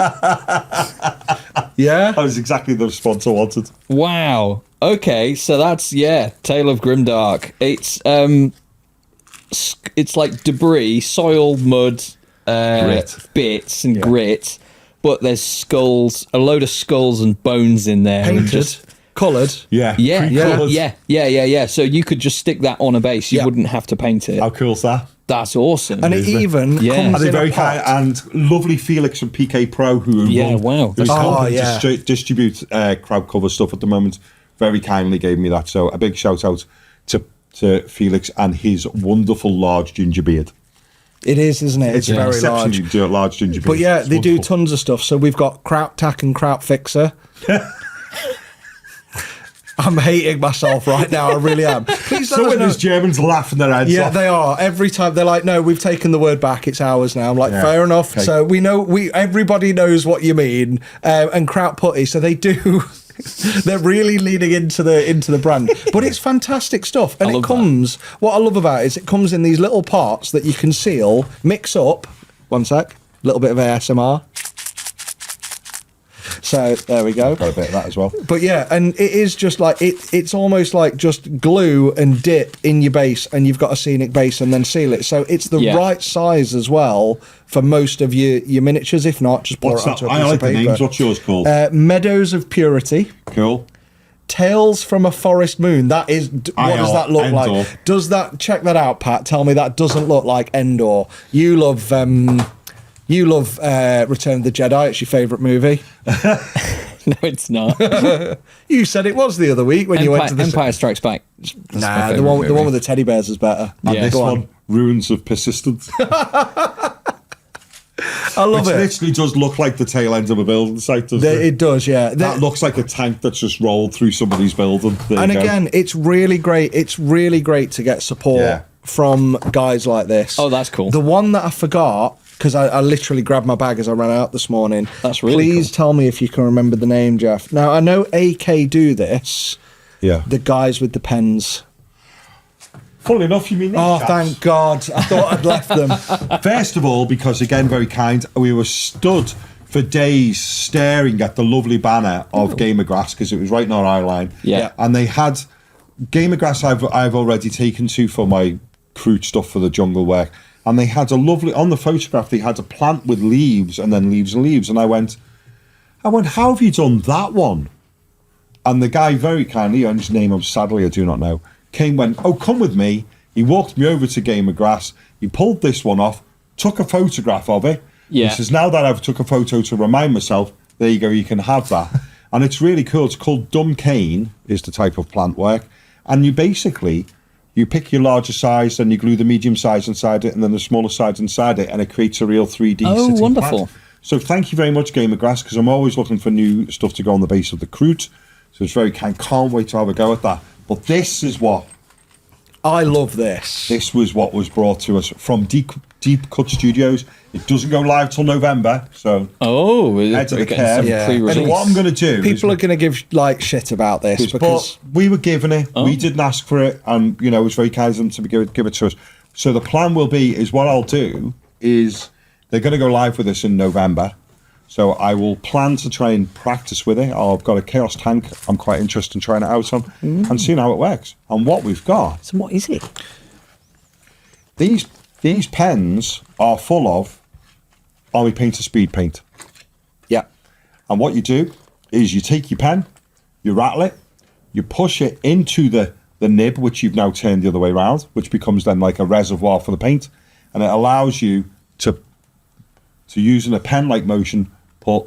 Yeah, That was exactly the response I wanted. Wow. Okay, so that's Tale of Grimdark. It's like debris, soil, mud, bits and grit, but there's skulls, a load of skulls and bones in there. painted, coloured. Yeah. Yeah. So you could just stick that on a base. You wouldn't have to paint it. How cool's that? That's awesome. And it even comes And they're in very a pot. kind, and lovely Felix from PK Pro who distribute crowd cover stuff at the moment. Very kindly gave me that, so a big shout out to Felix and his wonderful large ginger beard. It is, isn't it? It's very large. Exceptionally large ginger beard. But yeah, It's they do wonderful. tons of stuff. So we've got Kraut Tack and Kraut Fixer. I'm hating myself right now. I really am. Please let So us when know. those Germans laughing their heads Yeah, off. they are. Every time they're like, no, we've taken the word back. It's ours now. I'm like, Yeah, fair enough. okay. So we know, everybody knows what you mean. And Kraut Putty. So they do. They're really leaning into the brand, but it's fantastic stuff. And it comes. What I love about it is it comes in these little parts that you can seal, mix up. One sec. Little bit of ASMR. So there we go. Got a bit of that as well. But yeah, and it is just like it's almost like just glue and dip in your base, and you've got a scenic base, and then seal it. So it's the right size as well for most of your miniatures. If not, just pour What's it onto that? a piece I like of the paper. names. What's yours called? Meadows of Purity. Cool. Tales from a Forest Moon. That is. What does that look Endor. like? Does that? Check that out, Pat. Tell me that doesn't look like Endor. You love. You love Return of the Jedi. It's your favourite movie. No, it's not. You said it was the other week when you went to the Empire Strikes Back. That's my Nah, the favourite one movie. with the teddy bears is better. And Yeah. this Go one, on. Ruins of Persistence. I love Which it. literally does look like the tail end of a building site, doesn't it? It does, yeah. That looks like a tank that's just rolled through somebody's building. And again, it's really great. It's really great to get support from guys like this. Oh, that's cool. The one that I forgot, because I literally grabbed my bag as I ran out this morning. That's really Please tell me if you can remember the name, Geoff. Now, I know AK do this. Yeah. The guys with the pens. Funnily enough, you mean Oh, thank God. I thought I'd left them. First of all, because again, very kind, we were stood for days staring at the lovely banner of Game of Grass because it was right in our eye line. Yeah. And they had Game of Grass I've already taken to for my crude stuff for the jungle work. And they had a lovely, on the photograph, they had a plant with leaves and then leaves and leaves. And I went, how have you done that one? And the guy very kindly, and his name, sadly, I do not know, went, oh, come with me. He walked me over to Game of Grass. He pulled this one off, took a photograph of it. Yeah. He says, now that I've took a photo to remind myself, there you go, you can have that. And it's really cool. It's called dumb cane, is the type of plant work. And you pick your larger size, then you glue the medium size inside it, and then the smaller size inside it, and it creates a real 3D Oh, sitting wonderful. plant. So thank you very much, Game of Grass, because I'm always looking for new stuff to go on the base of the Crute. So it's very kind. Can't wait to have a go at that. But this is what... I love this. This was what was brought to us from Deep Cut Studios. It doesn't go live till November, so... Oh, we're Head to the getting curve. some Yeah. pre-release. So what I'm going to do People is... are going to give shit about this because But we were given it. We didn't ask for it, and it was very kind of them to give it to us. So the plan will be is what I'll do is they're going to go live with this in November. So I will plan to try and practice with it. I've got a Chaos tank. I'm quite interested in trying it out on and seeing how it works. And what we've got, So what is it? these pens are full of Army Painter speed paint. yeah. And what you do is you take your pen, you rattle it, you push it into the nib, which you've now turned the other way around, which becomes then like a reservoir for the paint. And it allows you to use in a pen-like motion, put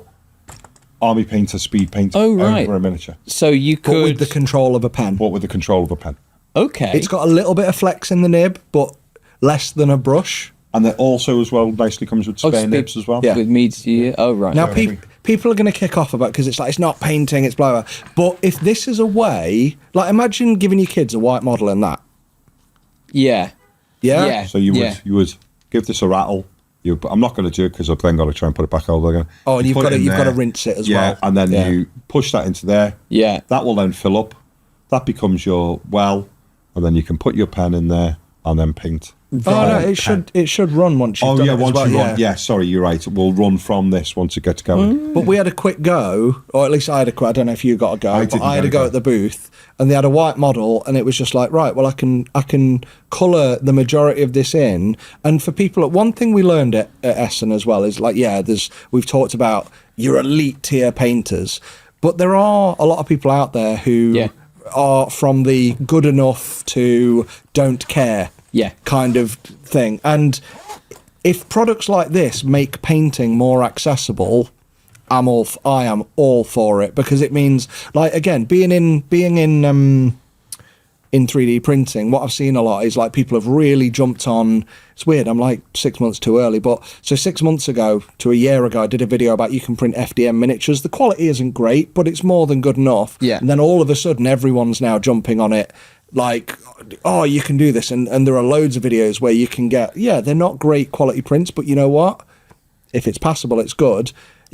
Army Painter speed paint over a miniature. So you But could... with the control of a pen. But with the control of a pen. Okay. It's got a little bit of flex in the nib, but less than a brush. And it also, as well, nicely comes with spare nibs as well. Yeah. With media. Oh, right. Now, okay. people are going to kick off about because it's like it's not painting, it's blah blah. But if this is a way, like imagine giving your kids a white model and that. Yeah. Yeah. Yeah. So you would give this a rattle. I'm not going to do it because I've then got to try and put it back over again. Oh, and you've put got it in to there. rinse it as Yeah, well. and then you push that into there. Yeah. That will then fill up. That becomes your well, and then you can put your pen in there and then paint. Oh no, it should run once you've done it as once well, you run. Yeah, sorry, you're right. It will run from this once it gets going. But we had a quick go, or at least I had a quick. I don't know if you got a go. I but didn't I had get a a go go. at the booth, and they had a white model, and it was just like, right, well, I can colour the majority of this in. And for people, one thing we learned at Essen as well is like, we've talked about your elite tier painters, but there are a lot of people out there who are from the good enough to don't care kind of thing. And if products like this make painting more accessible, I am all for it, because it means, like, again, being in 3D printing, what I've seen a lot is like people have really jumped on. It's weird, I'm like 6 months too early, but so 6 months ago to a year ago I did a video about you can print FDM miniatures. The quality isn't great, but it's more than good enough. And then all of a sudden everyone's now jumping on it, like, oh, you can do this, and there are loads of videos where you can get, they're not great quality prints, but you know what, if it's passable, it's good.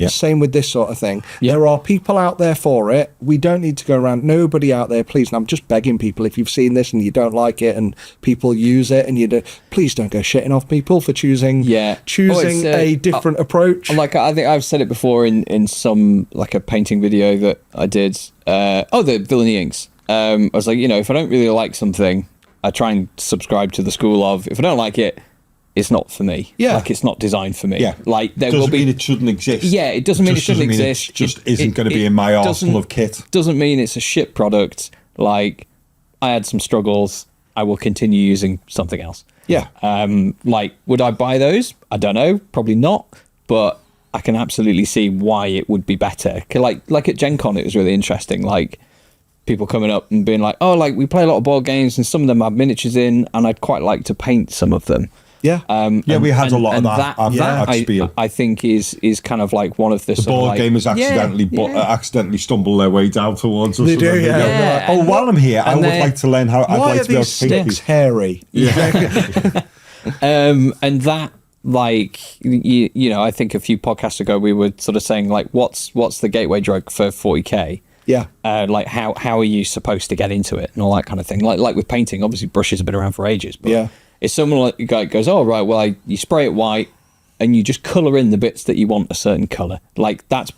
Same with this sort of thing. There are people out there for it. We don't need to go around. Nobody out there, please. And I'm just begging people, if you've seen this and you don't like it and people use it and please don't go shitting off people for choosing a different approach. Like, I think I've said it before in some, like, a painting video that I did. The Villainy Inks. I was like, if I don't really like something, I try and subscribe to the school of, if I don't like it, it's not for me. Like, it's not designed for me. Like, there doesn't will be. Mean it shouldn't exist. It doesn't mean it shouldn't exist. It just isn't going to be in my arsenal of kit. Doesn't mean it's a shit product. Like, I had some struggles. I will continue using something else. Like, would I buy those? I don't know. Probably not. But I can absolutely see why it would be better. Like at Gen Con, it was really interesting. Like, people coming up and being like, oh, like, we play a lot of board games and some of them have miniatures in, and I'd quite like to paint some of them. Yeah. We had a lot of that at Spiel. I think is kind of like one of the board gamers accidentally stumble their way down towards us. They do, and yeah. Go, while I'm here, I would like to learn how. I'd Why like are to be able these to paint sticks hairy? Yeah. And that, like, you know, I think a few podcasts ago we were sort of saying, like, what's the gateway drug for 40k? Yeah. Like, how are you supposed to get into it and all that kind of thing? Like with painting, obviously brushes have been around for ages. But if someone like a guy goes, oh, right, well, you spray it white and you just colour in the bits that you want a certain colour, like, that's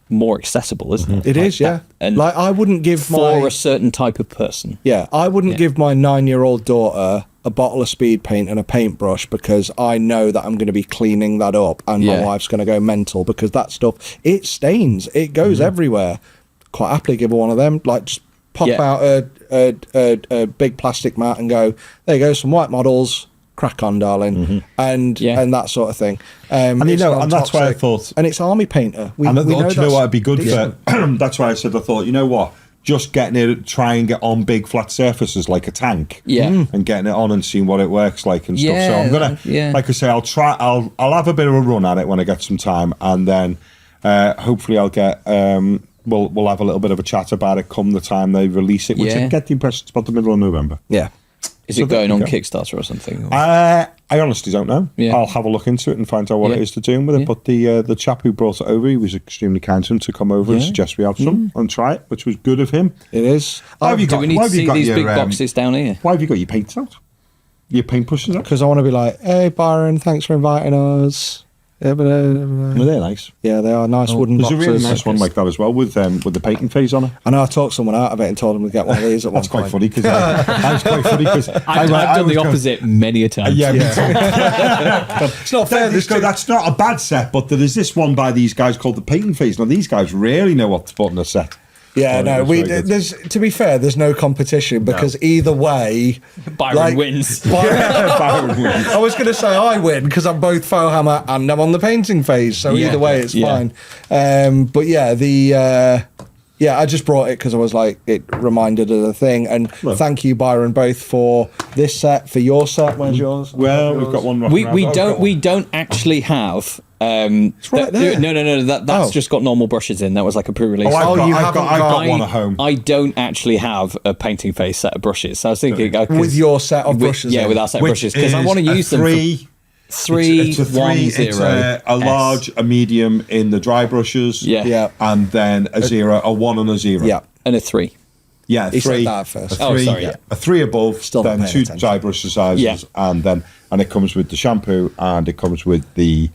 more accessible, isn't it? It is, yeah. And like, I wouldn't give for a certain type of person. Yeah, I wouldn't give my 9-year-old daughter a bottle of speed paint and a paintbrush, because I know that I'm going to be cleaning that up and my wife's going to go mental, because that stuff, it stains, it goes everywhere. Quite happily give her one of them, like, just pop out a big plastic mat and go, there you go, some white models, crack on, darling, and that sort of thing. And you know, and that's why I thought, and it's army painter. We know what would be good for. That's why I said, I thought, you know what, just getting it, try and get on big flat surfaces like a tank, and getting it on and seeing what it works like and stuff. So I'm gonna, like I say, I'll have a bit of a run at it when I get some time, and then hopefully I'll get. We'll have a little bit of a chat about it come the time they release it, which I get the impression it's about the middle of November. Yeah. Is it going on Kickstarter or something? I honestly don't know. Yeah. I'll have a look into it and find out what it is to do with it. But the chap who brought it over, he was extremely kind to him to come over and suggest we have some and try it, which was good of him. It is. Do we need to see these big boxes down here? Why have you got your paints out? Your paintbrushes out? Because I want to be like, hey, Byron, thanks for inviting us. Well, they're nice. Yeah, they are nice wooden boxes. There's a really nice one like that as well with the painting phase on it. I know I talked someone out of it and told them to get one of these at one point. That's quite funny because that's quite funny because I've done the opposite many a time. Yeah, it's not fair. That's not a bad set, but there's this one by these guys called the Painting Phase. Now these guys really know what to put in a set. Yeah, no, there's, to be fair, there's no competition, because either way, Byron wins. Byron wins. I was going to say I win because I'm both Warhammer and I'm on the painting phase, so either way it's fine. But I just brought it because I was like, it reminded of the thing. And thank you, Byron, both for this set, for your set. Where's yours? Well, we've got one. We don't actually have. It's right there. No. That's just got normal brushes in. That was like a pre-release. I've got one at home. I don't actually have a painting phase set of brushes. So I was thinking with your set of brushes. With our set of brushes, because I want to use them. Three, it's a 3, 1, it's 0, a large, a medium in the dry brushes, and then a 0, a 1 and a 0, and a 3. Yeah, a 3. Said that first. A 3 above, still then 2 dry brush sizes, and it comes with the shampoo and it comes with the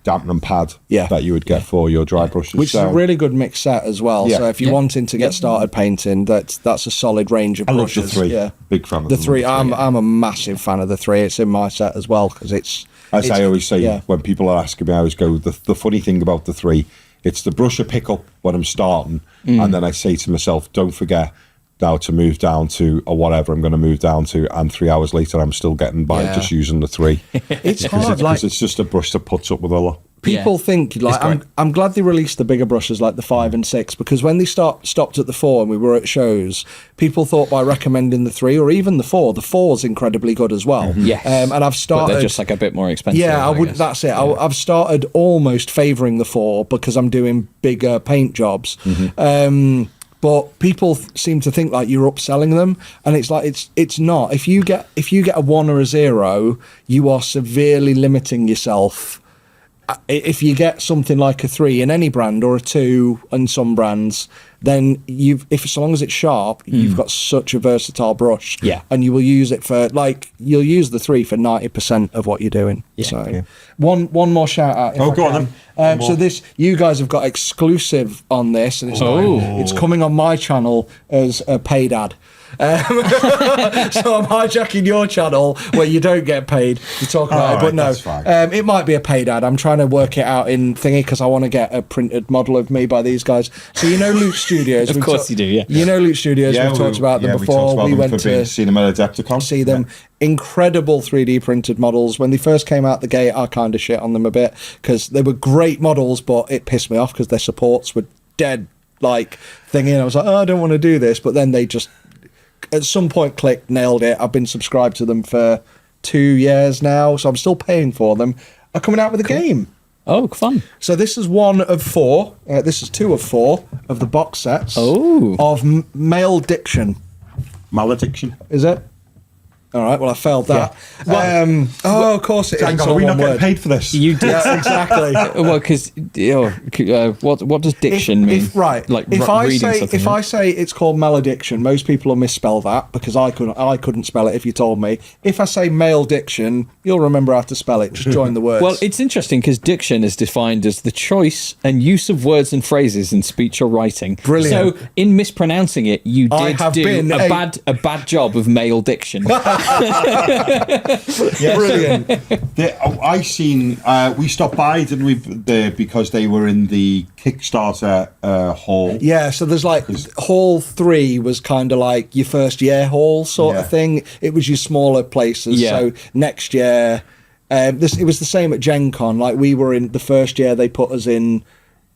dampening pad that you would get for your dry brushes, which is a really good mix set as well. So if you're wanting to get started painting, that's a solid range of brushes. I love the 3. Big fan of the 3. I'm a massive fan of the 3. It's in my set as well because it's. As I always say, when people are asking me, I always go, the funny thing about the 3, it's the brush I pick up when I'm starting, and then I say to myself, don't forget now to move down to or whatever I'm going to move down to, and 3 hours later I'm still getting by just using the 3. It's hard, because it's just a brush that puts up with a lot. People think, like, I'm glad they released the bigger brushes like the 5 and 6, because when they stopped at the 4 and we were at shows, people thought by recommending the 3 or even the 4's incredibly good as well. Yes. And I've started. But they're just like a bit more expensive. Yeah, I would. That's it. Yeah. I've started almost favouring the 4 because I'm doing bigger paint jobs. But people seem to think like you're upselling them, and it's like it's not. If you get a 1 or a 0, you are severely limiting yourself. If you get something like a 3 in any brand or a 2 in some brands, then so long as it's sharp, you've got such a versatile brush. Yeah. And you will use it for, like, you'll use the 3 for 90% of what you're doing. Yeah. So one more shout out. Go on then. So you guys have got exclusive on this, and it's coming on my channel as a paid ad. So I'm hijacking your channel where you don't get paid to talk about it, but no, it might be a paid ad. I'm trying to work it out in thingy because I want to get a printed model of me by these guys. So you know Loot Studios. Of course you do, yeah. You know Loot Studios. We've talked about them before. We went to see them at Adepticon. See them. Incredible 3D printed models. When they first came out the gate, I kind of shit on them a bit because they were great models, but it pissed me off because their supports were dead, like, thingy. And I was like, I don't want to do this. But then they just, at some point, clicked, nailed it. I've been subscribed to them for 2 years now, so I'm still paying for them, are coming out with a game. Oh, fun. So this is one of 4. This is 2 of 4 of the box sets of Malediction. Malediction. Is it? All right, well, I failed that. Yeah. Of course it is. Hang on, are we not getting paid for this? You did. Yeah, exactly. Well, because what does diction mean? If I say it's called malediction, most people will misspell that because I couldn't spell it if you told me. If I say malediction, you'll remember how to spell it. Just join the words. Well, it's interesting because diction is defined as the choice and use of words and phrases in speech or writing. Brilliant. So, in mispronouncing it, you did do a bad job of male diction. Yes. Brilliant. We stopped by, didn't we? Because they were in the Kickstarter hall. Yeah, so there's like hall 3 was kind of like your first year hall sort of thing. It was your smaller places. Yeah. So next year, it was the same at Gen Con. Like we were in the first year, they put us in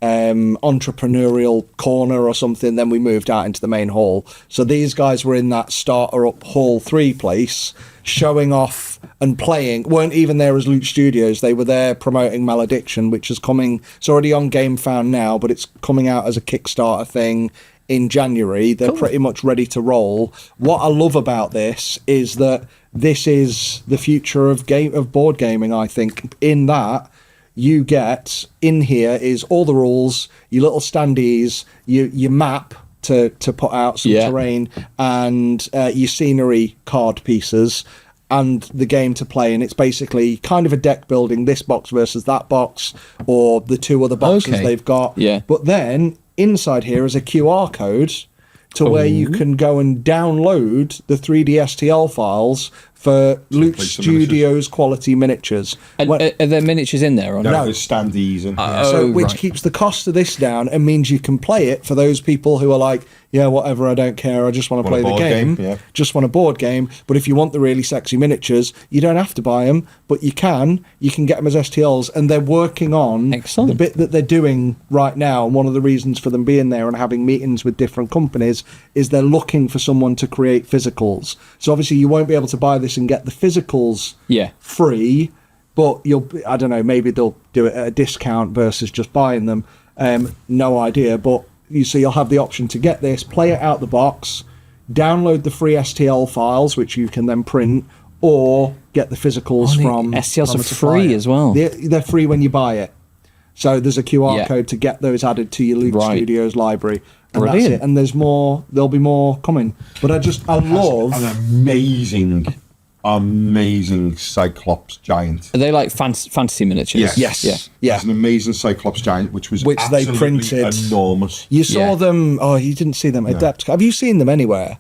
entrepreneurial corner or something, then we moved out into the main hall. So these guys were in that starter up hall 3 place, showing off and playing. Weren't even there as Loot Studios, they were there promoting Malediction, which is coming. It's already on GameFound now, but it's coming out as a Kickstarter thing in January. They're pretty much ready to roll. What I love about this is that this is the future of board gaming, I think, in that you get in here is all the rules, your little standees, your map to put out some terrain, and your scenery card pieces, and the game to play. And it's basically kind of a deck building, this box versus that box, or the 2 other boxes they've got. Yeah. But then inside here is a QR code to where you can go and download the 3D STL files for Loot Studios quality miniatures. And are there miniatures in there or no? not? There's standees. Which keeps the cost of this down and means you can play it for those people who are like, yeah, whatever, I don't care, I just want to play the game. Just want a board game. But if you want the really sexy miniatures, you don't have to buy them, but you can get them as STLs, and they're working on the bit that they're doing right now. And one of the reasons for them being there and having meetings with different companies is they're looking for someone to create physicals. So obviously you won't be able to buy this and get the physicals free, but I don't know, maybe they'll do it at a discount versus just buying them. No idea, but you'll have the option to get this, play it out the box, download the free STL files, which you can then print, or get the physicals from STLs are free as well. They're free when you buy it. So there's a QR code to get those added to your Loot Studios library. And that's it. And there's more. There'll be more coming. But I love an amazing Cyclops giant. Are they like fantasy miniatures? Yes. Yeah. There's an amazing Cyclops giant, which they printed enormous. You saw them. Oh, you didn't see them at Adept. Have you seen them anywhere?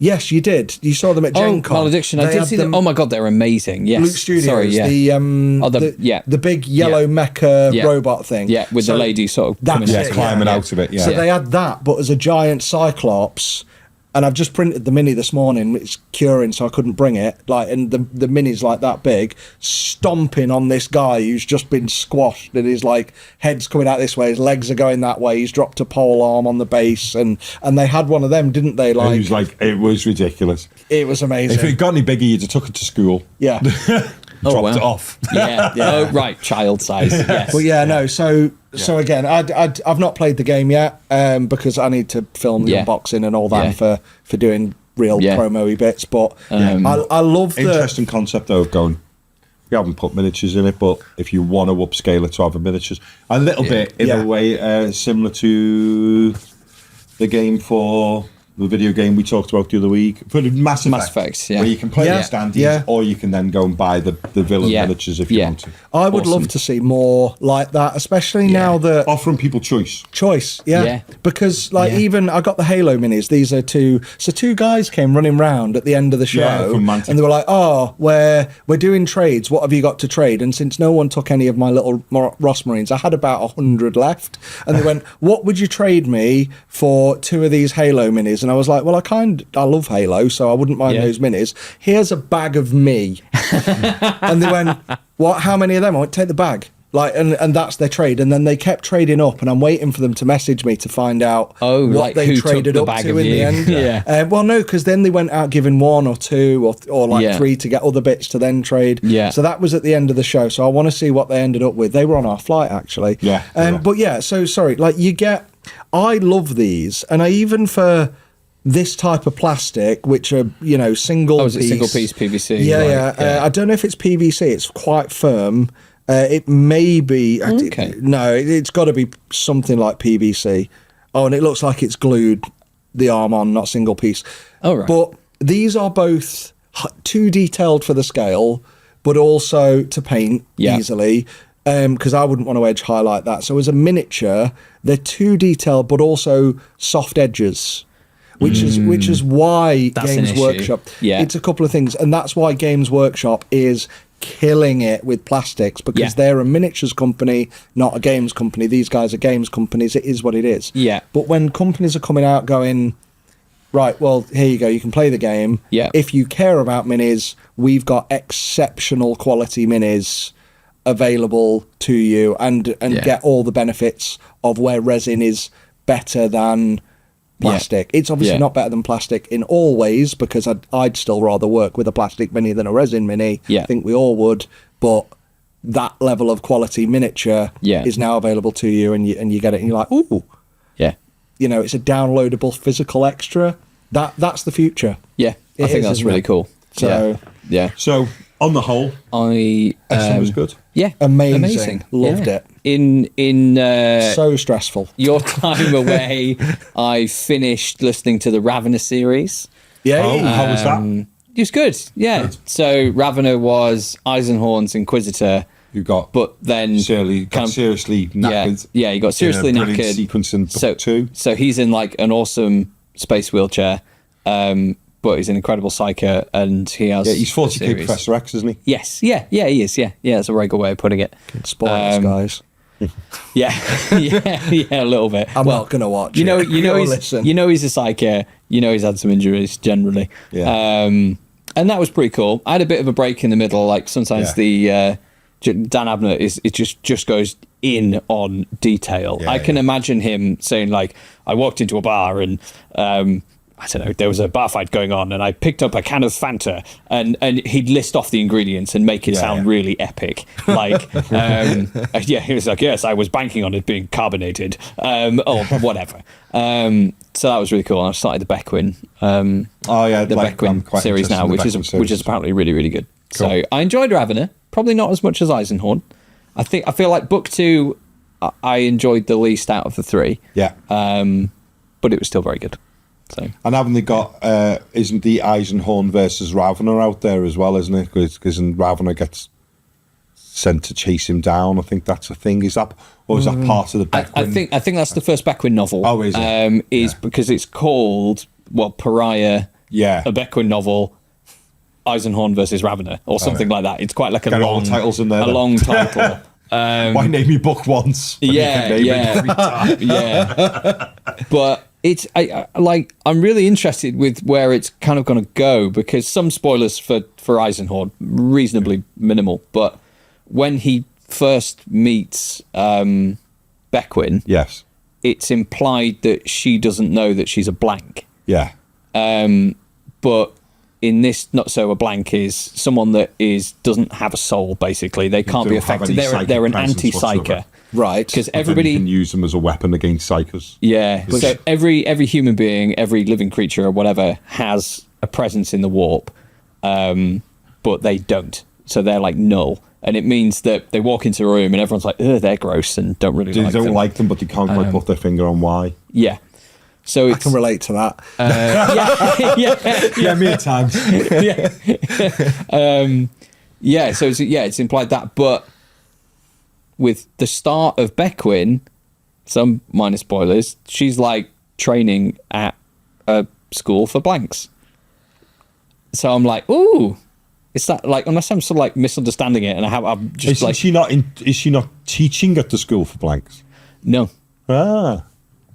Yes, you did. You saw them at Gen Con. Malediction. I did see them. Oh my god, they're amazing. Yes. Loot Studios. Sorry, yeah. The big yellow mecha robot thing. Yeah, with the lady sort of climbing out of it. Yeah. So they had that, but as a giant Cyclops. And I've just printed the mini this morning. It's curing, so I couldn't bring it. And the mini's like that big, stomping on this guy who's just been squashed, and his head's coming out this way, his legs are going that way. He's dropped a pole arm on the base, and they had one of them, didn't they? It was ridiculous. It was amazing. If it got any bigger, you'd have took it to school. Yeah. Dropped it off. Yeah. Oh, right, child size. Yes. Well, no. So again, I've not played the game yet because I need to film the unboxing and all that for doing real promo-y bits. But I love the interesting concept though of going. We haven't put miniatures in it, but if you want to upscale it to have a miniatures, a little bit in a way similar to the game for. The video game we talked about the other week for Mass Effect, where you can play the standees, or you can then go and buy the villain miniatures if you want to. I would love to see more like that, especially now that offering people choice. Because even I got the Halo minis. These are two guys came running round at the end of the show, and they were like, "Oh, we're doing trades. What have you got to trade?" And since no one took any of my little Ross Marines, I had about 100 left, and they went, "What would you trade me for 2 of these Halo minis?" And I was like, well, I love Halo, so I wouldn't mind those minis. Here's a bag of me. And they went, what? How many of them? I went, take the bag. Like, and that's their trade, and then they kept trading up, and I'm waiting for them to message me to find out Oh, what like they who took traded the up bag to of in you. the end. Yeah. Well, no, because then they went out giving 1 or 2 or like Yeah. 3 to get other bits to then trade. Yeah. So that was at the end of the show. So I want to see what they ended up with. They were on our flight actually. Yeah. But yeah, so sorry. Like I love these, and I even for this type of plastic, which are single. Oh, is it piece. single piece PVC? Yeah, Like, yeah. I don't know if it's PVC. It's quite firm. It may be. Okay. No, it's got to be something like PVC. Oh, and it looks like it's glued the arm on, not single piece. Oh, right. But these are both too detailed for the scale, but also to paint easily. Because I wouldn't want to edge highlight that. So as a miniature, they're too detailed, but also soft edges. Which is why That's an Games issue. Workshop. Yeah. It's a couple of things, and that's why Games Workshop is killing it with plastics, because they're a miniatures company, not a games company. These guys are games companies. It is what it is. Yeah. But when companies are coming out going, right, well, here you go, you can play the game. Yeah. If you care about minis, we've got exceptional quality minis available to you, and get all the benefits of where resin is better than plastic. It's obviously not better than plastic in all ways, because I'd still rather work with a plastic mini than a resin mini. Yeah. I think we all would, but that level of quality miniature is now available to you, and you get it, and you're like, ooh, Yeah. it's a downloadable physical extra. That's the future. Yeah. I It think is, that's isn't really it? cool. So yeah. So on the whole, Essen was good. Yeah. Amazing. Loved it. In So stressful. your time away, I finished listening to the Ravener series. Yeah. Oh, how was that? It was good. Yeah. Good. So Ravener was Eisenhorn's Inquisitor, You got but then seriously knackered. Yeah, he got seriously in a brilliant knackered. sequence in book 2. So he's in like an awesome space wheelchair, but he's an incredible psyker, and he has. Yeah, he's 40k series. Professor X, isn't he? Yes, yeah, he is. Yeah, that's a very good way of putting it. Spoilers, guys. Yeah, yeah, a little bit. I'm not gonna watch. You know, it. Listen. he's a psyker. He's had some injuries generally. Yeah. And that was pretty cool. I had a bit of a break in the middle. Like sometimes Dan Abnett it just goes in on detail. Yeah, I can imagine him saying like, I walked into a bar and I don't know, there was a bar fight going on, and I picked up a can of Fanta, and he'd list off the ingredients and make it sound really epic. Like, he was like, yes, I was banking on it being carbonated, or whatever. So that was really cool. And I've started the Beckwin, the Beckwin series now, which is apparently really, really good. Cool. So I enjoyed Ravener, probably not as much as Eisenhorn. I feel like book 2, I enjoyed the least out of the 3. Yeah. But it was still very good. So. And haven't they got, isn't the Eisenhorn versus Ravener out there as well, isn't it? Because Ravener gets sent to chase him down. I think that's a thing. Is that part of the Beckwin? I think that's the first Beckwin novel. Oh, is it? Because it's called, Pariah, a Beckwin novel, Eisenhorn versus Ravener, or something like that. It's quite like Get all the titles in there, a long title. Why name me book once? Yeah. But it's I'm really interested with where it's kind of going to go, because some spoilers for Eisenhorn, reasonably minimal, but when he first meets Beckwin, Yes. it's implied that she doesn't know that she's a blank. Yeah. But in this, not so a blank is someone that doesn't have a soul. Basically, they can't be don't have affected. any psychic They're an presence anti-psyker, whatsoever. Right. Because But then everybody you can use them as a weapon against psychers. Yeah. So every human being, every living creature or whatever has a presence in the warp, but they don't. So they're like null. And it means that they walk into a room and everyone's like, ugh, they're gross and don't really They like don't them. like them, but they can't quite put their finger on why. Yeah. So I it's, can relate to that. Yeah, me at times. So it's implied that. But with the start of Beckwin, some minor spoilers, she's like training at a school for blanks. So I'm like, ooh, is that like, unless I'm sort of like misunderstanding it, and I'm just Is she not teaching at the school for blanks? no, Ah,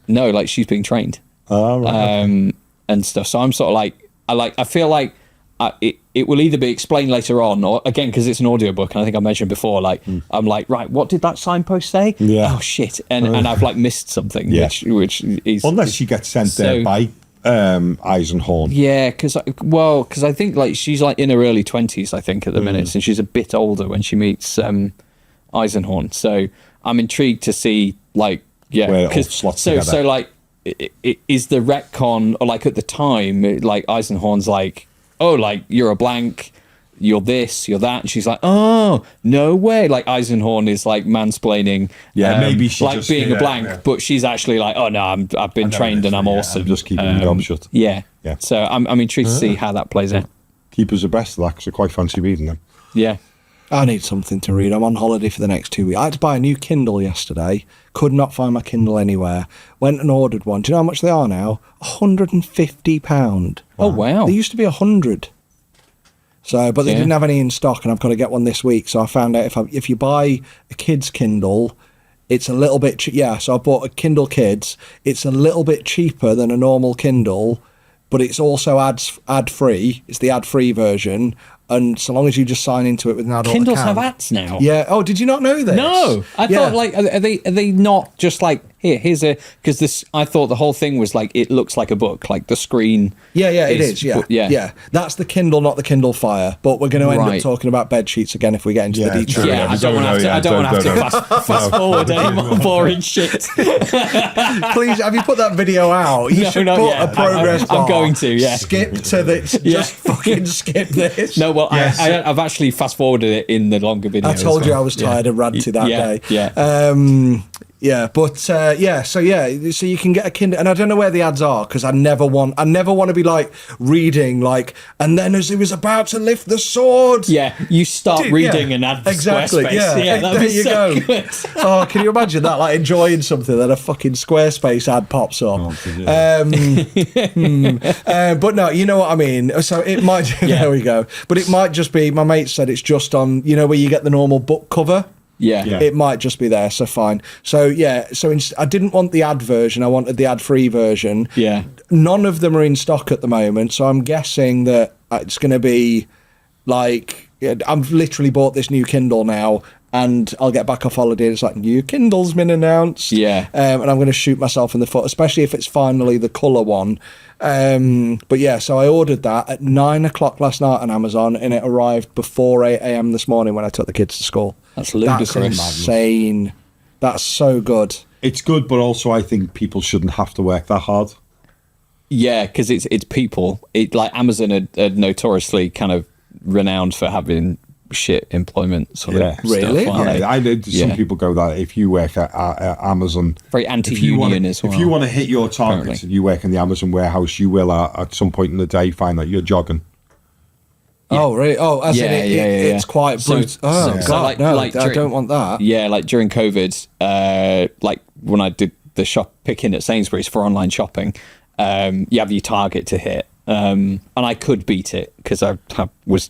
like she's being trained. right. And stuff. So I'm sort of like, I feel like it will either be explained later on, or again, because it's an audiobook, and I think I mentioned before, like I'm like, right, what did that signpost say? Yeah. Oh shit, and I've like missed something, which is unless she gets sent there by Eisenhorn. Yeah, because I think like she's like in her early 20s, I think at the minute, and she's a bit older when she meets Eisenhorn. So I'm intrigued to see like where it all slots together. So like, is the retcon, or like at the time, like Eisenhorn's like, oh, like you're a blank, you're this, you're that, and she's like, oh, no way. Like Eisenhorn is like mansplaining, maybe she like just, being a blank, but she's actually like, oh no, I've been trained and I'm awesome. I'm just keeping the job shut. Yeah. So I'm intrigued to see how that plays out. Keep us abreast of that, because I quite fancy reading them. Yeah. I need something to read. I'm on holiday for the next 2 weeks. I had to buy a new Kindle yesterday. Could not find my Kindle anywhere. Went and ordered one. Do you know how much they are now? £150. Oh wow. They used to be 100. So, but they didn't have any in stock, and I've got to get one this week. So I found out if you buy a kid's Kindle, it's a little bit so I bought a Kindle Kids. It's a little bit cheaper than a normal Kindle, but it's also ad free. It's the ad free version. And so long as you just sign into it with an adult Kindles account. have ads now. Yeah. Oh, did you not know this? No, I thought like are they not just like here's a, because this, I thought the whole thing was like it looks like a book, like the screen. Yeah, it is. Yeah. That's the Kindle, not the Kindle Fire. But we're going to end up talking about bed sheets again if we get into the details. Yeah, I don't want to have to fast forward any more boring shit. Please, have you put that video out? You should put a progress bar. I'm going to. Yeah. Skip to this. Just fucking skip this. No, well, I've actually fast forwarded it in the longer video. I told you I was tired of ranting that day. Yeah. So you can get a Kindle, and I don't know where the ads are, because I never want to be like reading like, and then as he was about to lift the sword, you start reading an ad for Squarespace. There you go. Good. Oh, can you imagine that, like enjoying something, then a fucking Squarespace ad pops up? But no, you know what I mean. So it might there we go, but it might just be, my mate said it's just on, you know, where you get the normal book cover. Yeah. It might just be there, so fine. So I didn't want the ad version, I wanted the ad-free version. Yeah. None of them are in stock at the moment, so I'm guessing that it's going to be like, I've literally bought this new Kindle now, and I'll get back off holiday and it's like, new Kindle's been announced. Yeah. And I'm going to shoot myself in the foot, especially if it's finally the colour one. So I ordered that at 9 o'clock last night on Amazon, and it arrived before 8 a.m. this morning when I took the kids to school. That's ludicrous. That's insane. That's so good. It's good, but also I think people shouldn't have to work that hard. Yeah, because it's people. Like Amazon are notoriously kind of renowned for having shit employment sort of stuff. Really? Some people go that if you work at Amazon, very anti-union as well. If you want to hit your targets and you work in the Amazon warehouse, you will at some point in the day find that you're jogging. Yeah. Oh, really? Oh, it's quite brutal. I don't want that. Yeah, like during COVID, like when I did the shop picking at Sainsbury's for online shopping, you have your target to hit, and I could beat it because I was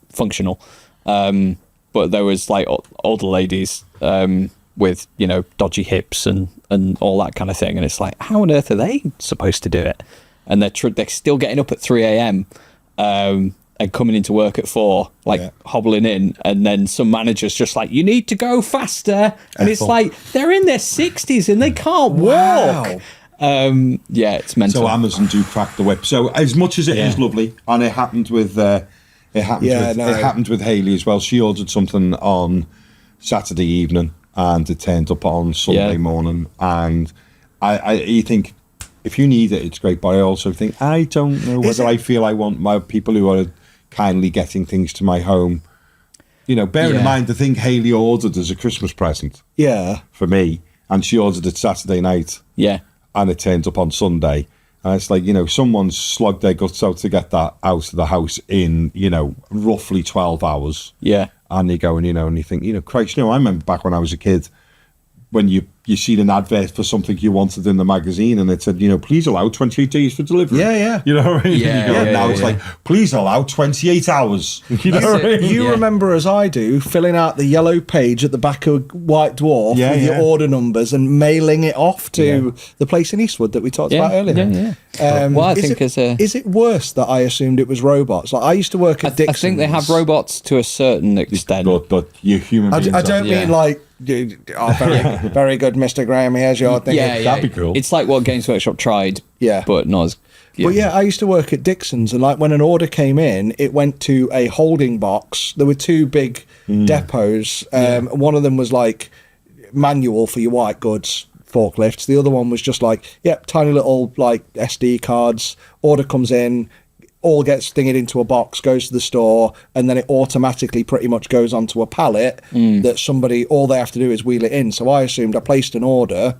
functional. But there was like older ladies with, you know, dodgy hips and all that kind of thing, and it's like, how on earth are they supposed to do it? And they're still getting up at 3 a.m. And coming into work at 4, hobbling in, and then some managers just like, you need to go faster, and it's like they're in their 60s and they can't walk. It's mental. So Amazon do crack the whip. So as much as it is lovely, and it happened with it happened with Hayley as well. She ordered something on Saturday evening, and it turned up on Sunday morning. And you think, if you need it, it's great. But I also think, I don't know whether I feel I want my people who are kindly getting things to my home. You know, bearing in mind the thing Hayley ordered as a Christmas present. Yeah. For me, and she ordered it Saturday night. Yeah. And it turns up on Sunday. And it's like, you know, someone's slogged their guts out to get that out of the house in, you know, roughly 12 hours. Yeah. And you go and, you know, and you think, you know, Christ, you know, I remember back when I was a kid, when you you seen an advert for something you wanted in the magazine, and it said, please allow 28 days for delivery. Yeah. You know what I mean? Yeah, now it's like, please allow 28 hours. You know what I mean? You remember, as I do, filling out the yellow page at the back of White Dwarf with your order numbers and mailing it off to the place in Eastwood that we talked about earlier. Well, I think is it worse that I assumed it was robots? Like, I used to work at Dixon's. I think they have robots to a certain extent. But you human beings. I don't mean like, very, very good, Mr. Graham, here's your thing. That'd be cool. It's like what Games Workshop tried, but not as... Yeah. But I used to work at Dixon's, and like when an order came in, it went to a holding box. There were two big depots. One of them was like manual for your white goods forklifts. The other one was just like, tiny little like SD cards. Order comes in, all gets dinged into a box, goes to the store, and then it automatically pretty much goes onto a pallet that somebody, all they have to do is wheel it in. So I assumed I placed an order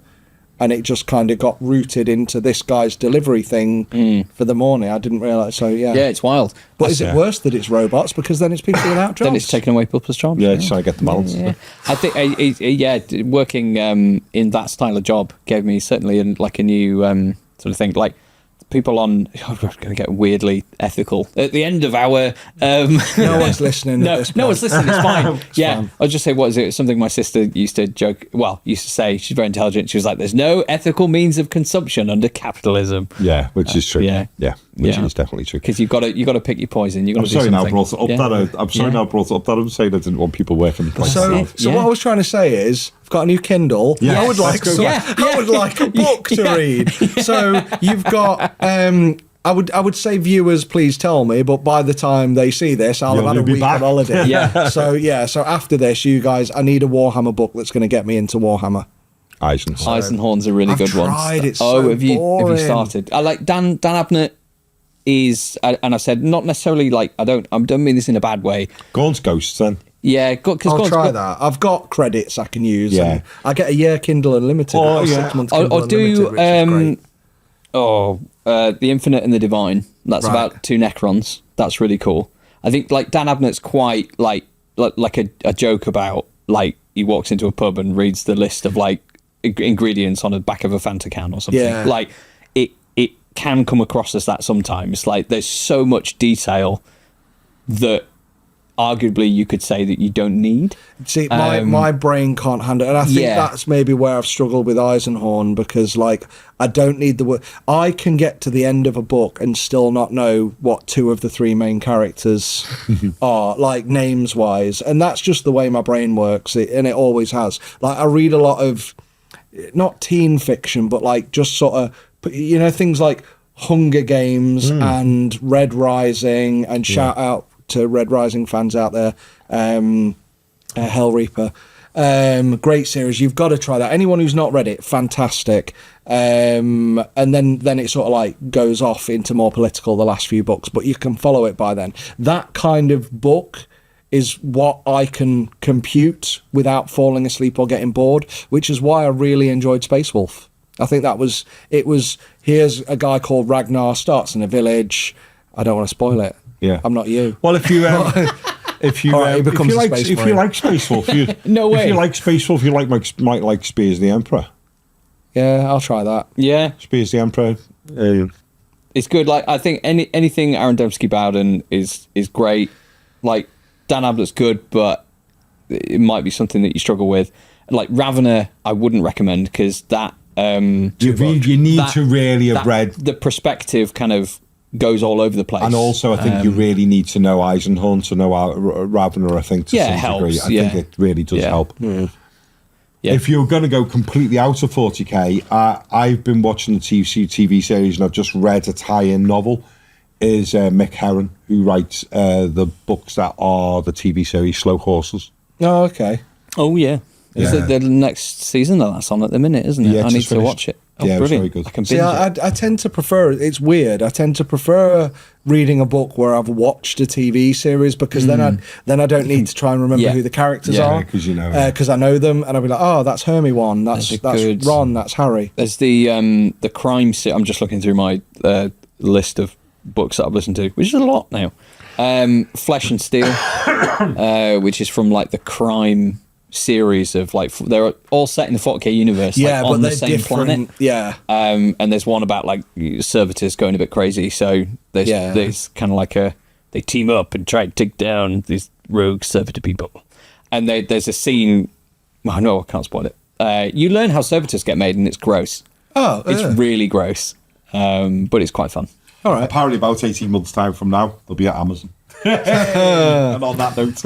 and it just kind of got routed into this guy's delivery thing for the morning. I didn't realise. So, yeah, it's wild. But is it worse that it's robots? Because then it's people without jobs. Then it's taking away people's jobs. Yeah, just trying to get the balance. Yeah. I think, working in that style of job gave me certainly a new sort of thing. Like, people on, we're going to get weirdly ethical at the end of our no one's listening. No one's listening. It's fine. Fine. I'll just say, what is it? Something my sister used to say. She's very intelligent. She was like, "There's no ethical means of consumption under capitalism." Yeah, which is true. Which is definitely true. Because you got to pick your poison. I'm sorry now I brought up that. I'm saying I didn't want people working. So what I was trying to say is, I've got a new Kindle. Yeah, I would like a book to read. So you've got. I would say viewers, please tell me, but by the time they see this, I'll have had a week on holiday. So after this, you guys, I need a Warhammer book that's going to get me into Warhammer. Eisenhorn's a really good one. It's so have you started? I like Dan Abnett is, and I said not necessarily like I don't mean this in a bad way. Gaunt's Ghosts then. Yeah, I'll try that. I've got credits I can use. Yeah, I get a year Kindle Unlimited. Or do The Infinite and the Divine. That's about 2 Necrons. That's really cool. I think like Dan Abnett's quite like a joke about like he walks into a pub and reads the list of like ingredients on the back of a Fanta can or something. Yeah. Like it can come across as that sometimes. Like there's so much detail that arguably you could say that you don't need. See, my brain can't handle it, and I think that's maybe where I've struggled with Eisenhorn, because like I don't need the word. I can get to the end of a book and still not know what 2 of the 3 main characters are, like names wise, and that's just the way my brain works, and it always has. Like I read a lot of not teen fiction, but like just sort of things like Hunger Games and Red Rising, and shout out to Red Rising fans out there, Hell Reaper, great series. You've got to try that. Anyone who's not read it, fantastic. And then it sort of like goes off into more political the last few books, but you can follow it by then. That kind of book is what I can compute without falling asleep or getting bored, which is why I really enjoyed Space Wolf. I think it was here's a guy called Ragnar, starts in a village. I don't want to spoil it. Yeah, I'm not you. Well, if you like Space Wolf, no way. If you like Space Wolf, you might like Spears the Emperor. Yeah, I'll try that. Yeah, Spears the Emperor. It's good. Like I think anything Aaron Dembski-Bowden is great. Like Dan Abnett's good, but it might be something that you struggle with. Like Ravener, I wouldn't recommend, because that you need to really have read the perspective kind of goes all over the place, and also I think you really need to know Eisenhorn to know Ravener. I think to some degree, I think it really does help. Yeah. If you're going to go completely out of 40k, I've been watching the TV series, and I've just read a tie-in novel. Is Mick Herron, who writes the books that are the TV series Slow Horses. Oh, okay. Oh, yeah. Is it the next season that's on at the minute, isn't it? Yeah, I need to watch it. Oh, yeah, brilliant. It's very good. I can binge it. I tend to prefer, it's weird, I tend to prefer reading a book where I've watched a TV series, because then I don't need to try and remember who the characters are. Because I know them, and I'll be like, oh, that's Hermie one, that's Ron, that's Harry. There's the crime I'm just looking through my list of books that I've listened to, which is a lot now. Flesh and Steel, which is from like the crime series of like they're all set in the 40k universe, Yeah, like, but on the they're same different. planet. Yeah. And there's one about like servitors going a bit crazy. So there's kind of like they team up and try to take down these rogue servitor people. And there's a scene. Well, no, I can't spoil it. You learn how servitors get made, and it's gross. Oh, It's really gross, but it's quite fun. all right. Apparently, about 18 months' time from now, they'll be at Amazon. And on that note,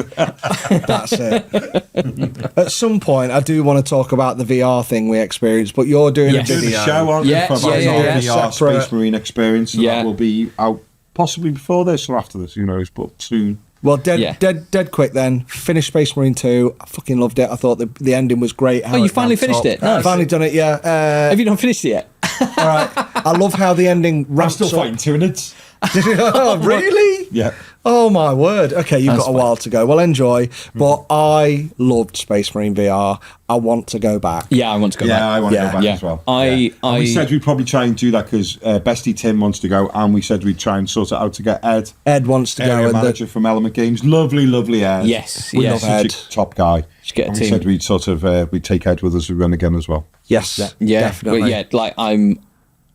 That's it. At some point, I do want to talk about the VR thing we experienced, but you're doing Yes. a doing video. a show on Yeah, for about yeah, our yeah. VR Separate. Space Marine experience. And Yeah. that will be out possibly before this or after this, who knows, but soon. Well, dead Yeah. quick then. Finished Space Marine 2. I fucking loved it. I thought the ending was great. How Oh, you it finally ramped finished up. it? Nice. Finally done it, yeah. Have you not finished it yet? All right. I love how the ending I'm ramps still up. fighting Tyranids. Oh, really? Yeah. Oh my word. Okay, you've That's got a while to go. Well, enjoy. But I loved Space Marine VR. I want to go back. Yeah, I want to go back. Yeah, I want to Yeah. go back Yeah. as well. I- And we said we'd probably try and do that because Bestie Tim wants to go, and we said we'd try and sort it out to get Ed, Ed wants to area go. manager from Element Games. Lovely Ed. Yes, We yes. love Ed. Such a top guy. Should get a And we team. said we'd sort of we'd take Ed with us to run again as well. Yes. Yeah, Definitely. but yeah, like I'm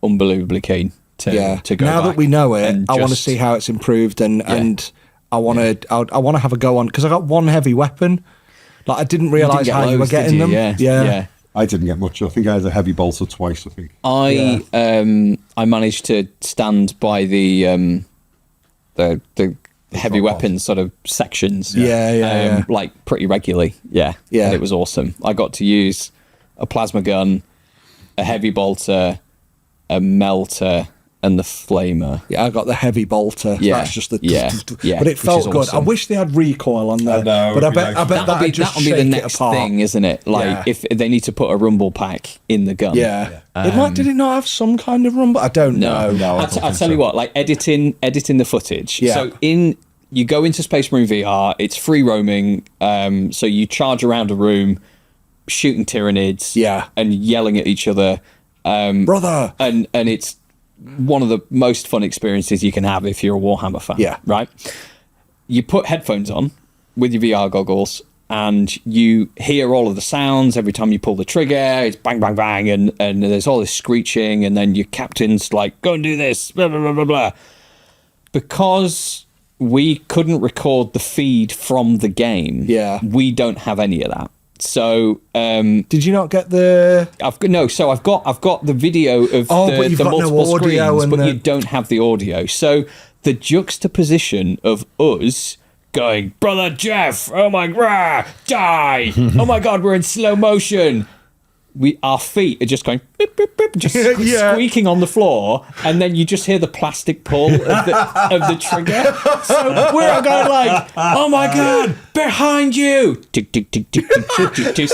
unbelievably keen to to go now back that we know it, and I want to just- see how it's improved, and I want to I want to have a go on because I got one heavy weapon. Like I didn't You didn't realize get how you were loads, did getting you? them. Yeah. I didn't get much. I think I had a heavy bolter twice, I think. I managed to stand by the heavy weapons sort of sections. Yeah. Like pretty regularly. Yeah. Yeah. And it was awesome. I got to use a plasma gun, a heavy bolter, a melter, and the flamer. Yeah, I got the heavy bolter. Yeah, That's just the yeah, but it which felt is good. I awesome. wish they had recoil on there. I know, but I it'd be bet nice. that'd That'll just be the shake it next apart. thing, isn't it? Like Yeah. if they need to put a rumble pack in the gun. Yeah. Did it not have some kind of rumble? I don't know. No, I I'll don't think tell you so. what, like editing the footage. Yeah. So you go into Space Marine VR, it's free roaming. So you charge around a room, shooting Tyranids, Yeah. and yelling at each other. Brother. And it's one of the most fun experiences you can have if you're a Warhammer fan. Yeah. Right? You put headphones on with your VR goggles and you hear all of the sounds every time you pull the trigger. It's bang, bang, bang, and there's all this screeching, and then your captain's like, go and do this, blah, blah, blah, blah, blah. Because we couldn't record the feed from the game, Yeah. we don't have any of that. So Did you not get the I've got the video of Oh, but the you've got no multiple audio screens, and but the- you don't have the audio. So the juxtaposition of us going, brother Geoff, oh my god, die! Oh my god, we're in slow motion. Our feet are just going beep, beep, beep, just Yeah. squeaking on the floor, and then you just hear the plastic pull of the trigger. So we're going like, oh my god, behind you! Tick, tick, tick, tick, tick, tick, tick, tick.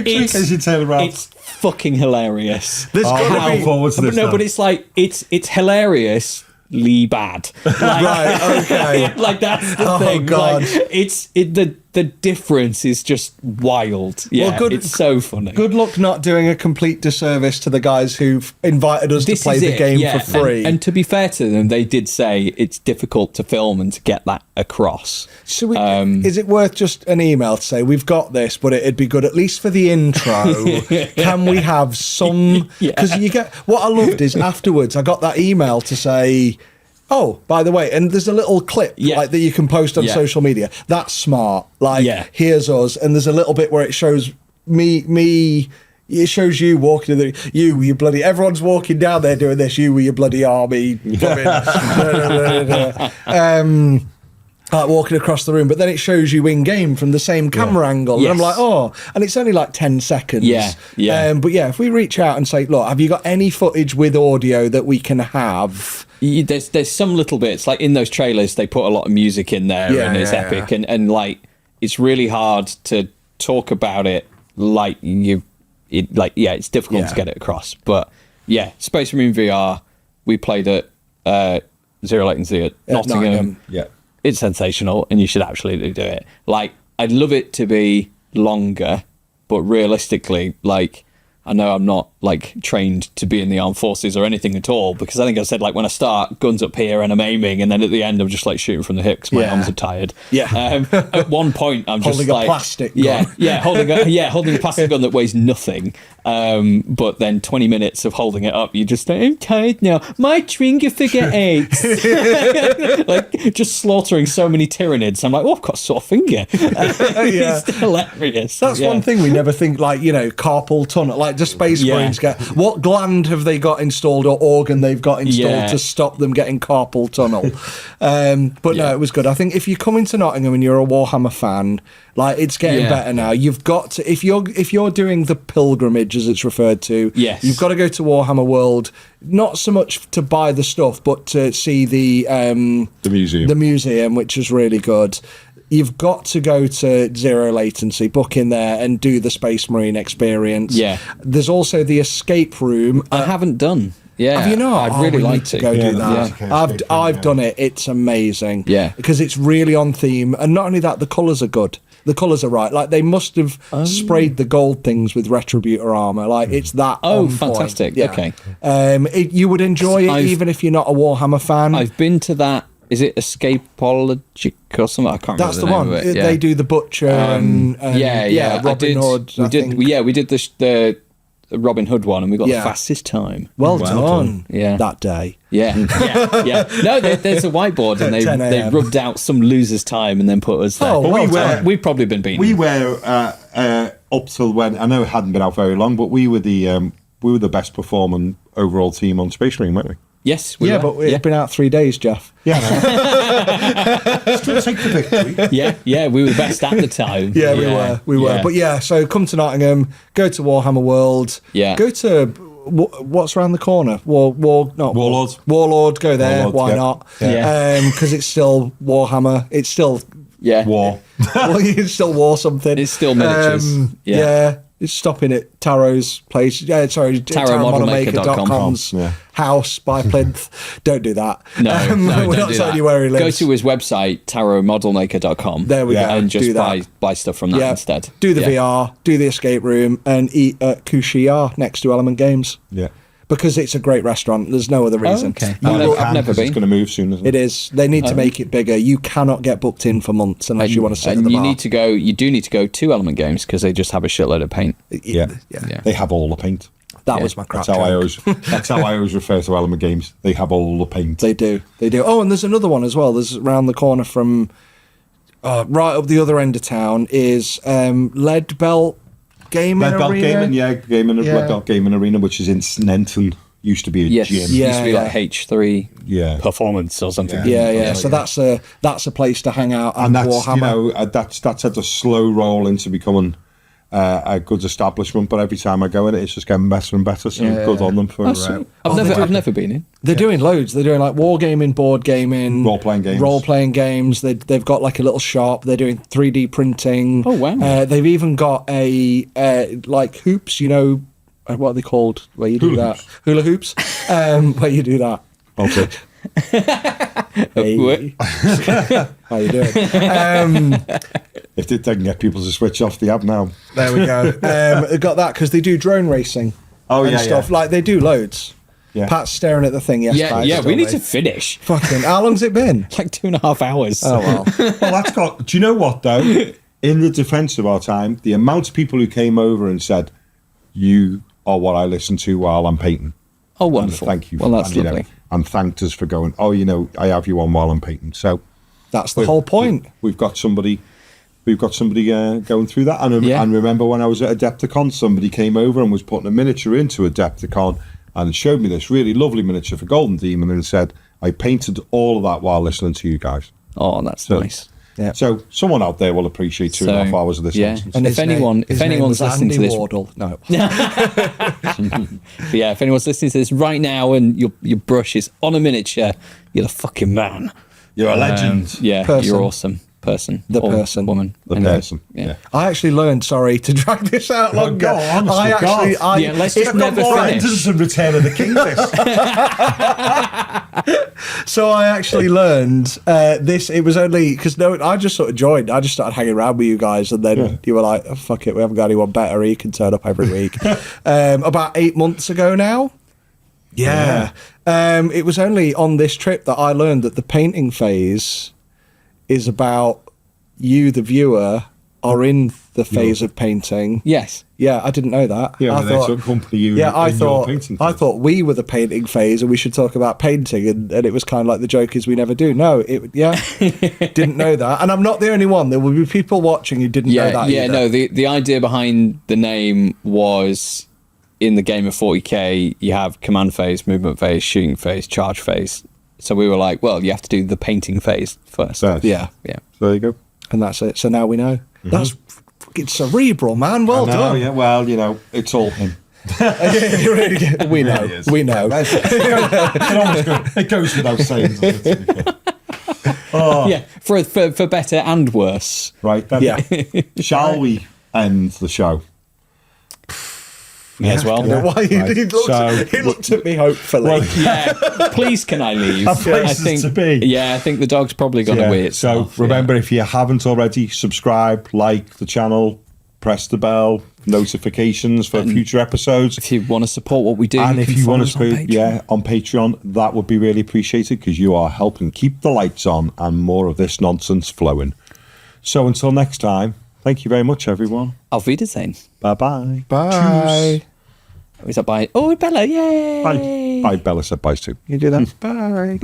It's- As you turn around. it's fucking hilarious. There's Oh, gotta how be- forward to this No, now. but it's like it's hilariously bad. Like, Right, okay. like that's the Oh, thing. God. Like the difference is just wild. Yeah, good- it's so funny. Good luck not doing a complete disservice to the guys who've invited us This to play is the it, game yeah. for free. And to be fair to them, they did say it's difficult to film and to get that across. So is it worth just an email to say we've got this, but it'd be good at least for the intro? Can we have some? Because you get what I loved is afterwards I got that email to say, oh, by the way, and there's a little clip like that you can post on Yeah. social media. That's smart. Like here's us, and there's a little bit where it shows me. It shows you walking you bloody. Everyone's walking down there doing this. You with your bloody army. Like walking across the room, but then it shows you in game from the same camera angle, and I'm Yes. like, oh, and it's only like 10 seconds. Yeah. But yeah, if we reach out and say, look, have you got any footage with audio that we can have? There's some little bits like in those trailers they put a lot of music in there and it's epic and like it's really hard to talk about it like it's difficult to get it across, but yeah, Space Marine VR we played at Zero Latency at Nottingham. Yeah. It's sensational and you should absolutely do it. Like I'd love it to be longer, but realistically like I know I'm not like trained to be in the armed forces or anything at all, because I think I said like when I start, guns up here and I'm aiming, and then at the end I'm just like shooting from the hip because my arms are tired. Yeah. At one point I'm just Holding a like plastic yeah, gun. holding a plastic gun that weighs nothing. But then 20 minutes of holding it up, you just think, I'm tired now. My finger figure aches. Like just slaughtering so many Tyranids. I'm like, oh, I've got a sore finger. It's hilarious. That's one thing we never think, like, you know, carpal tunnel. Like, do Space Marines get... What gland have they got installed or organ they've got installed to stop them getting carpal tunnel? But no, it was good. I think if you come into Nottingham and you're a Warhammer fan, like, it's getting better now. You've got to... If you're doing the pilgrimage, as it's referred to, you've got to go to Warhammer World, not so much to buy the stuff, but to see the museum, which is really good. You've got to go to Zero Latency, book in there and do the Space Marine experience. Yeah. There's also the escape room. I haven't done. Yeah. Have you not? I'd really like to go do that. Yeah. I've done it. It's amazing. Yeah. Because it's really on theme. And not only that, the colours are good. The colours are right. Like, they must have sprayed the gold things with Retributor armour. Like, it's that on fantastic. Point. Yeah. Okay. You would enjoy it even if you're not a Warhammer fan. I've been to that. Is it Escapologic or something? I can't remember. That's the the name one. of it. They do the Butcher and Robin Hood. We did the Robin Hood one, and we got the fastest time. Well done. Yeah. That day. Yeah. No, there's a whiteboard, and they rubbed out some loser's time and then put us there. Oh, we've probably been beaten. We were up till when, I know it hadn't been out very long, but we were the best performing overall team on Space Marine, weren't we? Yes, we were. But it's been out 3 days, Geoff. Yeah. Still take the victory. Yeah, we were the best at the time. We were. But so come to Nottingham, go to Warhammer World. Yeah. Go to what's around the corner? Warlord. Warlord. Go there. Warlord, Why not? Yeah. Because it's still Warhammer. It's still War. it's still war something. It's still miniatures. It's stopping at Taro's place. Tarotmodelmaker.com's house by Plinth. Don't do that. No, we're not telling you where he lives. Go to his website, tarotmodelmaker.com. There we go. And just buy stuff from that instead. Do the VR, do the escape room, and eat at Kushiyar next to Element Games. Yeah. Because it's a great restaurant. There's no other reason. Okay. I've never been. It's going to move soon, isn't it? It is. They need to make it bigger. You cannot get booked in for months unless you want to sit at the bar. You do need to go to Element Games because they just have a shitload of paint. Yeah. They have all the paint. That was my crap. That's how I always refer to Element Games. They have all the paint. They do. Oh, and there's another one as well. There's around the corner from right up the other end of town is Lead Belt Gaming Arena. Lead Belt Gaming Arena, which is in Snenton. Used to be a gym. Used to be like H3 Performance or something. So that's a place to hang out. And that's Warhammer. That's had a slow roll into becoming a good establishment. But every time I go in, it's just getting better and better. So good on them for. I've never been in. They're doing loads. They're doing like wargaming, board gaming, role playing games. They've got like a little shop. They're doing 3D printing. Oh wow! They've even got a like hoops. You know. What are they called? Where you do that? Hula hoops. Where you do that? Okay. Hey. How you doing? If they can get people to switch off, they have now. There we go. They've got that because they do drone racing. And stuff. Like they do loads. Yeah. Pat's staring at the thing. Yes, we need to finish. Fucking. How long's it been? Like 2.5 hours. Oh well. Well, that's got. Do you know what though? In the defence of our time, the amount of people who came over and said, "You are what I listen to while I'm painting." Oh, wonderful! And thank you. Well, that's lovely. And thanked us for going. Oh, I have you on while I'm painting. So that's the whole point. We've got somebody going through that. And remember when I was at Adepticon, somebody came over and was putting a miniature into Adepticon and showed me this really lovely miniature for Golden Demon and said, "I painted all of that while listening to you guys." Oh, that's nice. Yeah. So someone out there will appreciate 2.5 hours of this nonsense. And if anyone's listening to this, Wardle. No. But yeah, if anyone's listening to this right now and your brush is on a miniature, you're the fucking man. You're a legend. Yeah, Person. you're awesome. person. The or person. Woman. The Anyway, person. Yeah. I actually learned, sorry to drag this out longer. Go on, honestly, God. Yeah, let's it's just got never more- finish. Anderson Return of the King. So I actually learned this. It was only because I just sort of joined. I just started hanging around with you guys, and then you were like, oh, "Fuck it, we haven't got anyone better. He can turn up every week." About 8 months ago now. Yeah. It was only on this trip that I learned that the painting phase is about you, the viewer, are in the phase of painting. Yes. Yeah, I didn't know that. Yeah, I well, they accompany you. Yeah, I in your thought painting I phase. thought we were the painting phase, and we should talk about painting. And it was kind of like the joke is we never do. No, didn't know that. And I'm not the only one. There will be people watching who didn't know that. Yeah, either. no, the idea behind the name was in the game of 40k, you have command phase, movement phase, shooting phase, charge phase. So we were like, well, you have to do the painting phase first. Yes. Yeah, Yeah. So there you go. and that's it. So now we know. That's fucking cerebral, man. Well No, done. yeah, well, it's all him. we know. It is. We know. It goes without saying. Doesn't it, to be fair? Oh, Yeah, for better and worse. right. Then, Yeah. Shall we end the show? As well. Yeah. Why he looked, So- he looked at me hopefully. Well, Yeah. Please, can I leave? Have places I think, to be. Yeah, I think the dog's probably going to wee So itself. remember, if you haven't already, subscribe, like the channel, press the bell, notifications for future episodes. If you want to support what we do, And if can you follow want us to, on Patreon. on Patreon, that would be really appreciated because you are helping keep the lights on and more of this nonsense flowing. So until next time, thank you very much, everyone. Auf Wiedersehen. Bye-bye. Bye. Is that bye? Oh, Bella, yay! Bye. Bye. Bella said bye too. You do that. Bye.